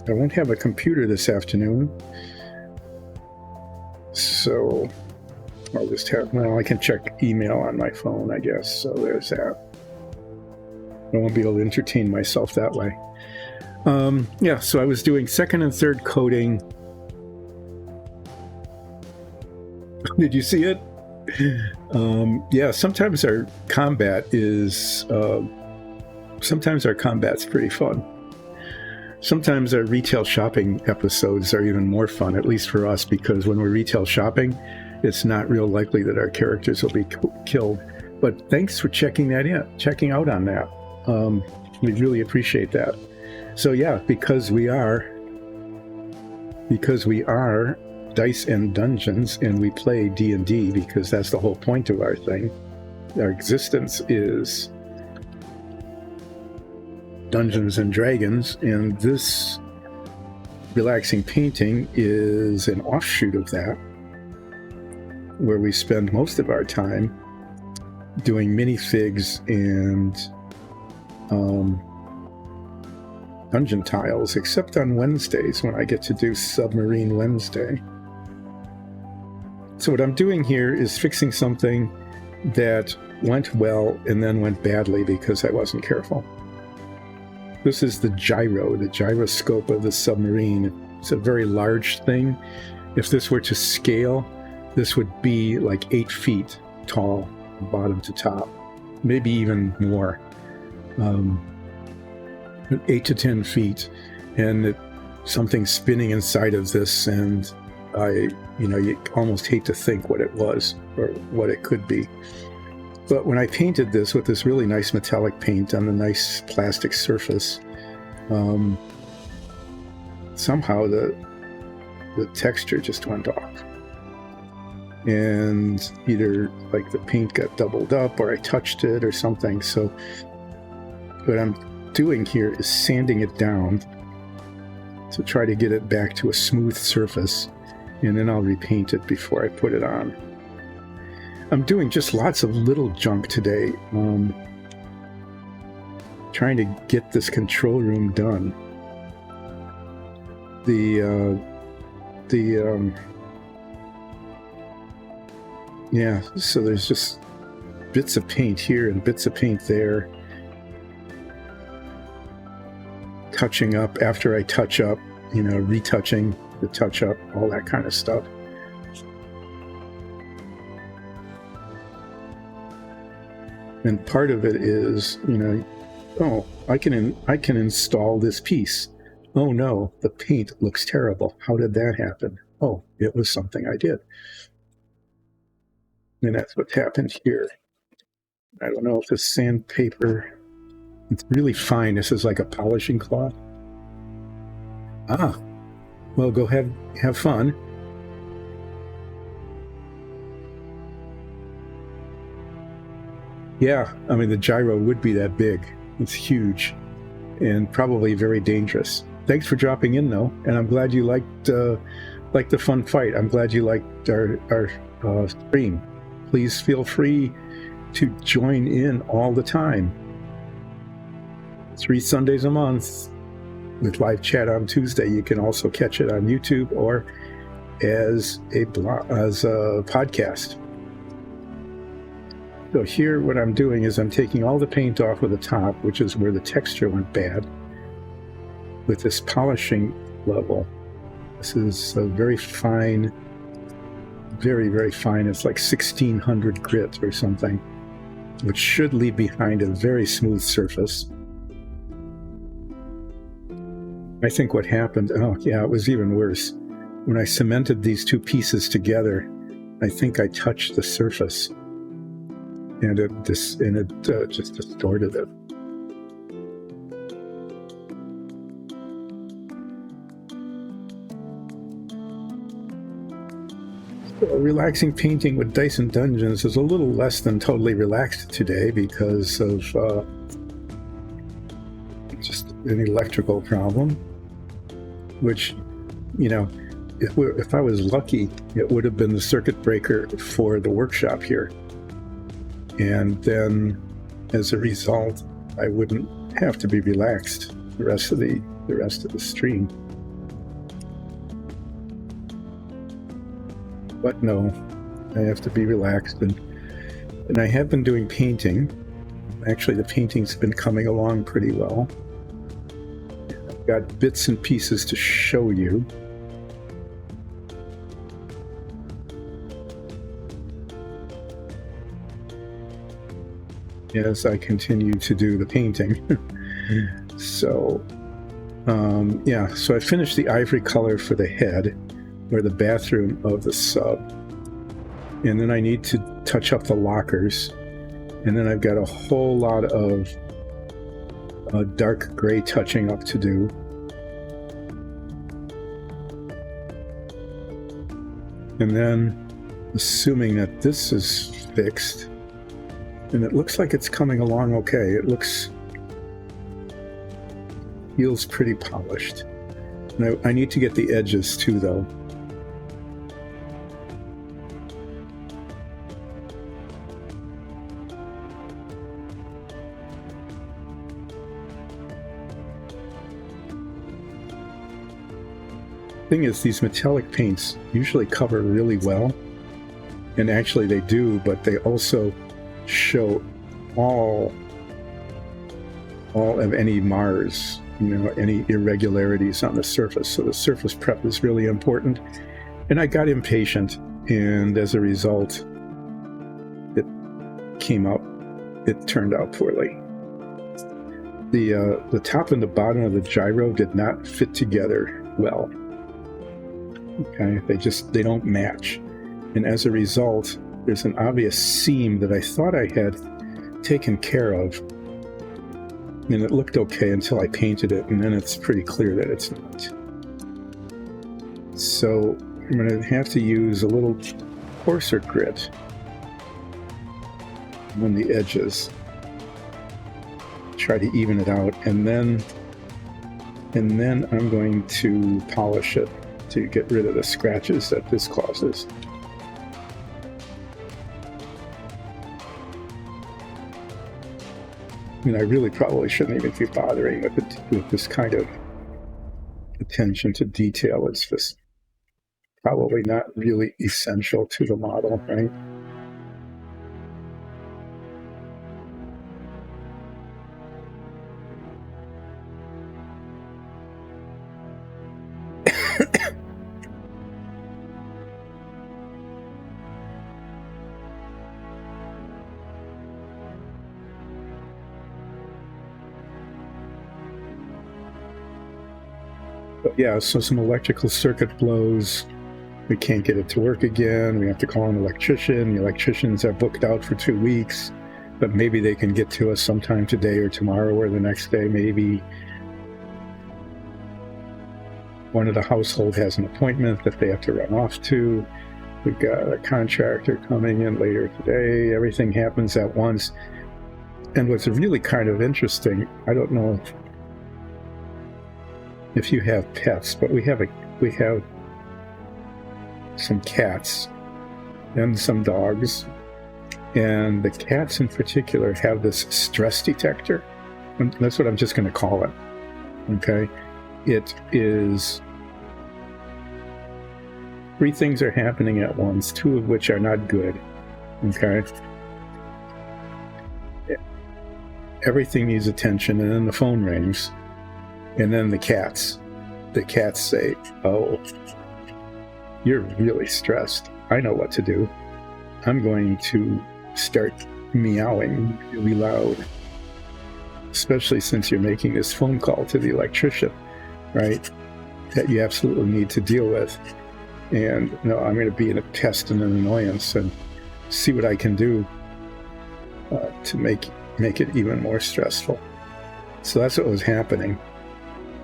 I won't have a computer this afternoon, so I'll just I can check email on my phone, I guess, so there's that. I won't be able to entertain myself that way. Yeah, so I was doing second and third coating. Did you see it? Yeah, sometimes our combat's pretty fun. Sometimes our retail shopping episodes are even more fun, at least for us, because when we're retail shopping, it's not real likely that our characters will be killed. But thanks for checking out on that. We really appreciate that. So yeah, because we are Dice and Dungeons, and we play D&D because that's the whole point of our thing. Our existence is Dungeons and Dragons, and this relaxing painting is an offshoot of that, where we spend most of our time doing minifigs and dungeon tiles, except on Wednesdays when I get to do Submarine Wednesday. So what I'm doing here is fixing something that went well and then went badly because I wasn't careful. This is the gyroscope of the submarine. It's a very large thing. If this were to scale, this would be like 8 feet tall, bottom to top, maybe even more. 8 to 10 feet, and something spinning inside of this, and you almost hate to think what it was or what it could be. But when I painted this with this really nice metallic paint on a nice plastic surface, somehow the texture just went off. And either like the paint got doubled up or I touched it or something. So what I'm doing here is sanding it down to try to get it back to a smooth surface, and then I'll repaint it before I put it on. I'm doing just lots of little junk today, trying to get this control room done. So there's just bits of paint here and bits of paint there. Touching up after I touch up, retouching the touch up, all that kind of stuff. And part of it is, I can install this piece. Oh no, the paint looks terrible. How did that happen? Oh, it was something I did. And that's what's happened here. I don't know if this sandpaper, it's really fine. This is like a polishing cloth. Well, go ahead, have fun. Yeah, I mean, the gyro would be that big. It's huge and probably very dangerous. Thanks for dropping in, though, and I'm glad you liked the fun fight. I'm glad you liked our stream. Please feel free to join in all the time. 3 Sundays a month with live chat on Tuesday. You can also catch it on YouTube or as a podcast. So here what I'm doing is I'm taking all the paint off of the top, which is where the texture went bad, with this polishing level. This is a very fine, very, very fine. It's like 1600 grit or something, which should leave behind a very smooth surface. I think what happened, it was even worse. When I cemented these two pieces together, I think I touched the surface, and it just distorted it. So relaxing painting with Dyson Dungeons is a little less than totally relaxed today because of just an electrical problem, which, if I was lucky, it would have been the circuit breaker for the workshop here. And then, as a result, I wouldn't have to be relaxed the rest of the stream. But no, I have to be relaxed, and I have been doing painting. Actually, the painting's been coming along pretty well. I've got bits and pieces to show you. As I continue to do the painting. So I finished the ivory color for the head, or the bathroom of the sub. And then I need to touch up the lockers. And then I've got a whole lot of dark gray touching up to do. And then, assuming that this is fixed, and it looks like it's coming along okay. Feels pretty polished. And I need to get the edges too, though. Thing is, these metallic paints usually cover really well, and actually they do, but they also show all of any Mars, any irregularities on the surface. So the surface prep is really important. And I got impatient, and as a result, it turned out poorly. the top and the bottom of the gyro did not fit together well. Okay, they don't match, and as a result, there's an obvious seam that I thought I had taken care of, and it looked okay until I painted it, and then it's pretty clear that it's not. So I'm going to have to use a little coarser grit on the edges, try to even it out, and then I'm going to polish it to get rid of the scratches that this causes. I mean, I really probably shouldn't even be bothering with this kind of attention to detail. It's just probably not really essential to the model, right? But yeah, so some electrical circuit blows. We can't get it to work again. We have to call an electrician. The electricians are booked out for 2 weeks, but maybe they can get to us sometime today or tomorrow or the next day. Maybe one of the household has an appointment that they have to run off to. We've got a contractor coming in later today. Everything happens at once. And what's really kind of interesting, I don't know if you have pets, but we have some cats and some dogs, and the cats in particular have this stress detector, and that's what I'm just going to call it. Okay, it is 3 things are happening at once, 2 of which are not good. Okay, everything needs attention, and then the phone rings. And then the cats say, "Oh, you're really stressed. I know what to do. I'm going to start meowing really loud, especially since you're making this phone call to the electrician, right, that you absolutely need to deal with. And no, I'm going to be a pest and an annoyance and see what I can do to make it even more stressful." So that's what was happening.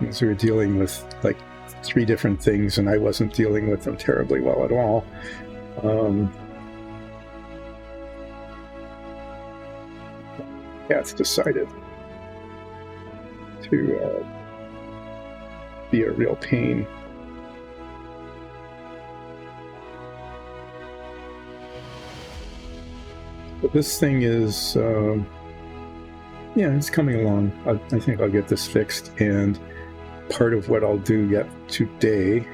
As we were dealing with like 3 different things, and I wasn't dealing with them terribly well at all. Cats decided to be a real pain. But this thing is, yeah, it's coming along. I think I'll get this fixed, and part of what I'll do yet today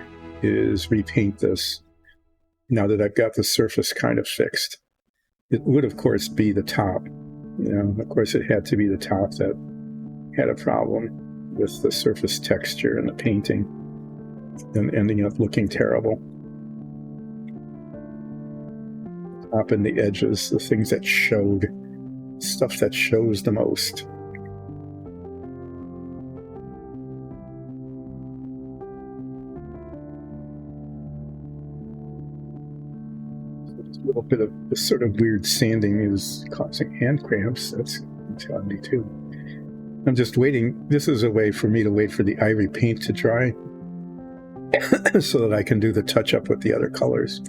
is repaint this now that I've got the surface kind of fixed. It would, of course, be the top. Of course, it had to be the top that had a problem with the surface texture and the painting and ending up looking terrible. Top and the edges, the things that showed, stuff that shows the most. A little bit of this sort of weird sanding is causing hand cramps. That's telling me too. I'm just waiting. This is a way for me to wait for the ivory paint to dry so that I can do the touch up with the other colors.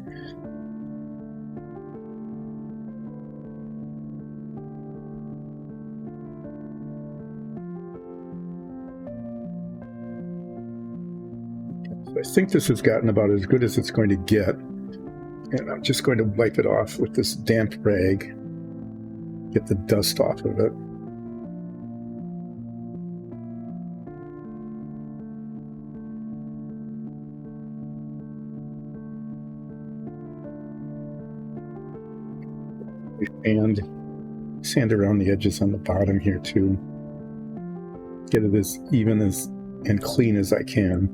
So I think this has gotten about as good as it's going to get. And I'm just going to wipe it off with this damp rag, get the dust off of it. And sand around the edges on the bottom here too. Get it as even as and clean as I can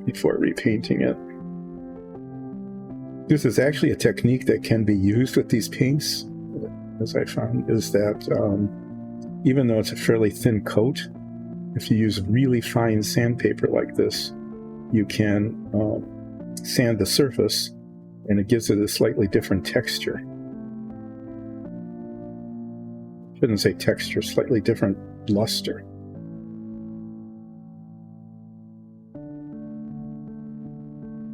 before repainting it. This is actually a technique that can be used with these paints, as I found, is that even though it's a fairly thin coat, if you use really fine sandpaper like this, you can sand the surface, and it gives it a slightly different texture. Shouldn't say texture, slightly different luster.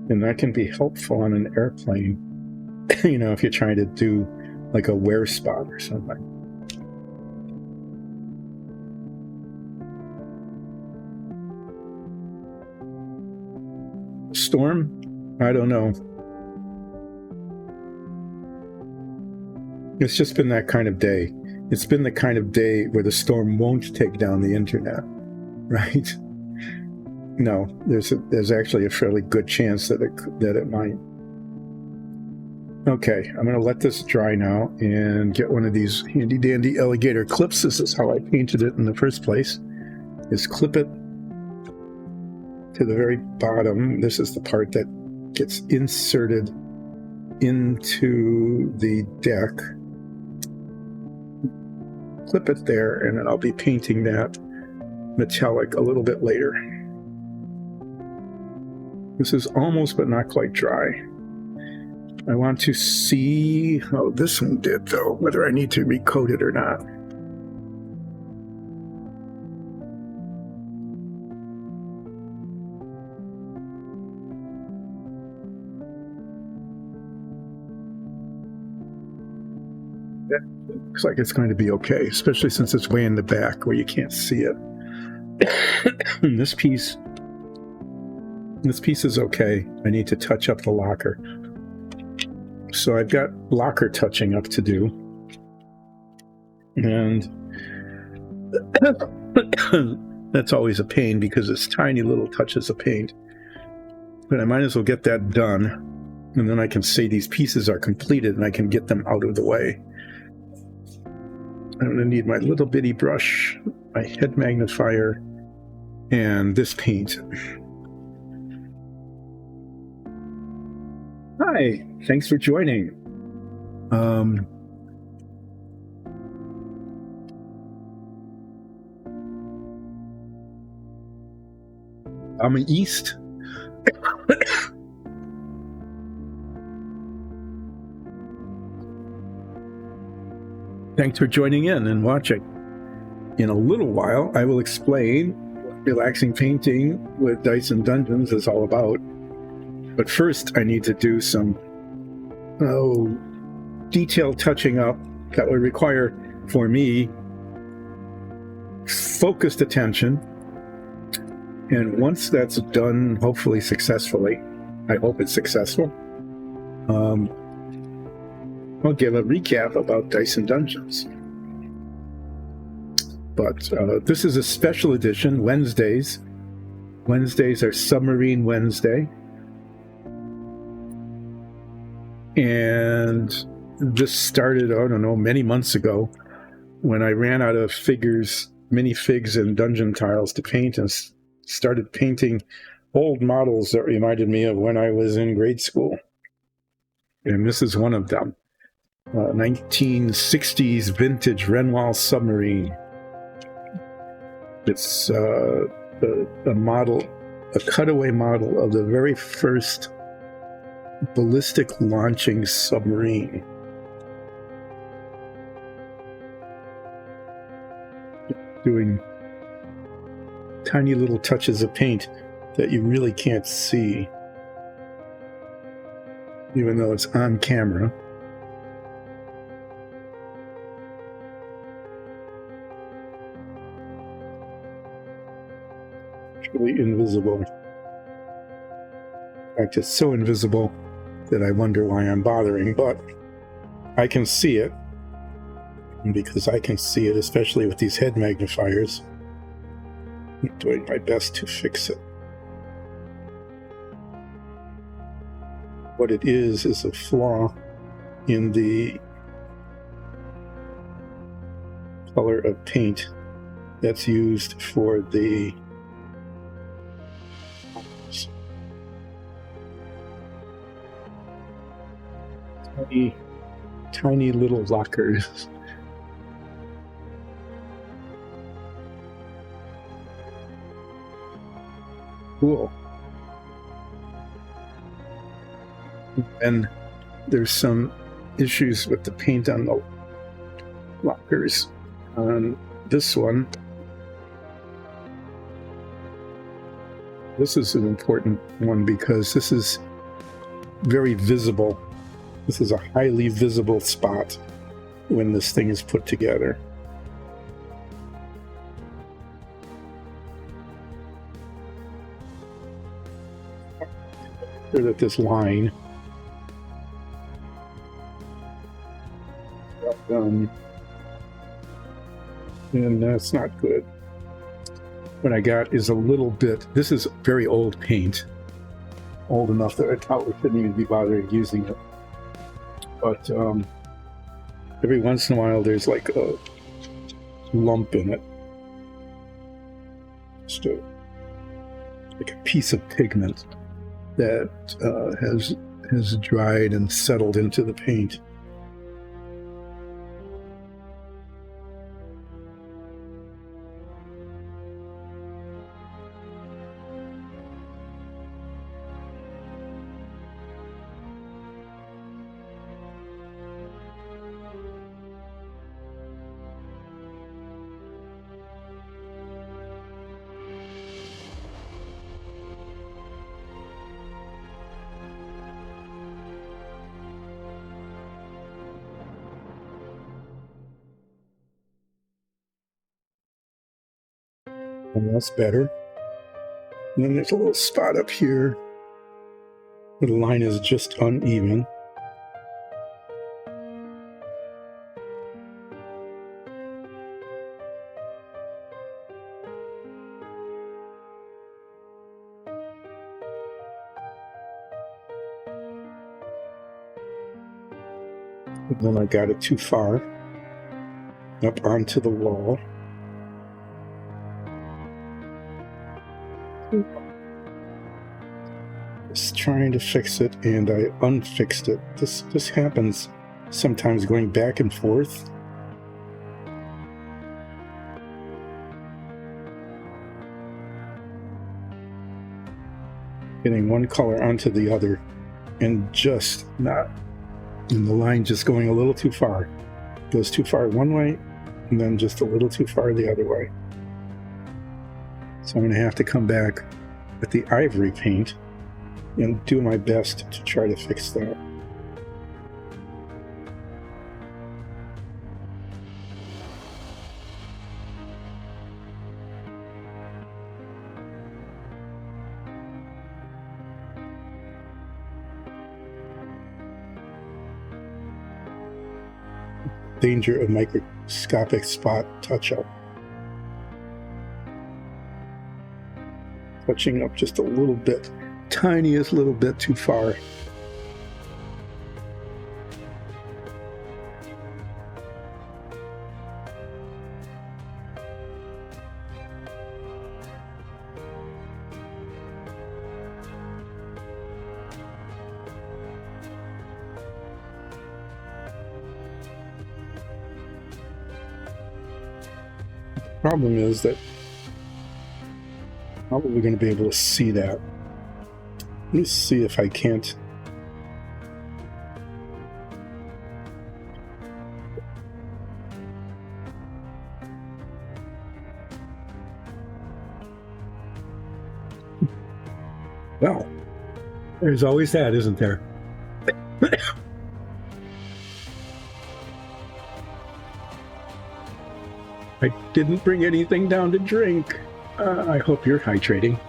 And that can be helpful on an airplane, if you're trying to do like a wear spot or something. Storm? I don't know. It's just been that kind of day. It's been the kind of day where the storm won't take down the internet, right? No, there's actually a fairly good chance that it might. Okay, I'm going to let this dry now and get one of these handy dandy alligator clips. This is how I painted it in the first place. Is clip it to the very bottom. This is the part that gets inserted into the deck. Clip it there, and then I'll be painting that metallic a little bit later. This is almost but not quite dry. I want to see how this one did, though, whether I need to recoat it or not. That looks like it's going to be okay, especially since it's way in the back where you can't see it. This piece is okay. I need to touch up the locker. So I've got locker touching up to do. And that's always a pain because it's tiny little touches of paint. But I might as well get that done. And then I can say these pieces are completed and I can get them out of the way. I'm going to need my little bitty brush, my head magnifier, and this paint. Hi, thanks for joining. I'm east. Thanks for joining in and watching. In a little while, I will explain what relaxing painting with Dice and Dungeons is all about. But first, I need to do some detail touching up that would require, for me, focused attention. And once that's done, hopefully successfully, I hope it's successful, I'll give a recap about Dice and Dungeons. But this is a special edition, Wednesdays. Wednesdays are Submarine Wednesday. And this started, I don't know, many months ago when I ran out of minifigs and dungeon tiles to paint and started painting old models that reminded me of when I was in grade school. And this is one of them. 1960s vintage Renoir submarine. It's a model, a cutaway model of the very first ballistic launching submarine. Doing tiny little touches of paint that you really can't see, even though it's on camera. It's really invisible. In fact, it's so invisible that I wonder why I'm bothering, but I can see it. And because I can see it, especially with these head magnifiers, I'm doing my best to fix it. What it is a flaw in the color of paint that's used for the tiny little lockers. Cool. And there's some issues with the paint on the lockers. On this one, this is an important one because this is very visible. This is a highly visible spot when this thing is put together. Sure that this line and that's not good. What I got is a little bit, this is very old paint, old enough that I probably shouldn't even be bothering using it, but every once in a while there's like a lump in it, just like a piece of pigment that has dried and settled into the paint. And that's better. And then there's a little spot up here where the line is just uneven. And then I got it too far up onto the wall. Just trying to fix it, and I unfixed it. This happens sometimes, going back and forth. Getting one color onto the other and just not, and the line just going a little too far. Goes too far one way and then just a little too far the other way. So I'm going to have to come back with the ivory paint and do my best to try to fix that. Danger of microscopic spot touch-up. Touching up just a little bit, tiniest little bit too far. The problem is that I'm probably going to be able to see that. Let me see if I can't. Well, there's always that, isn't there? I didn't bring anything down to drink. I hope you're hydrating.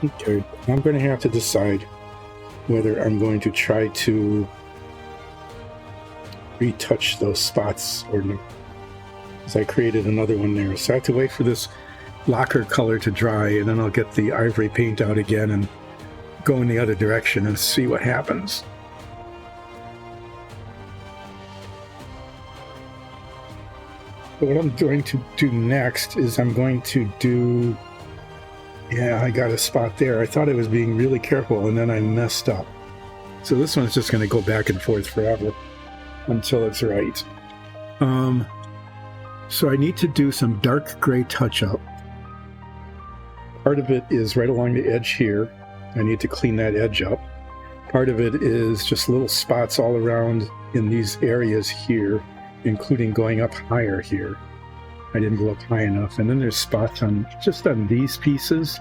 Okay, I'm going to have to decide whether I'm going to try to retouch those spots or not. Because I created another one there. So I have to wait for this lacquer color to dry, and then I'll get the ivory paint out again and go in the other direction and see what happens. So what I'm going to do next is I'm going to do... Yeah, I got a spot there. I thought I was being really careful, and then I messed up. So this one's just going to go back and forth forever until it's right. So I need to do some dark gray touch-up. Part of it is right along the edge here. I need to clean that edge up. Part of it is just little spots all around in these areas here, including going up higher here. I didn't go up high enough. And then there's spots on just on these pieces,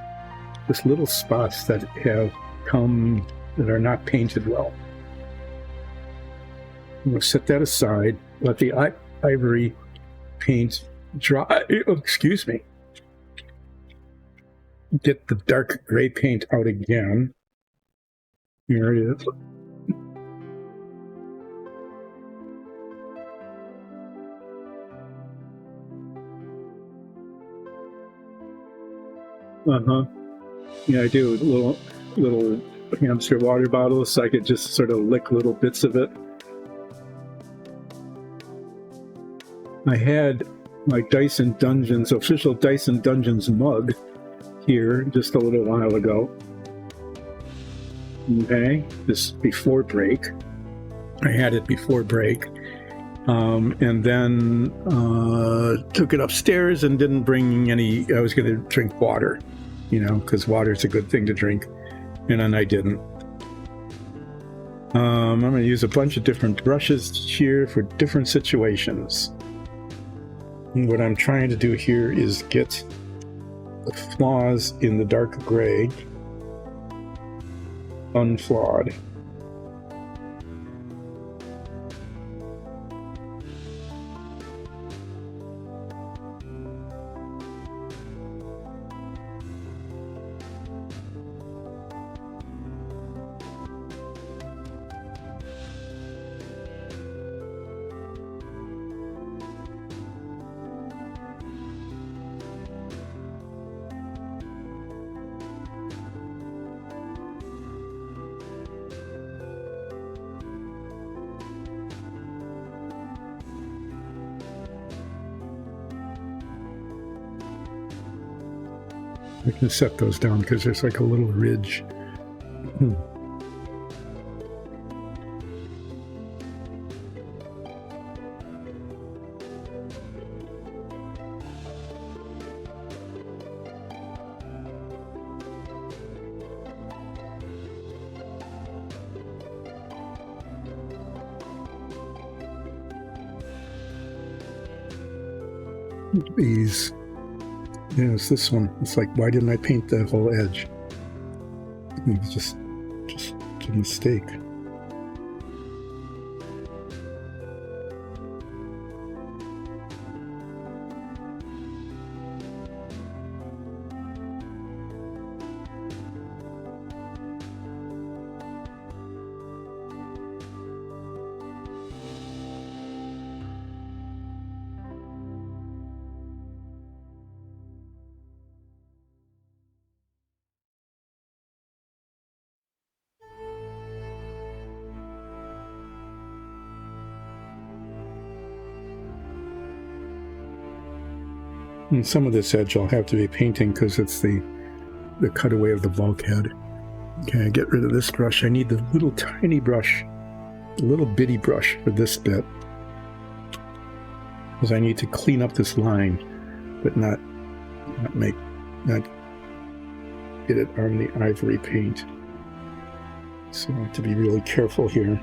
just little spots that have come that are not painted well. We'll set that aside, let the ivory paint dry. Excuse me. Get the dark gray paint out again. Here it is. Yeah, I do. Little hamster water bottles, so I could just sort of lick little bits of it. I had my Dyson Dungeons, official Dyson Dungeons mug here just a little while ago. Okay, this before break. I had it before break. And then took it upstairs and didn't bring any. I was going to drink water, because water's a good thing to drink. And then I didn't. I'm going to use a bunch of different brushes here for different situations. And what I'm trying to do here is get the flaws in the dark gray unflawed. I can set those down because there's like a little ridge. These. Yeah, it's this one. It's like, why didn't I paint the whole edge? It was just a mistake. And some of this edge I'll have to be painting because it's the cutaway of the bulkhead. Okay, get rid of this brush. I need the little tiny brush, the little bitty brush for this bit, because I need to clean up this line, but not get it on the ivory paint. So I have to be really careful here.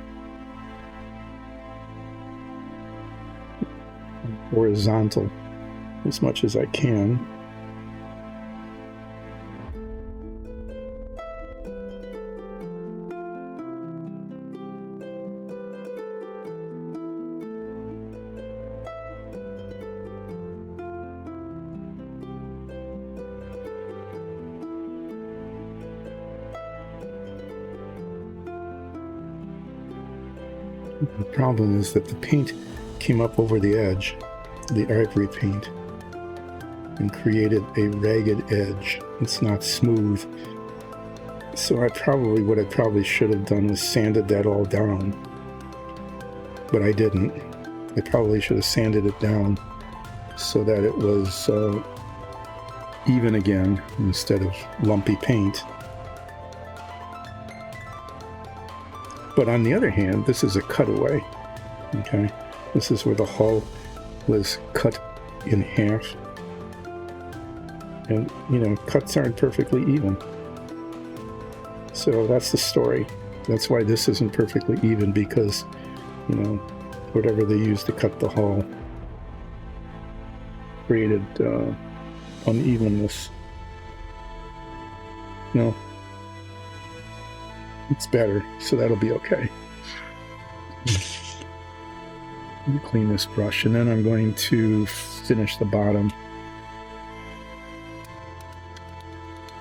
Horizontal as much as I can. The problem is that the paint came up over the edge, the ivory paint, and created a ragged edge. It's not smooth. So what I probably should have done was sanded that all down. But I didn't. I probably should have sanded it down so that it was even again instead of lumpy paint. But on the other hand, this is a cutaway. Okay? This is where the hull was cut in half. And, you know, cuts aren't perfectly even. So that's the story. That's why this isn't perfectly even, because, you know, whatever they used to cut the hull created unevenness. No, it's better, so that'll be okay. Let me clean this brush, and then I'm going to finish the bottom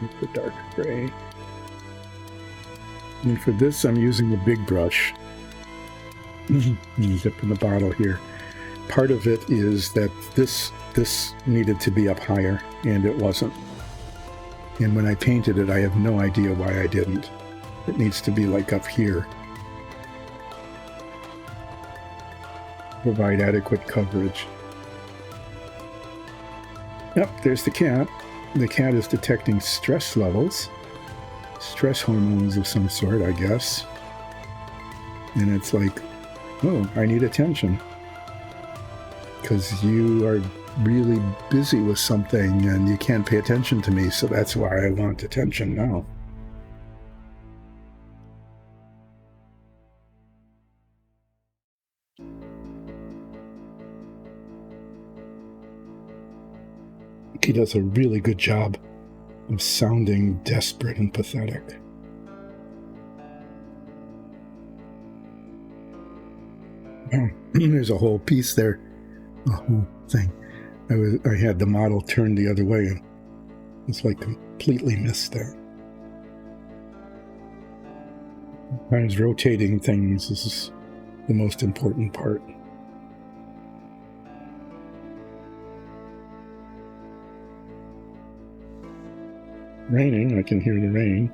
with the dark gray. And for this, I'm using the big brush. Dip in the bottle here. Part of it is that this needed to be up higher, and it wasn't. And when I painted it, I have no idea why I didn't. It needs to be like up here. Provide adequate coverage. Yep, there's the cat. The cat is detecting stress levels. Stress hormones of some sort, I guess. And it's like, oh, I need attention. Because you are really busy with something and you can't pay attention to me, so that's why I want attention now. He does a really good job of sounding desperate and pathetic. Oh, there's a whole piece there, a whole thing. I had the model turned the other way, and it's like completely missed that. Sometimes rotating things is the most important part. Raining, I can hear the rain.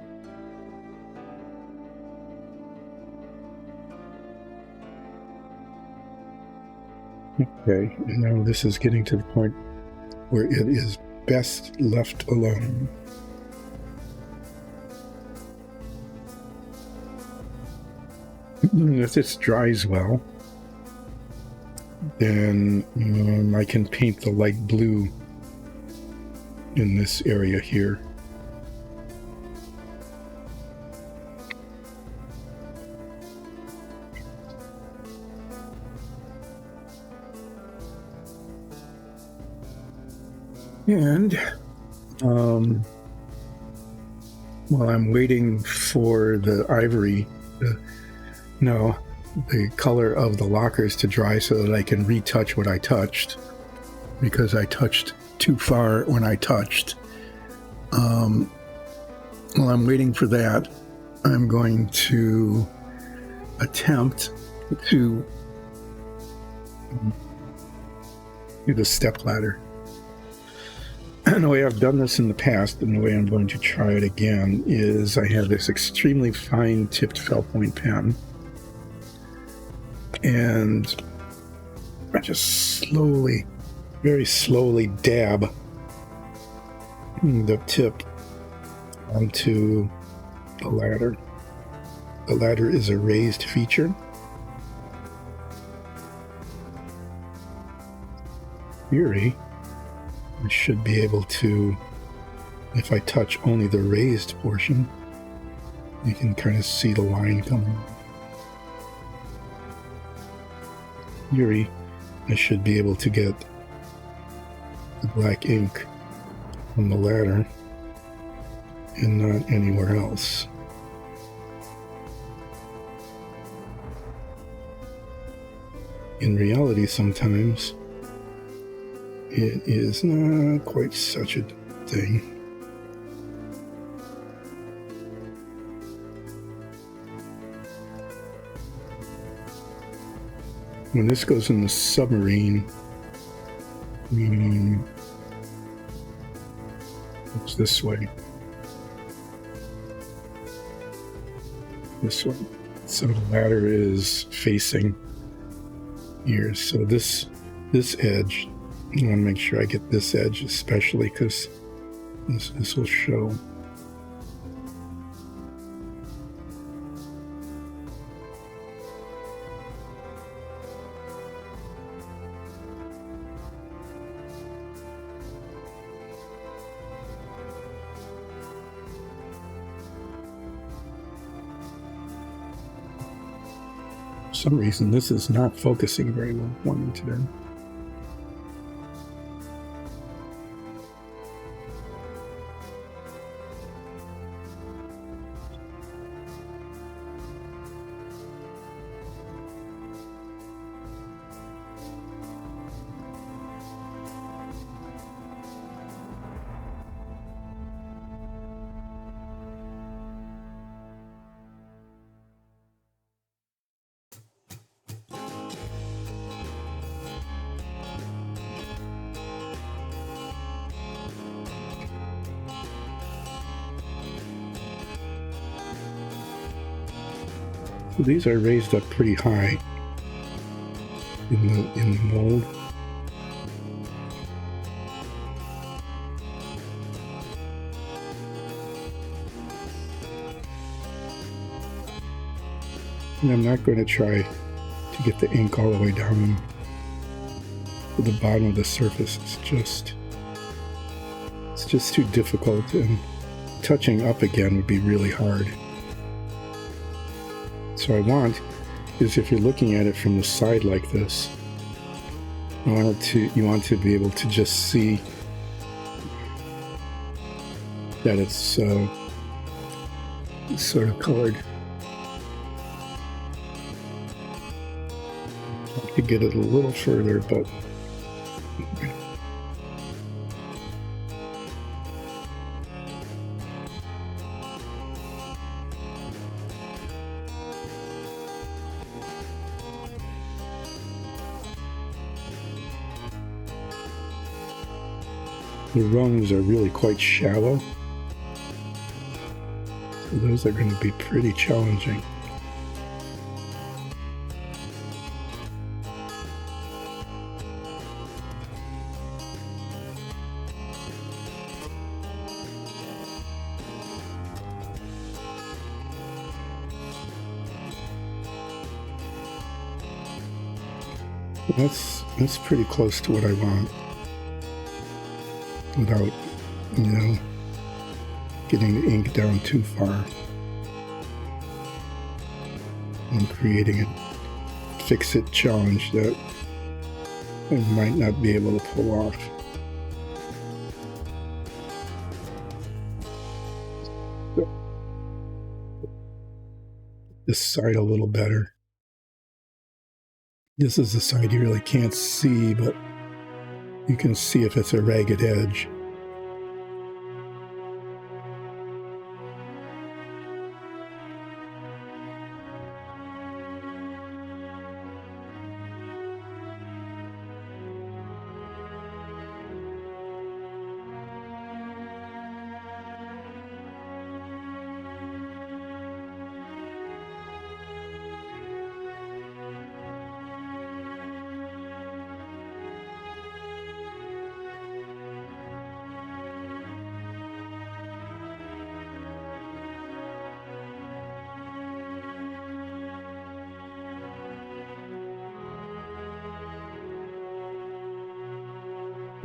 Okay, and now this is getting to the point where it is best left alone. If this dries well, then I can paint the light blue in this area here. And while I'm waiting for the ivory, the color of the lockers to dry so that I can retouch what I touched, because I touched too far when I touched. While I'm waiting for that, I'm going to attempt to do the step ladder. And the way I've done this in the past, and the way I'm going to try it again, is I have this extremely fine tipped felt point pen, and I just slowly, very slowly dab the tip onto the ladder. The ladder is a raised feature. Theory, I should be able to, if I touch only the raised portion, you can kind of see the line coming. Theory, I should be able to get the black ink on the ladder and not anywhere else. In reality, sometimes it is not quite such a thing. When this goes in the submarine, it's this way. This one. So the ladder is facing here. So this edge, I want to make sure I get this edge especially, because this will show. some reason, this is not focusing very well for me today. So these are raised up pretty high in the mold. And I'm not going to try to get the ink all the way down to the bottom of the surface. It's just too difficult, and touching up again would be really hard. So I want is, if you're looking at it from the side like this, you want to be able to just see that it's sort of colored. I could get it a little further, but the rungs are really quite shallow, so those are going to be pretty challenging. That's pretty close to what I want, without, getting the ink down too far and creating a fix-it challenge that I might not be able to pull off. This side a little better. This is the side you really can't see, but you can see if it's a ragged edge.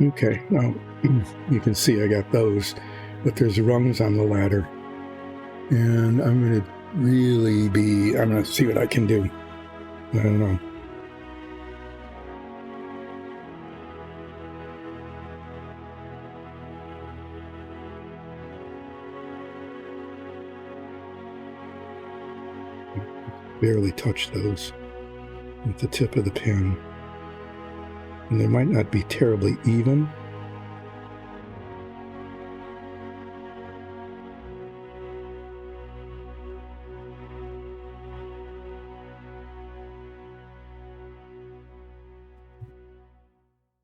Okay, now you can see I got those, but there's rungs on the ladder, and I'm going to see what I can do. I don't know. Barely touch those with the tip of the pen. And they might not be terribly even.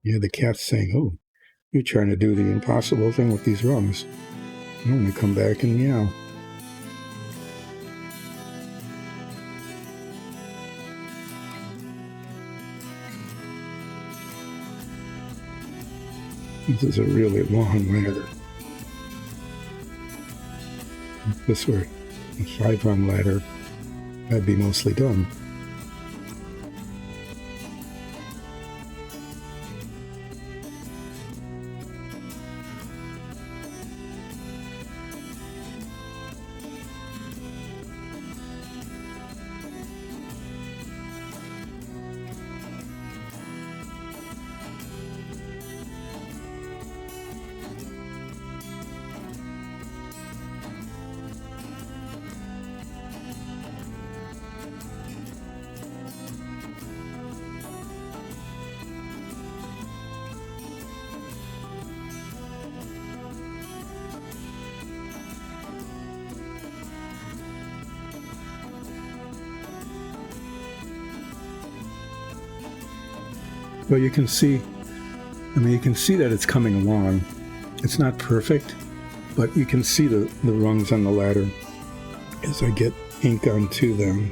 Yeah, the cat's saying, "Oh, you're trying to do the impossible thing with these rungs. I'm going to come back and meow." This is a really long ladder. If this were a 5-rung ladder, I'd be mostly done. Well, you can see, you can see that it's coming along. It's not perfect, but you can see the rungs on the ladder as I get ink onto them.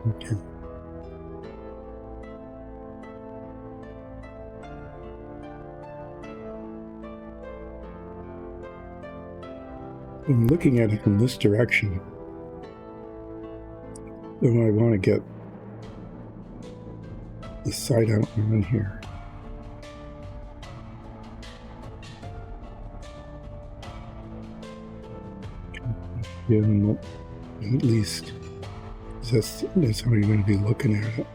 Okay. I'm looking at it from this direction. Then I want to get the side outline here. At least that's how you're going to be looking at it.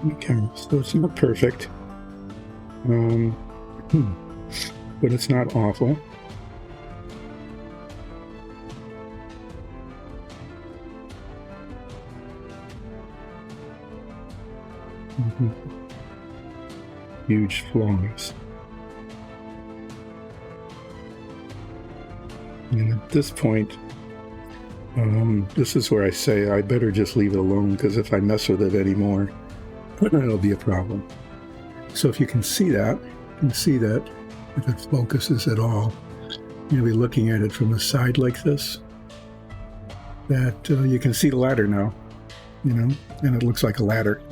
Okay, so it's not perfect, but it's not awful. Huge flaws. And at this point, this is where I say I better just leave it alone, because if I mess with it anymore, it'll be a problem. So if you can see that, if it focuses at all, you'll be looking at it from the side like this, that you can see the ladder now, and it looks like a ladder.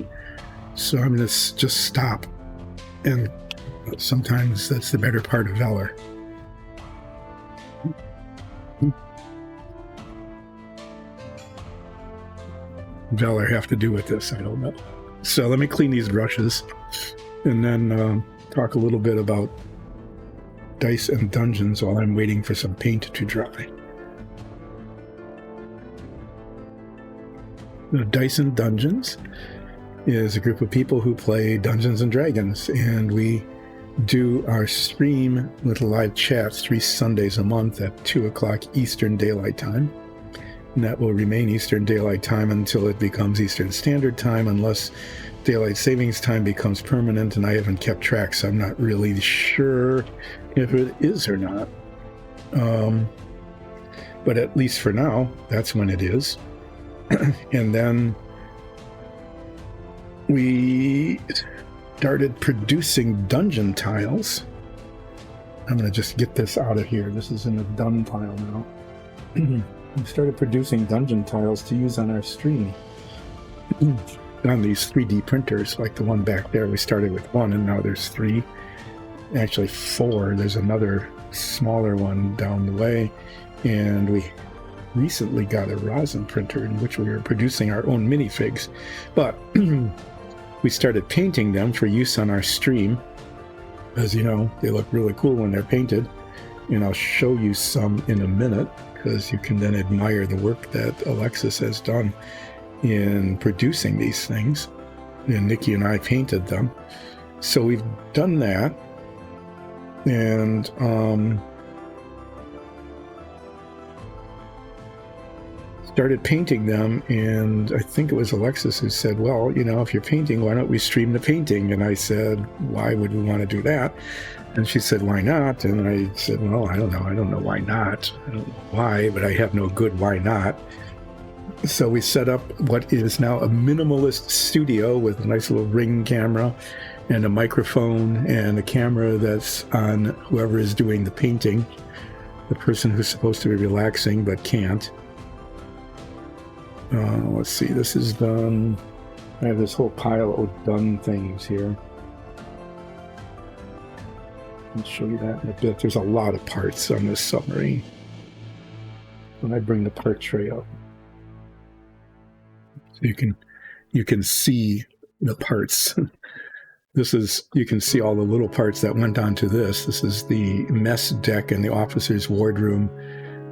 So I'm going to just stop, and sometimes that's the better part of Velar. Velar have to do with this, I don't know. So let me clean these brushes, and then talk a little bit about Dice and Dungeons while I'm waiting for some paint to dry. Dice and Dungeons is a group of people who play Dungeons and Dragons, and we do our stream with live chats 3 Sundays a month at 2 o'clock Eastern Daylight Time. And that will remain Eastern Daylight Time until it becomes Eastern Standard Time, unless Daylight Savings Time becomes permanent, and I haven't kept track, so I'm not really sure if it is or not. But at least for now, that's when it is. And then we started producing dungeon tiles. I'm going to just get this out of here. This is in the done pile now. We started producing dungeon tiles to use on our stream. On these 3D printers, like the one back there. We started with 1, and now there's 3. Actually 4. There's another smaller one down the way. And we recently got a rosin printer in which we were producing our own minifigs. But we started painting them for use on our stream. As you know, they look really cool when they're painted. And I'll show you some in a minute, because you can then admire the work that Alexis has done in producing these things. And Nikki and I painted them. So we've done that. And started painting them, and I think it was Alexis who said, well, you know, if you're painting, why don't we stream the painting? And I said, why would we want to do that? And she said, why not? And I said, well, I don't know why not. I don't know why, but I have no good why not. So we set up what is now a minimalist studio with a nice little Ring camera and a microphone and a camera that's on whoever is doing the painting, the person who's supposed to be relaxing but can't. Let's see, this is done. I have this whole pile of done things here. I'll show you that in a bit. There's a lot of parts on this submarine. When I bring the part tray up, so you can see the parts. This is, you can see all the little parts that went onto this. This is the mess deck and the officer's wardroom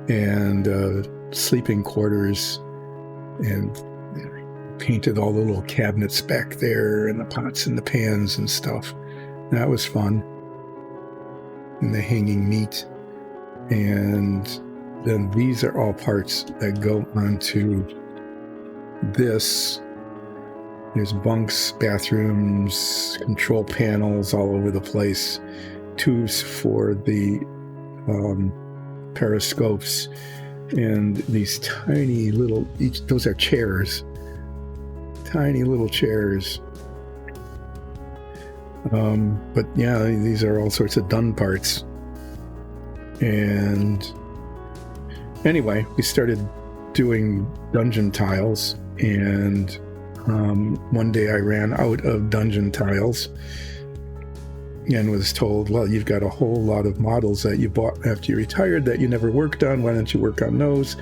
and sleeping quarters, and painted all the little cabinets back there and the pots and the pans and stuff. That was fun. And the hanging meat. And then these are all parts that go onto this. There's bunks, bathrooms, control panels all over the place, tubes for the periscopes, and these tiny little, those are chairs, tiny little chairs. But yeah, these are all sorts of done parts. And anyway, we started doing dungeon tiles, and one day I ran out of dungeon tiles and was told, well, you've got a whole lot of models that you bought after you retired that you never worked on. Why don't you work on those?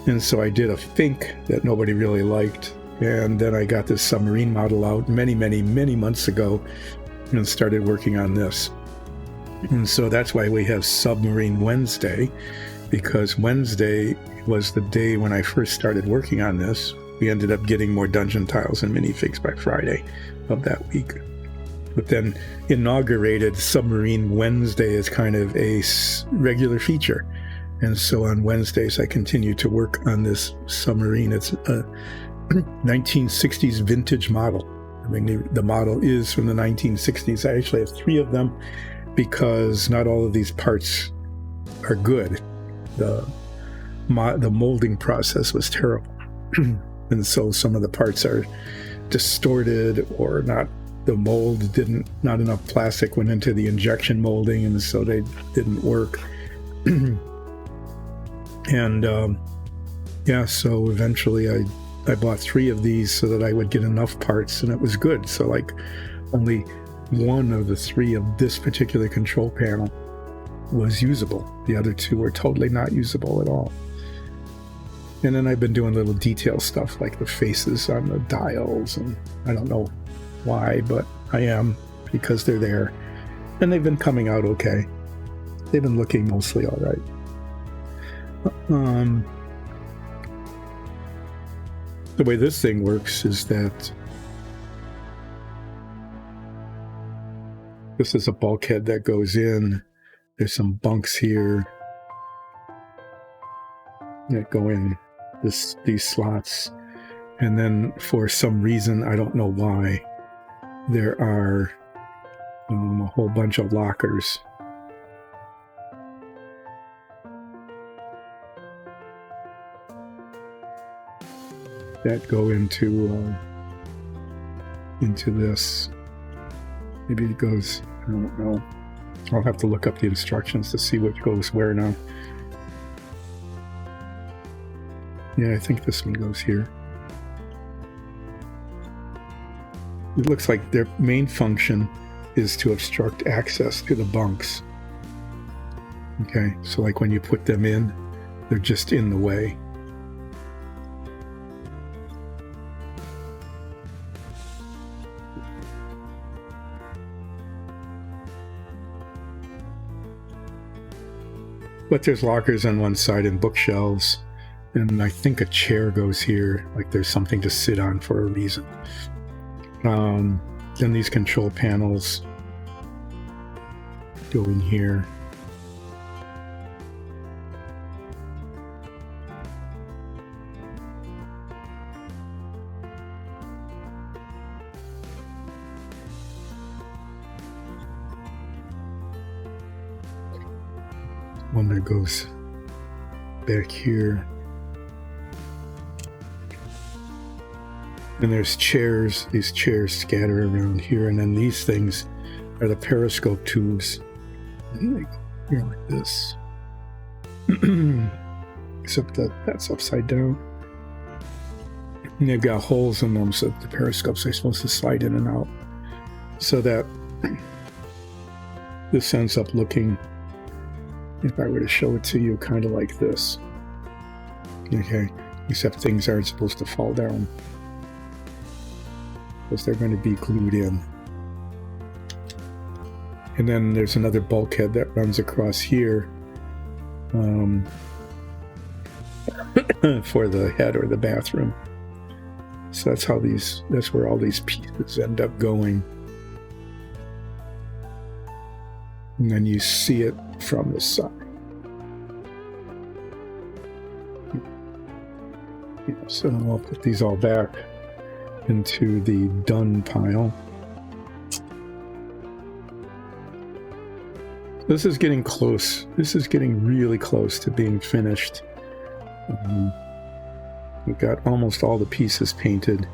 And so I did a Fink that nobody really liked. And then I got this submarine model out many months ago and started working on this. And so that's why we have Submarine Wednesday, because Wednesday was the day when I first started working on this. We ended up getting more dungeon tiles and minifigs by Friday of that week. But then inaugurated Submarine Wednesday as kind of a regular feature. And so on Wednesdays, I continue to work on this submarine. It's a 1960s vintage model. I mean, the model is from the 1960s. I actually have 3 of them because not all of these parts are good. The molding process was terrible. And so some of the parts are distorted, or not. The mold not enough plastic went into the injection molding, and so they didn't work. And yeah, so eventually I bought 3 of these so that I would get enough parts, and it was good. So like only 1 of the 3 of this particular control panel was usable. The other 2 were totally not usable at all. And then I've been doing little detail stuff like the faces on the dials, and I don't know why, but I am, because they're there. And they've been coming out okay. They've been looking mostly all right. The way this thing works is that this is a bulkhead that goes in. There's some bunks here that go in these slots. And then for some reason, I don't know why, there are a whole bunch of lockers. That go into this. Maybe it goes, I don't know. I'll have to look up the instructions to see what goes where now. Yeah, I think this one goes here. It looks like their main function is to obstruct access to the bunks. Okay, so like when you put them in, they're just in the way. But there's lockers on one side and bookshelves, and I think a chair goes here, like there's something to sit on for a reason. Then these control panels go in here. one that goes back here. And there's chairs, these chairs scattered around here, and then these things are the periscope tubes. And they go here like this. Except that that's upside down. And they've got holes in them, so the periscopes are supposed to slide in and out. So that this ends up looking, if I were to show it to you, kind of like this. Okay, except things aren't supposed to fall down, because they're going to be glued in. And then there's another bulkhead that runs across here for the head or the bathroom. So that's how that's where all these pieces end up going. And then you see it from the side. Yeah, so I'll put these all back into the done pile. This is getting close. This is getting really close to being finished. We've got almost all the pieces painted.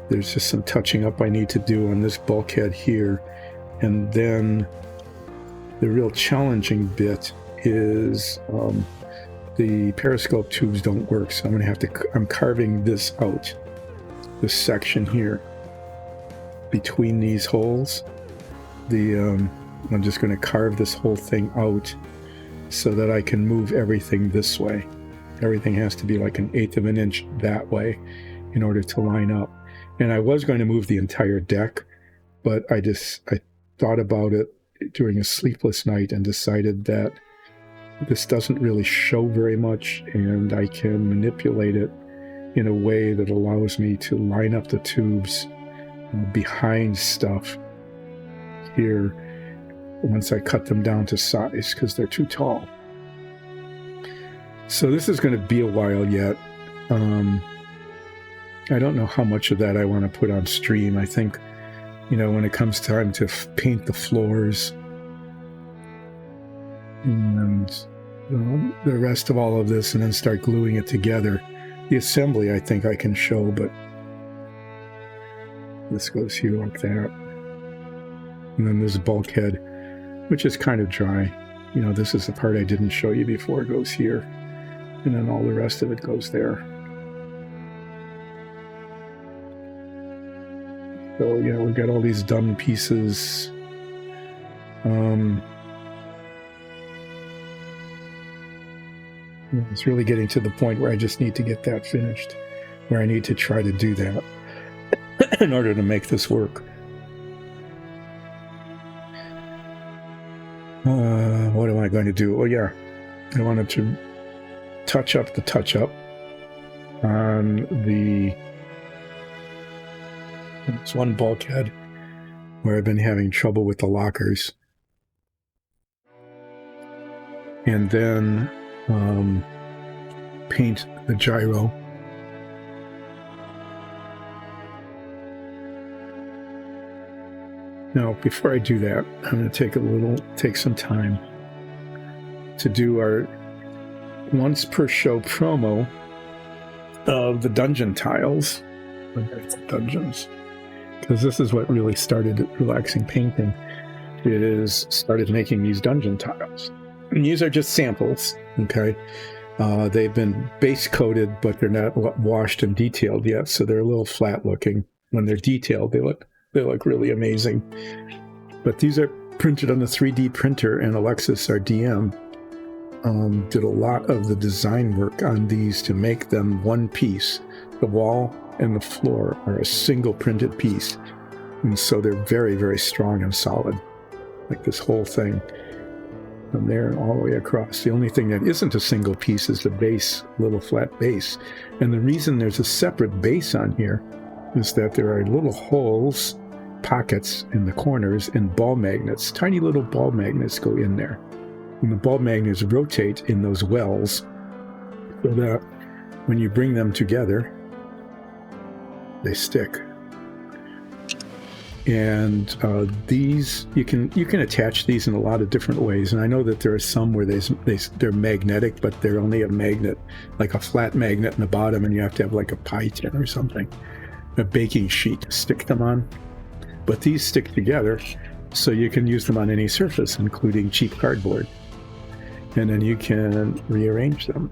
There's just some touching up I need to do on this bulkhead here. And then the real challenging bit is the periscope tubes don't work. So I'm going to have to, I'm carving this out, this section here between these holes. I'm just going to carve this whole thing out so that I can move everything this way. Everything has to be like 1/8 of an inch that way in order to line up. And I was going to move the entire deck, but I thought about it during a sleepless night and decided that this doesn't really show very much, and I can manipulate it in a way that allows me to line up the tubes behind stuff here once I cut them down to size, because they're too tall. So this is going to be a while yet. I don't know how much of that I want to put on stream. I think, when it comes time to paint the floors and the rest of all of this, and then start gluing it together. The assembly I think I can show, but this goes here like that. And then this bulkhead, which is kind of dry. This is the part I didn't show you before. It goes here. And then all the rest of it goes there. So, we've got all these done pieces. It's really getting to the point where I just need to get that finished, where I need to try to do that in order to make this work. What am I going to do? Well, yeah, I wanted to touch up the touch-up on this one bulkhead where I've been having trouble with the lockers. And then paint the gyro. Now, before I do that, I'm going to take some time to do our once per show promo of the dungeon tiles. Dungeons. Because this is what really started relaxing painting. It is started making these dungeon tiles. And these are just samples, okay? They've been base coated, but they're not washed and detailed yet, so they're a little flat looking. When they're detailed, they look really amazing. But these are printed on the 3D printer, and Alexis, our DM, did a lot of the design work on these to make them one piece. The wall and the floor are a single printed piece, and so they're very, very strong and solid, like this whole thing. From there all the way across. The only thing that isn't a single piece is the base, little flat base. And the reason there's a separate base on here is that there are little holes, pockets in the corners, and ball magnets. Tiny little ball magnets go in there. And the ball magnets rotate in those wells so that when you bring them together, they stick. And these, you can attach these in a lot of different ways. And I know that there are some where they're magnetic, but they're only a magnet, like a flat magnet in the bottom, and you have to have like a pie tin or something, a baking sheet to stick them on. But these stick together, so you can use them on any surface, including cheap cardboard. And then you can rearrange them.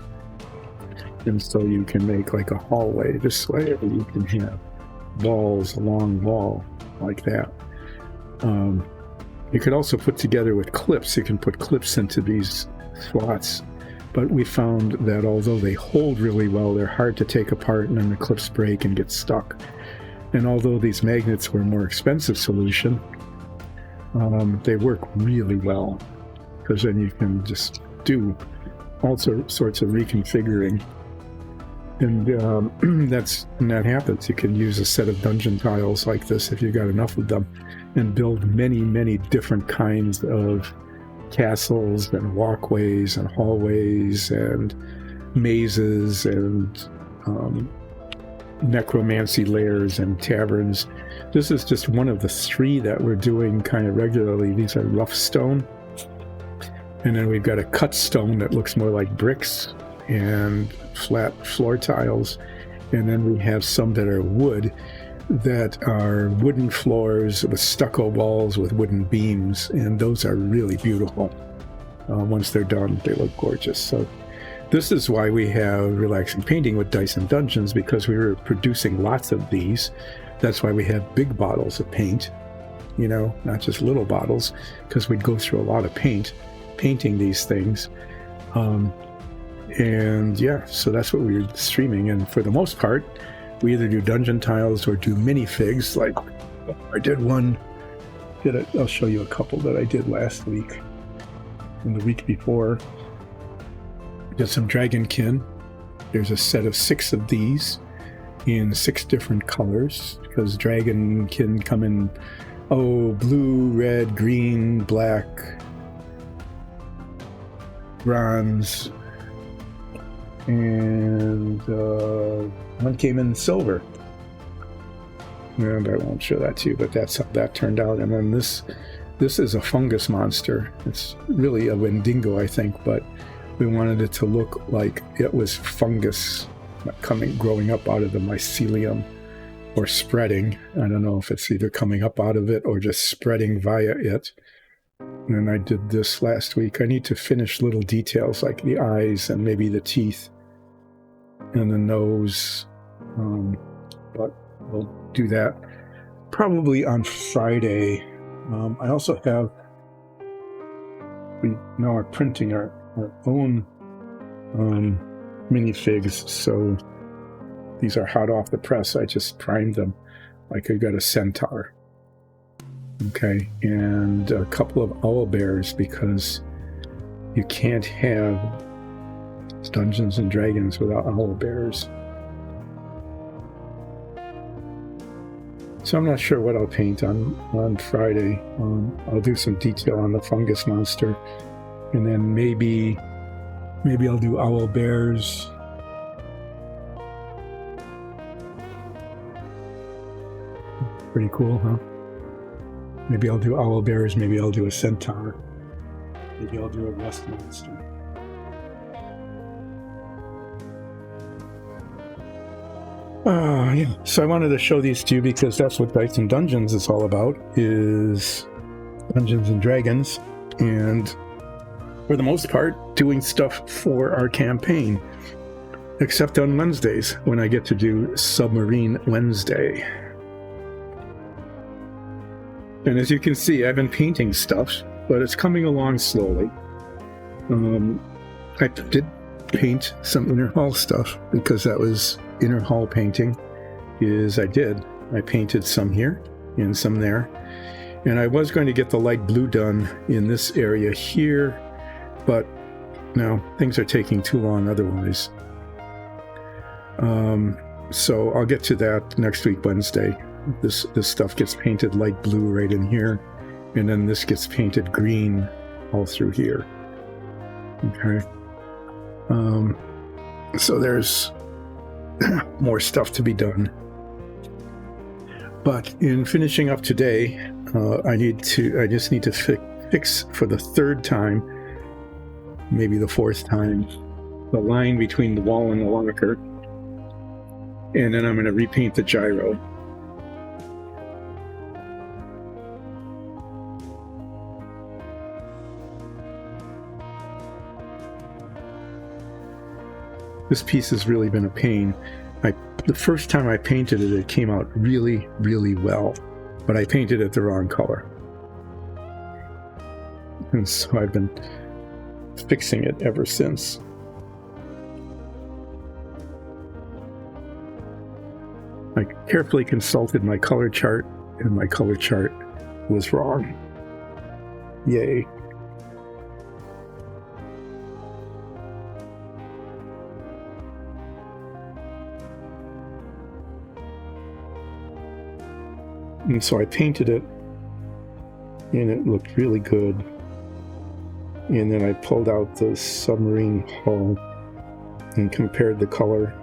And so you can make like a hallway this way, or you can have walls, a long wall like that. You could also put together with clips. You can put clips into these slots. But we found that although they hold really well, they're hard to take apart, and then the clips break and get stuck. And although these magnets were a more expensive solution, they work really well, because then you can just do all sorts of reconfiguring. And that happens. You can use a set of dungeon tiles like this if you've got enough of them, and build many, many different kinds of castles and walkways and hallways and mazes and necromancy lairs and taverns. This is just one of the 3 that we're doing kind of regularly. These are rough stone. And then we've got a cut stone that looks more like bricks and flat floor tiles. And then we have some that are wood, that are wooden floors with stucco walls with wooden beams. And those are really beautiful. Once they're done, they look gorgeous. So this is why we have Relaxing Painting with Dice and Dungeons, because we were producing lots of these. That's why we have big bottles of paint, not just little bottles, because we'd go through a lot of painting these things. And yeah, so that's what we're streaming. And for the most part, we either do dungeon tiles or do minifigs. Like I did one, I'll show you a couple that I did last week and the week before. Did some dragonkin. There's a set of 6 of these in 6 different colors, because dragonkin come in blue, red, green, black, bronze, and one came in silver. And I won't show that to you, but that's how that turned out. And then this is a fungus monster. It's really a Wendigo, I think, but we wanted it to look like it was fungus growing up out of the mycelium, or spreading. I don't know if it's either coming up out of it or just spreading via it. And I did this last week. I need to finish little details like the eyes and maybe the teeth and the nose. But we'll do that probably on Friday. I also have, we now are printing our own minifigs. So these are hot off the press. I just primed them like I got a centaur. Okay, and a couple of owlbears, because you can't have Dungeons and Dragons without owlbears. So I'm not sure what I'll paint on Friday. I'll do some detail on the fungus monster, and then maybe I'll do owlbears. Pretty cool, huh? Maybe I'll do owlbears, maybe I'll do a centaur. Maybe I'll do a rust monster. Yeah. So I wanted to show these to you because that's what Dice and Dungeons is all about, is Dungeons and Dragons. And for the most part, doing stuff for our campaign. Except on Wednesdays, when I get to do Submarine Wednesday. And as you can see, I've been painting stuff, but it's coming along slowly. I did paint some inner hall stuff, because that was inner hall painting. I painted some here and some there. And I was going to get the light blue done in this area here, but no, things are taking too long otherwise. So I'll get to that next week, Wednesday. This stuff gets painted light blue right in here, and then this gets painted green all through here. Okay. So there's more stuff to be done. But in finishing up today, I just need to fix for the third time, maybe the fourth time, the line between the wall and the locker. And then I'm going to repaint the gyro. This piece has really been a pain. The first time I painted it, it came out really, really well, but I painted it the wrong color. And so I've been fixing it ever since. I carefully consulted my color chart, and my color chart was wrong. Yay. And so I painted it, and it looked really good. And then I pulled out the submarine hull and compared the color.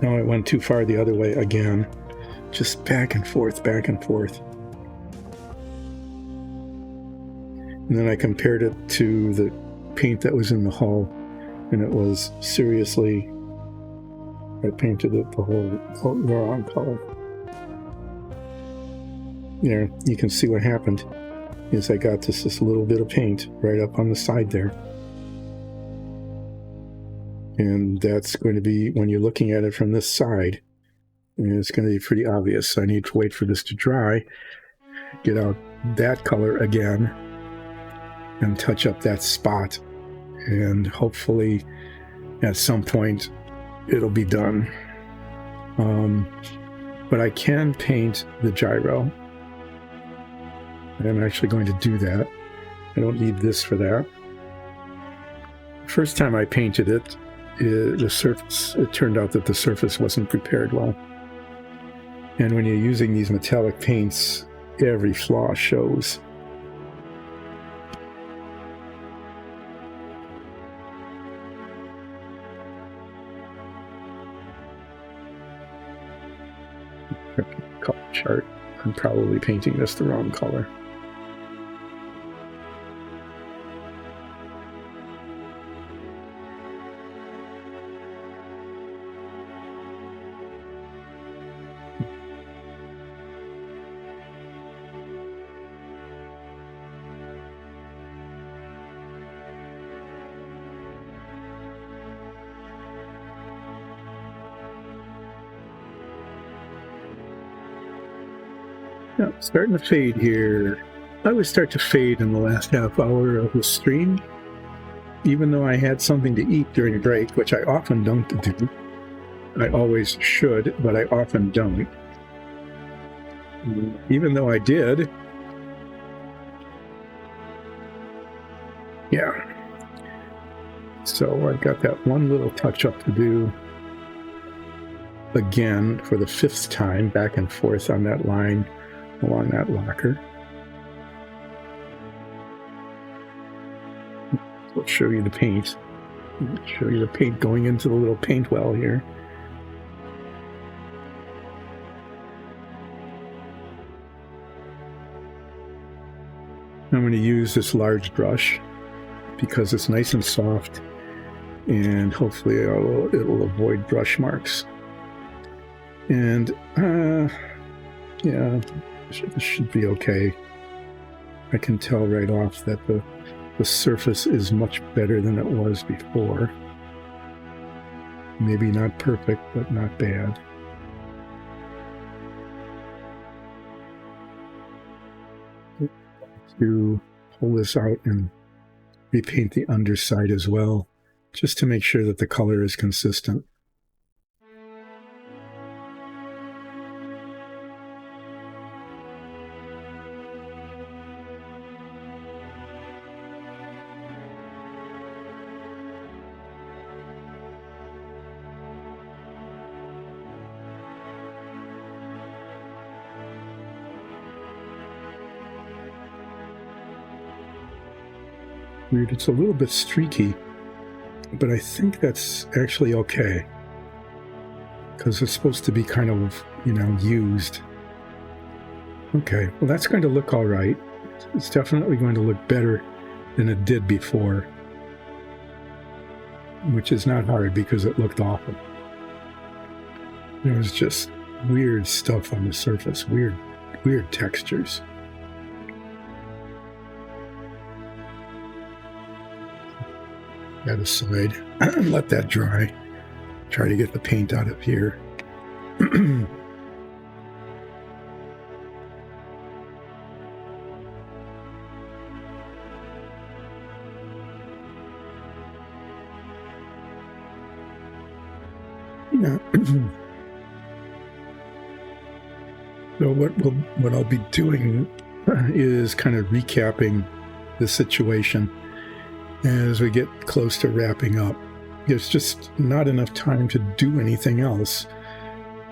Now I went too far the other way again, just back and forth, back and forth. And then I compared it to the paint that was in the hull, and it was seriously, I painted it the wrong color. There, you can see what happened is I got this little bit of paint right up on the side there. And that's going to be, when you're looking at it from this side, it's going to be pretty obvious. I need to wait for this to dry, get out that color again, and touch up that spot. And hopefully at some point it'll be done. But I can paint the gyro. I'm actually going to do that. I don't need this for that. First time I painted it, it turned out that the surface wasn't prepared well. And when you're using these metallic paints, every flaw shows. Color chart. I'm probably painting this the wrong color. Yeah, starting to fade here. I would start to fade in the last half hour of the stream, even though I had something to eat during a break, which I often don't do. I always should, but I often don't. Even though I did. Yeah. So I've got that one little touch-up to do again for the 5th time, back and forth on that line along that locker. I'll show you the paint. I'll show you the paint going into the little paint well here. I'm going to use this large brush because it's nice and soft, and hopefully it'll avoid brush marks. And yeah, this should be okay. I can tell right off that the surface is much better than it was before. Maybe not perfect, but not bad. To pull this out and repaint the underside as well, just to make sure that the color is consistent. Weird, it's a little bit streaky, but I think that's actually okay, because it's supposed to be kind of, used. Okay, well that's going to look all right. It's definitely going to look better than it did before, which is not hard because it looked awful. There was just weird stuff on the surface, weird textures. That aside, let that dry. Try to get the paint out of here. Yeah. So what I'll be doing is kind of recapping the situation as we get close to wrapping up. There's just not enough time to do anything else,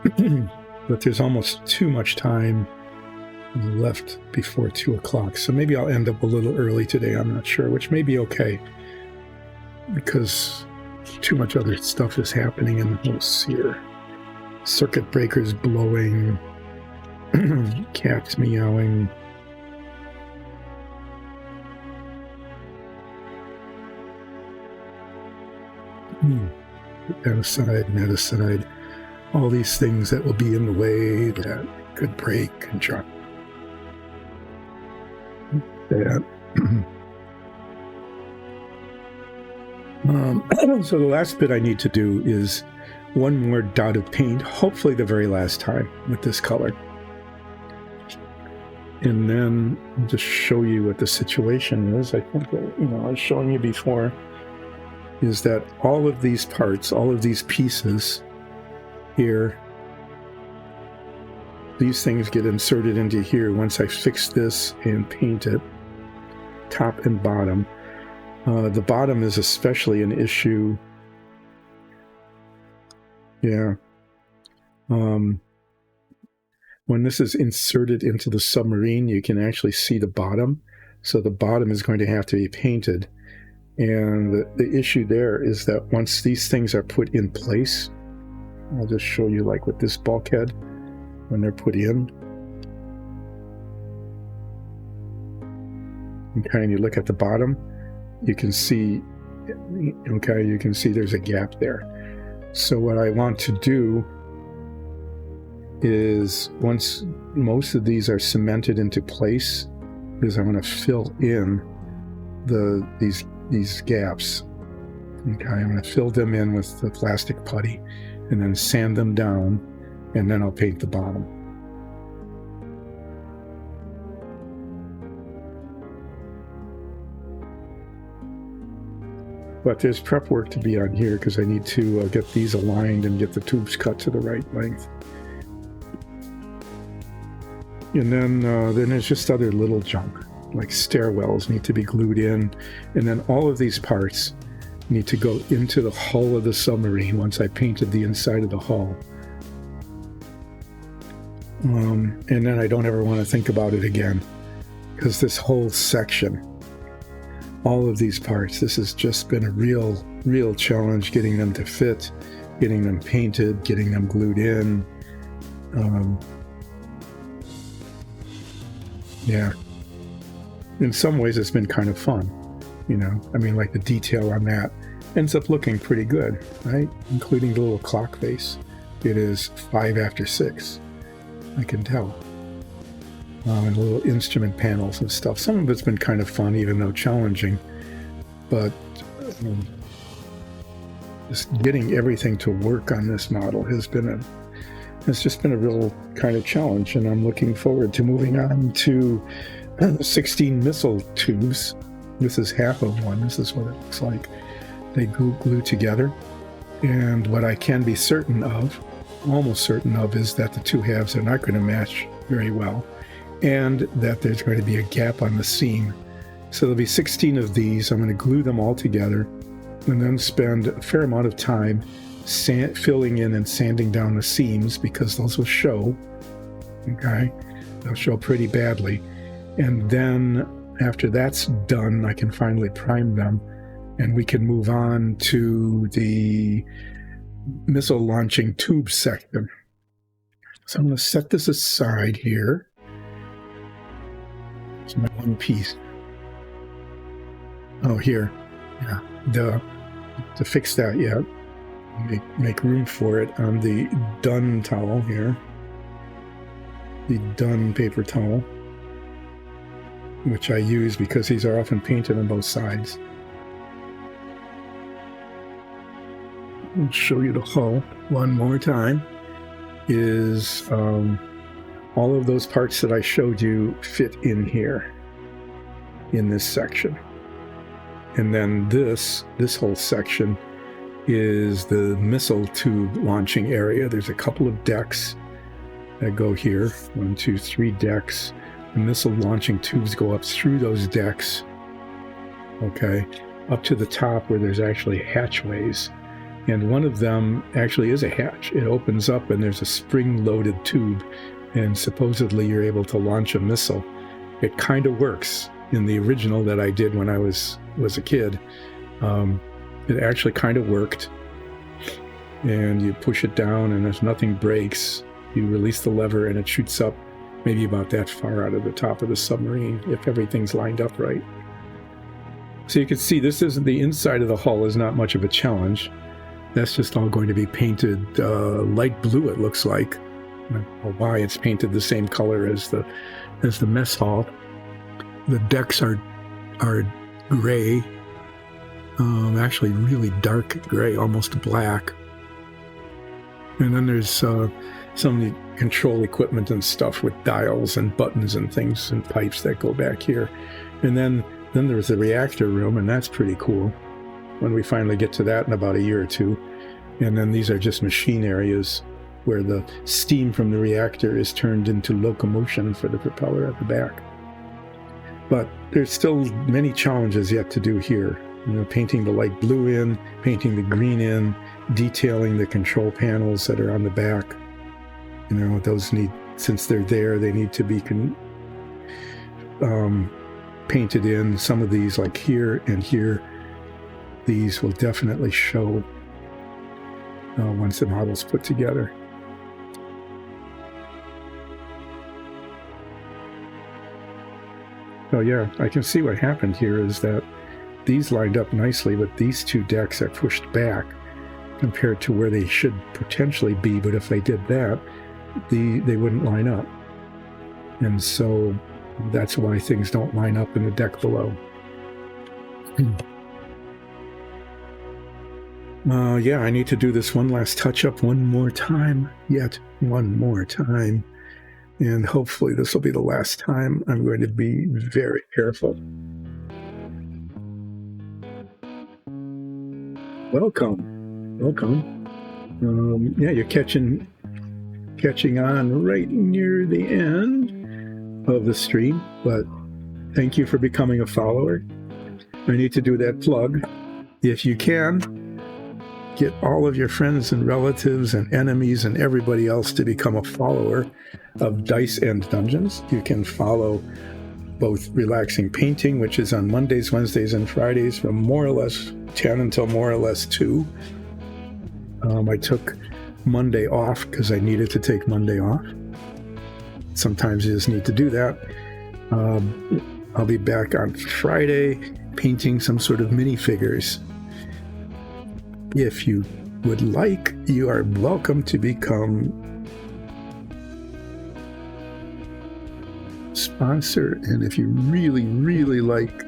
but there's almost too much time left before 2 o'clock. So maybe I'll end up a little early today. I'm not sure, which may be okay because too much other stuff is happening in the house here. Circuit breakers blowing, cats meowing. Put that aside and that aside. All these things that will be in the way that could break and drop. That. So the last bit I need to do is one more dot of paint, hopefully the very last time with this color. And then I'll just show you what the situation is. I think that, I was showing you before, is that all of these parts, all of these pieces here, these things get inserted into here once I fix this and paint it, top and bottom. The bottom is especially an issue. Yeah. When this is inserted into the submarine, you can actually see the bottom. So the bottom is going to have to be painted. And the issue there is that once these things are put in place, I'll just show you like with this bulkhead, when they're put in. Okay, and you look at the bottom, you can see, okay, you can see there's a gap there. So what I want to do is, once most of these are cemented into place, is I'm going to fill in these gaps. Okay, I'm going to fill them in with the plastic putty and then sand them down, and then I'll paint the bottom. But there's prep work to be on here because I need to get these aligned and get the tubes cut to the right length. And then there's just other little junk, like stairwells need to be glued in. And then all of these parts need to go into the hull of the submarine once I painted the inside of the hull. And then I don't ever want to think about it again, because this whole section, all of these parts, this has just been a real challenge getting them to fit, getting them painted, getting them glued in. Yeah. In some ways it's been kind of fun, I mean, like the detail on that ends up looking pretty good, right? Including the little clock face. It is 5 after 6, I can tell. And little instrument panels and stuff. Some of it's been kind of fun, even though challenging, but just getting everything to work on this model has just been a real kind of challenge, and I'm looking forward to moving on to 16 missile tubes. This is half of one. This is what it looks like. They glue together, and what I can be certain of, almost certain of, is that the two halves are not going to match very well, and that there's going to be a gap on the seam. So there'll be 16 of these. I'm going to glue them all together and then spend a fair amount of time filling in and sanding down the seams, because those will show. Okay, they'll show pretty badly. And then after that's done, I can finally prime them, and we can move on to the missile launching tube section. So I'm going to set this aside here. It's my one piece. Oh, here. Yeah. To fix that yet. Make room for it on the done towel here. The done paper towel, which I use because these are often painted on both sides. I'll show you the hull one more time. Is all of those parts that I showed you fit in here in this section. And then this whole section is the missile tube launching area. There's a couple of decks that go here. 1, 2, 3 decks. The missile launching tubes go up through those decks, okay, up to the top where there's actually hatchways. And one of them actually is a hatch. It opens up and there's a spring-loaded tube, and supposedly you're able to launch a missile. It kind of works. In the original that I did when I was a kid, it actually kind of worked. And you push it down and if nothing breaks, you release the lever and it shoots up maybe about that far out of the top of the submarine if everything's lined up right. So you can see this isn't the inside of the hull is not much of a challenge. That's just all going to be painted light blue, it looks like. I don't know why it's painted the same color as the mess hall. The decks are gray, actually really dark gray, almost black. And then there's some of the control equipment and stuff with dials and buttons and things and pipes that go back here. And then there's the reactor room, and that's pretty cool when we finally get to that in about a year or two. And then these are just machine areas where the steam from the reactor is turned into locomotion for the propeller at the back. But there's still many challenges yet to do here. You know, painting the light blue in, painting the green in, detailing the control panels that are on the back. You know, those need, since they're there, they need to be painted in. Some of these, like here and here, these will definitely show once the model's put together. So yeah, I can see what happened here is that these lined up nicely, but these two decks are pushed back compared to where they should potentially be. But if they did that, they wouldn't line up. And so that's why things don't line up in the deck below. Yeah, I need to do this one last touch-up one more time. Yet one more time. And hopefully this will be the last time. I'm going to be very careful. Welcome. Yeah, you're catching on right near the end of the stream, but thank you for becoming a follower. I need to do that plug. If you can, get all of your friends and relatives and enemies and everybody else to become a follower of Dice and Dungeons. You can follow both Relaxing Painting, which is on Mondays, Wednesdays, and Fridays from more or less 10 until more or less 2. I took Monday off because I needed to take Monday off. Sometimes you just need to do that. I'll be back on Friday painting some sort of minifigures. If you would like, you are welcome to become sponsor. And if you really, really like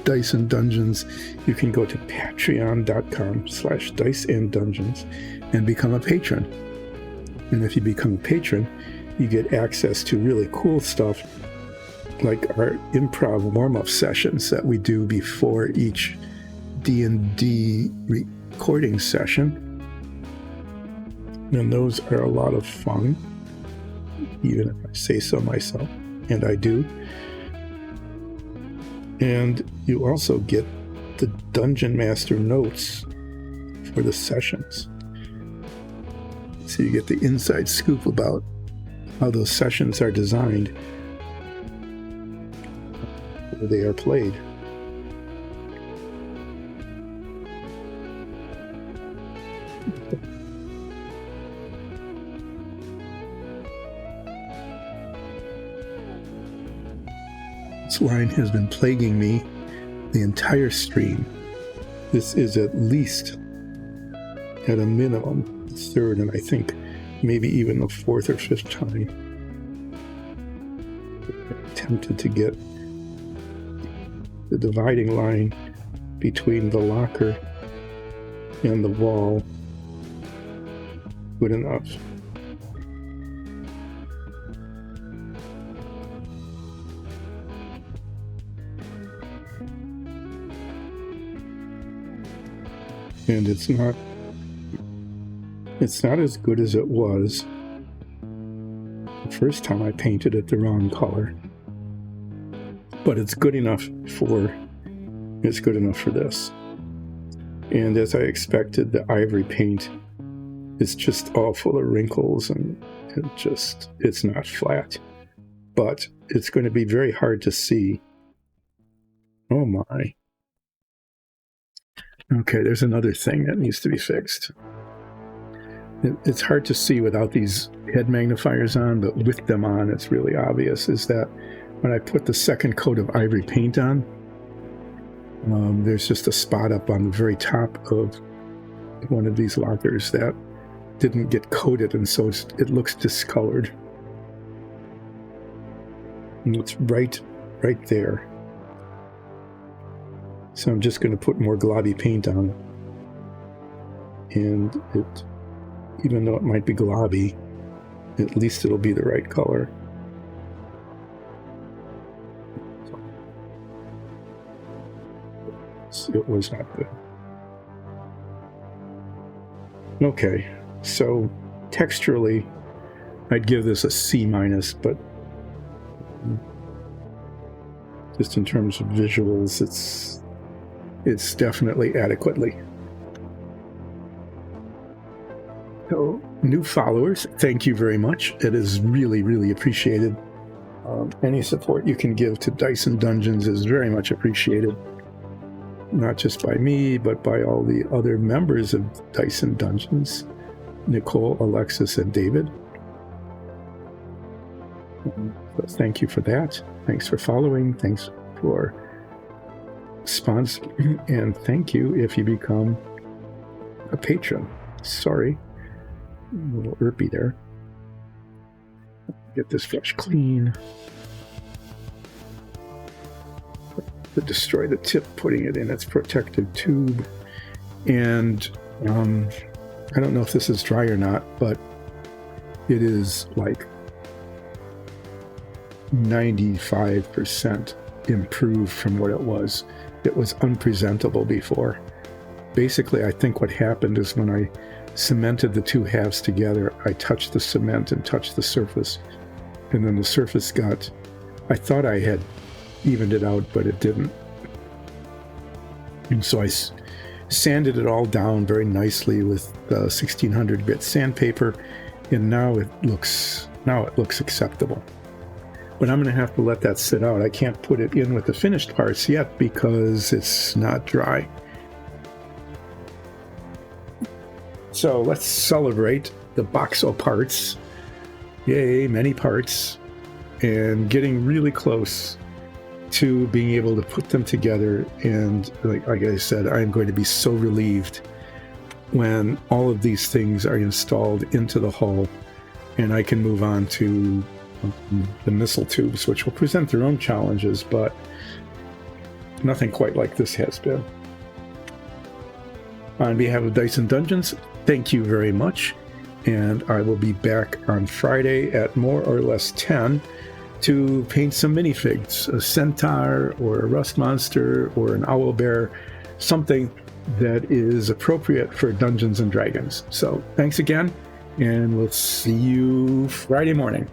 Dice and Dungeons, you can go to patreon.com/diceanddungeons and become a patron. And if you become a patron, you get access to really cool stuff like our improv warm-up sessions that we do before each D&D recording session. And those are a lot of fun, even if I say so myself, and I do. And you also get the Dungeon Master notes for the sessions. So you get the inside scoop about how those sessions are designed, where they are played. This line has been plaguing me the entire stream. This is at least, at a minimum, the third, and I think maybe even the fourth or fifth time I attempted to get the dividing line between the locker and the wall good enough. And it's not as good as it was the first time I painted it the wrong color, but it's good enough for this. And as I expected, the ivory paint is just all full of wrinkles, and it's not flat, but it's going to be very hard to see. Oh my. Okay, there's another thing that needs to be fixed. It's hard to see without these head magnifiers on, but with them on, it's really obvious, is that when I put the second coat of ivory paint on, there's just a spot up on the very top of one of these lockers that didn't get coated, and so it looks discolored. And it's right there. So I'm just going to put more globby paint on it. And even though it might be globby, at least it'll be the right color. It was not good. Okay, so texturally, I'd give this a C-, but just in terms of visuals, it's definitely adequately. So, new followers, thank you very much. It is really, really appreciated. Any support you can give to Dyson Dungeons is very much appreciated. Not just by me, but by all the other members of Dyson Dungeons, Nicole, Alexis, and David. So thank you for that. Thanks for following. Thanks for sponsoring. And thank you if you become a patron. Sorry, a little irpy there. Get this brush clean. To destroy the tip, putting it in its protective tube. And I don't know if this is dry or not, but it is like 95% improved from what it was. It was unpresentable before. Basically, I think what happened is when I cemented the two halves together, I touched the cement and touched the surface, and then the surface got, I thought I had evened it out, but it didn't. And so I sanded it all down very nicely with 1600-bit sandpaper, and now it looks acceptable. But I'm going to have to let that sit out. I can't put it in with the finished parts yet because it's not dry. So let's celebrate the Boxo parts. Yay, many parts, and getting really close to being able to put them together. And like I said, I'm going to be so relieved when all of these things are installed into the hull and I can move on to the missile tubes, which will present their own challenges, but nothing quite like this has been. On behalf of Dyson Dungeons, thank you very much, and I will be back on Friday at more or less 10 to paint some minifigs, a centaur or a rust monster or an owl bear, something that is appropriate for Dungeons and Dragons. So thanks again, and we'll see you Friday morning.